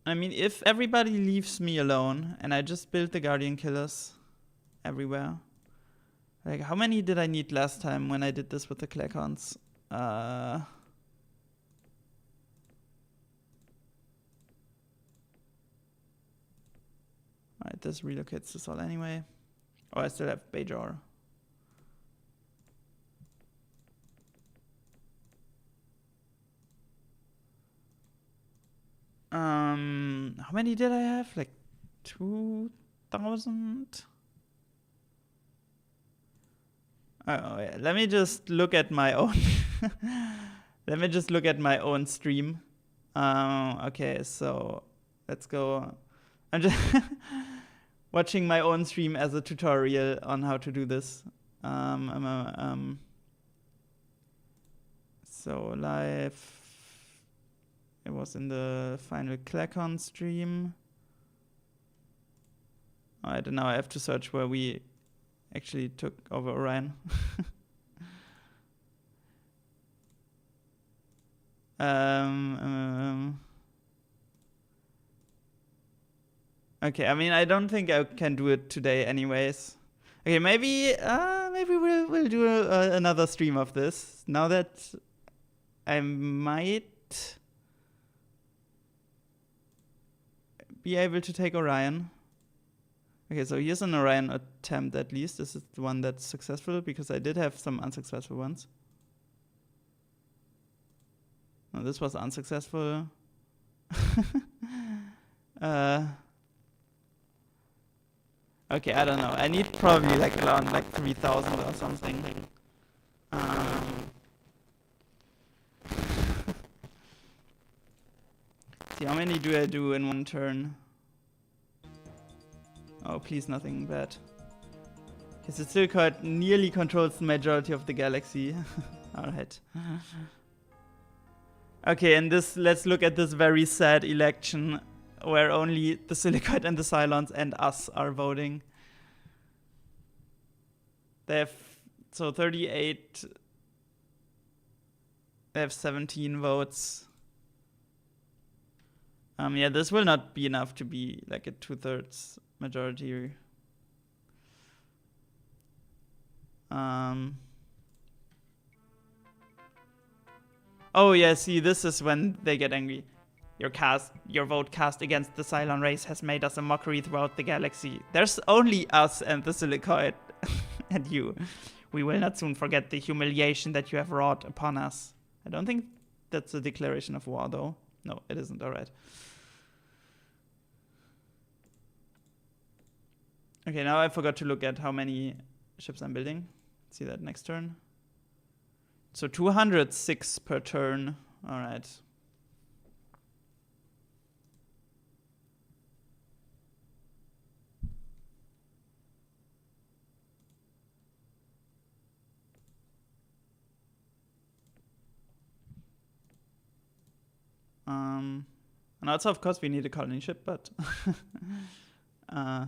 [SPEAKER 1] I mean, if everybody leaves me alone and I just build the Guardian Killers everywhere. Like, how many did I need last time when I did this with the Clacons? Alright, this relocates this all anyway. Oh, I still have Bajor. How many did I have? Like 2,000? Oh, yeah. Let me just look at my own. Let me just look at my own stream. Okay, so let's go. I'm just watching my own stream as a tutorial on how to do this. So live. It was in the final Clacon stream. I don't know. I have to search where we actually took over Orion. Okay, I mean, I don't think I can do it today, anyways. Okay, maybe we'll do another stream of this. Now that I might be able to take Orion. Okay, so here's an Orion attempt at least. This is the one that's successful because I did have some unsuccessful ones. No, this was unsuccessful. Okay, I don't know. I need probably like around like 3,000 or something. See, how many do I do in one turn? Oh, please, nothing bad. Because it still quite nearly controls the majority of the galaxy. Alright. Okay, and this, let's look at this very sad election where only the Silicoid and the Cylons and us are voting. They have, so 38, they have 17 votes. Yeah, this will not be enough to be like a 2/3 majority. Oh yeah, see, this is when they get angry. Your vote cast against the Cylon race has made us a mockery throughout the galaxy. There's only us and the Silicoid and you. We will not soon forget the humiliation that you have wrought upon us. I don't think that's a declaration of war, though. No, it isn't. All right. Okay, now I forgot to look at how many ships I'm building. See that next turn. So 206 per turn. All right. And also, of course, we need a colony ship, but alright.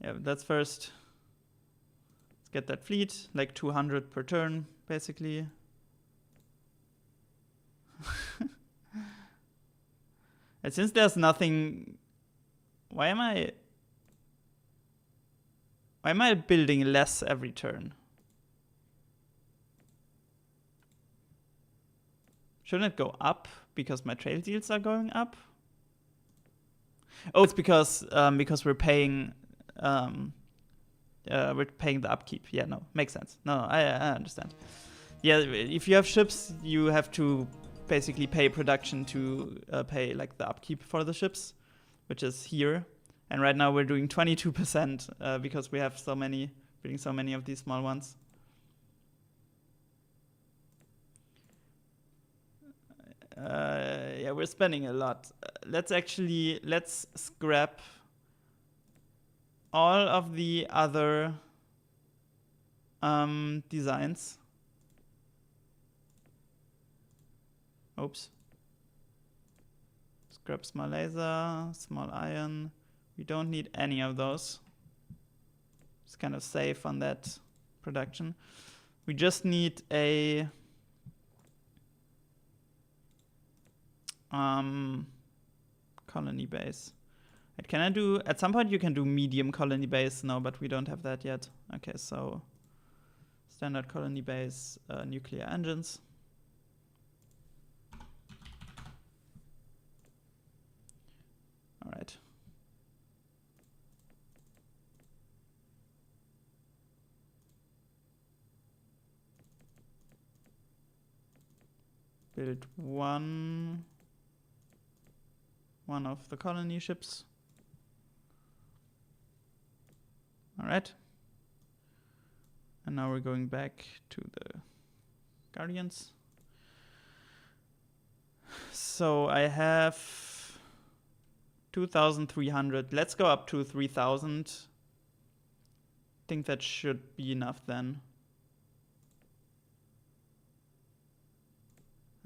[SPEAKER 1] Yeah, that's first. Let's get that fleet, like 200 per turn, basically. And since there's nothing, why am I building less every turn? Shouldn't it go up because my trade deals are going up? Oh, it's because we're paying the upkeep. Yeah, no, makes sense. No, I understand. Yeah, if you have ships, you have to basically pay production to pay like the upkeep for the ships, which is here. And right now we're doing 22% because we have building so many of these small ones. Yeah, we're spending a lot. Let's scrap all of the other designs. Oops. Scrap small laser, small iron. We don't need any of those. It's kind of safe on that production. We just need a Colony base. Can I do, at some point you can do medium colony base? No, but we don't have that yet. Okay, so standard colony base, nuclear engines. All right. Build one of the colony ships. All right. And now we're going back to the Guardians. So I have 2,300. Let's go up to 3,000. I think that should be enough then.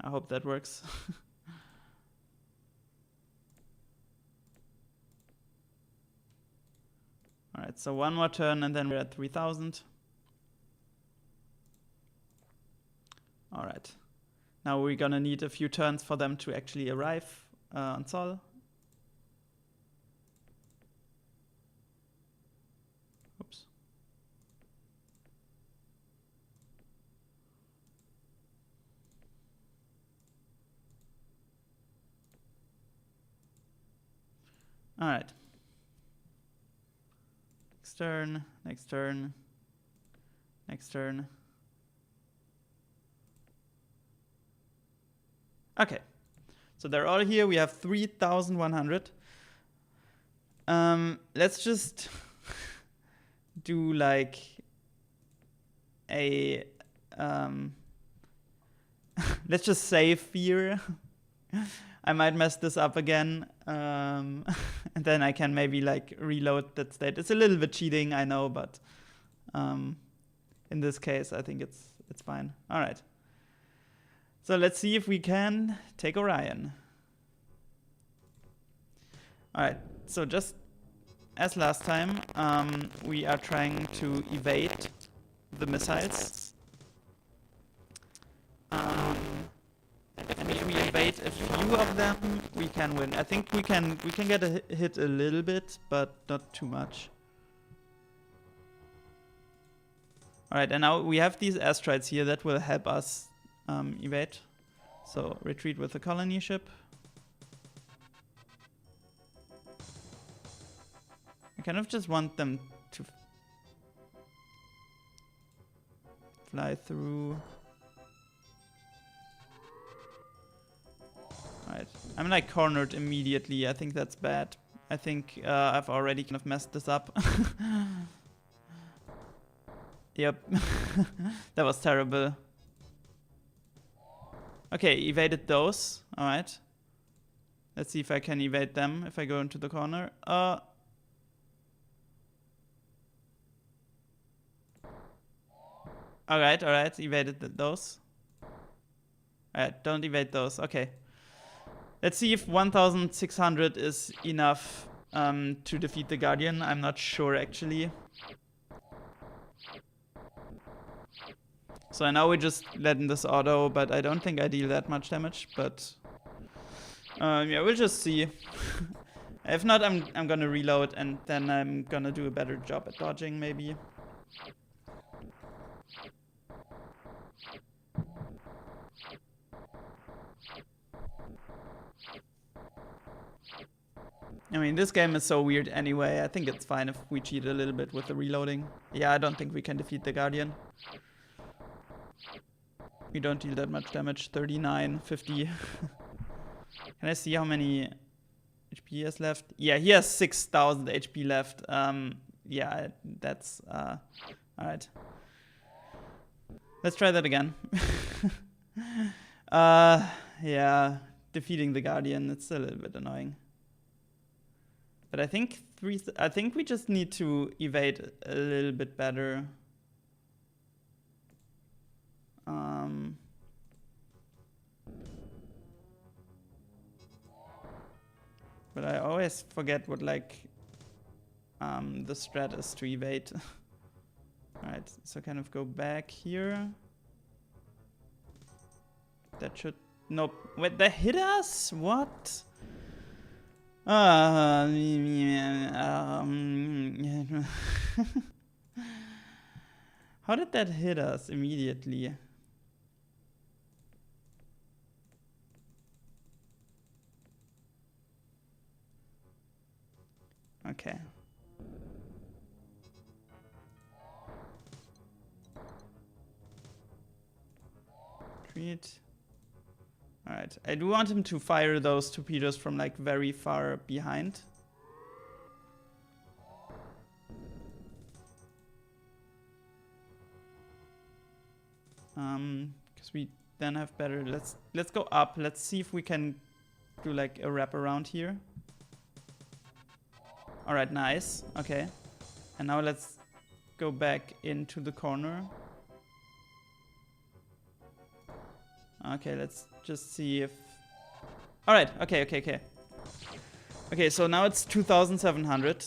[SPEAKER 1] I hope that works. All right, so one more turn and then we're at 3,000. All right. Now we're gonna need a few turns for them to actually arrive on Sol. Oops. All right. Next turn, next turn, next turn. Okay, so they're all here. We have 3,100. Let's just do like a let's just save fear. I might mess this up again, and then I can maybe like reload that state. It's a little bit cheating, I know, but in this case, I think it's fine. All right. So let's see if we can take Orion. All right. So just as last time, we are trying to evade the missiles. And if we evade a few of them, we can win. I think we can get a hit a little bit, but not too much. All right, and now we have these asteroids here that will help us evade. So retreat with the colony ship. I kind of just want them to fly through. Alright, I'm like cornered immediately. I think that's bad. I think I've already kind of messed this up. Yep, that was terrible. Okay, evaded those. Alright. Let's see if I can evade them if I go into the corner. Alright, evaded those. Alright, don't evade those. Okay. Let's see if 1,600 is enough to defeat the Guardian. I'm not sure actually. So now we just let in this auto, but I don't think I deal that much damage. But yeah, we'll just see. If not, I'm gonna reload and then I'm gonna do a better job at dodging maybe. I mean, this game is so weird anyway. I think it's fine if we cheat a little bit with the reloading. Yeah, I don't think we can defeat the Guardian. We don't deal that much damage. 39, 50. Can I see how many HP he has left? Yeah, he has 6,000 HP left. Yeah, that's... Alright. Let's try that again. Yeah, defeating the Guardian, it's a little bit annoying. But I think we just need to evade a little bit better. But I always forget what like the strat is to evade. Alright, so kind of go back here. That should Nope. Wait, they hit us? What? How did that hit us immediately? Okay. Treat. Alright. I do want him to fire those torpedoes from like very far behind. Because we then have better. Let's go up. Let's see if we can do like a wrap around here. Alright, nice. Okay. And now let's go back into the corner. Okay, let's just see if... Alright, okay. Okay, so now it's 2,700.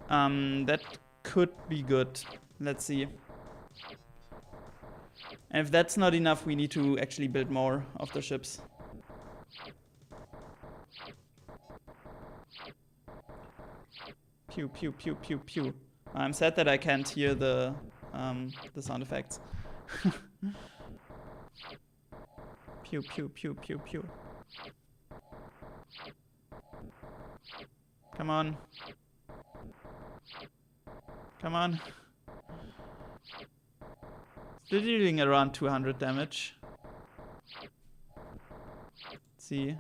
[SPEAKER 1] That could be good. Let's see. And if that's not enough, we need to actually build more of the ships. Pew, pew, pew, pew, pew. I'm sad that I can't hear the sound effects. Pew, pew, pew, pew, pew. Come on. Come on. Still dealing around 200 damage. Let's see.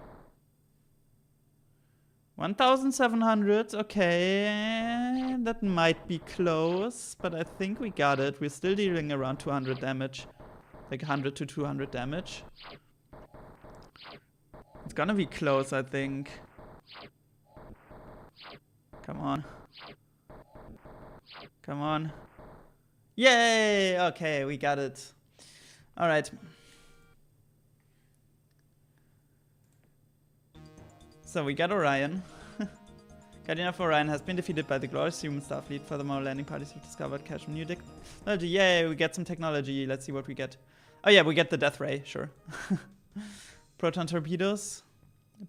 [SPEAKER 1] 1,700, okay. That might be close, but I think we got it. We're still dealing around 200 damage. Like 100 to 200 damage. It's gonna be close, I think. Come on. Come on. Yay! Okay, we got it. Alright. So we got Orion. Guardian of Orion has been defeated by the glorious human Starfleet. Furthermore, landing parties have discovered cache from new technology. Yay, we get some technology. Let's see what we get. Oh yeah, we get the death ray, sure. Proton torpedoes.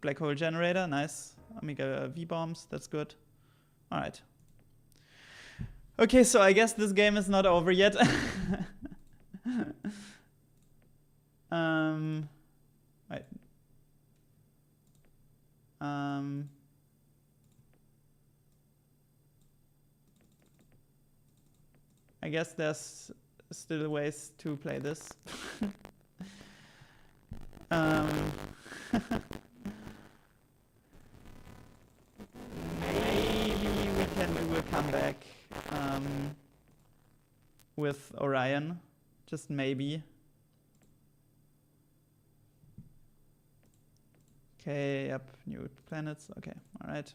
[SPEAKER 1] Black hole generator, nice. Omega V-bombs, that's good. Alright. Okay, so I guess this game is not over yet. Right. I guess there's still ways to play this. Maybe we can do a comeback with Orion. Just maybe. Okay, yep, new planets. Okay, alright.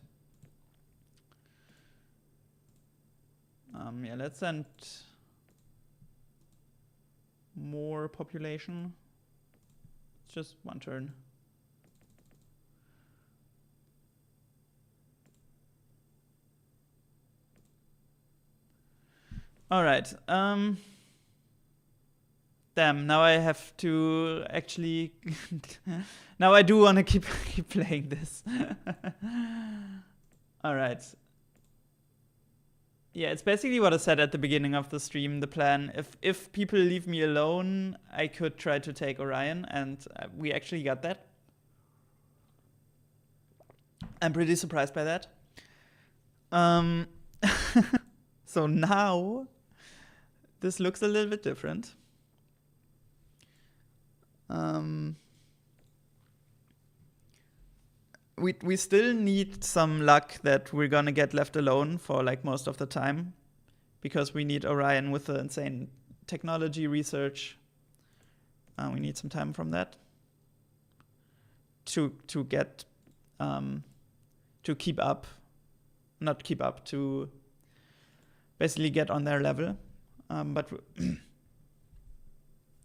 [SPEAKER 1] Yeah, let's send more population. It's just one turn. Alright. Damn, now I have to actually... now I do want to keep playing this. Alright. Yeah, it's basically what I said at the beginning of the stream, the plan. If people leave me alone, I could try to take Orion, and we actually got that. I'm pretty surprised by that. So now, this looks a little bit different. We still need some luck that we're gonna get left alone for like most of the time, because we need Orion with the insane technology research. We need some time from that to get to keep up, not keep up, to basically get on their level. But I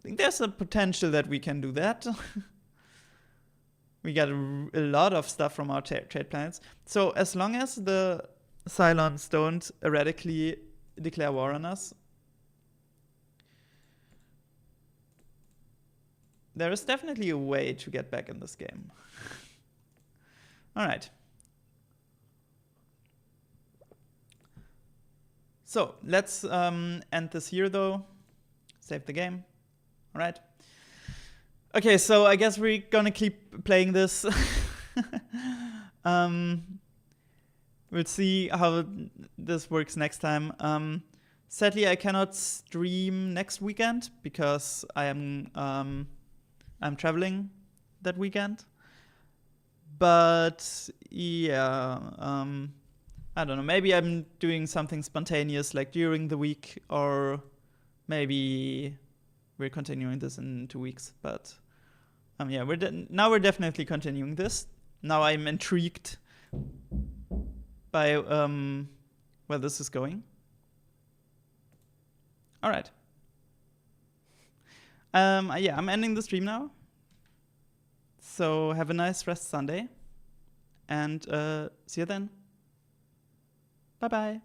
[SPEAKER 1] think there's a potential that we can do that. We got a lot of stuff from our trade planets. So as long as the Cylons don't erratically declare war on us, there is definitely a way to get back in this game. All right. So let's end this here though. Save the game. All right. Okay, so I guess we're gonna keep playing this. We'll see how this works next time. Sadly, I cannot stream next weekend because I'm traveling that weekend. But yeah, I don't know. Maybe I'm doing something spontaneous like during the week, or maybe we're continuing this in 2 weeks. But yeah, now we're definitely continuing this. Now I'm intrigued by where this is going. All right. Yeah, I'm ending the stream now. So have a nice rest Sunday, and see you then. Bye bye.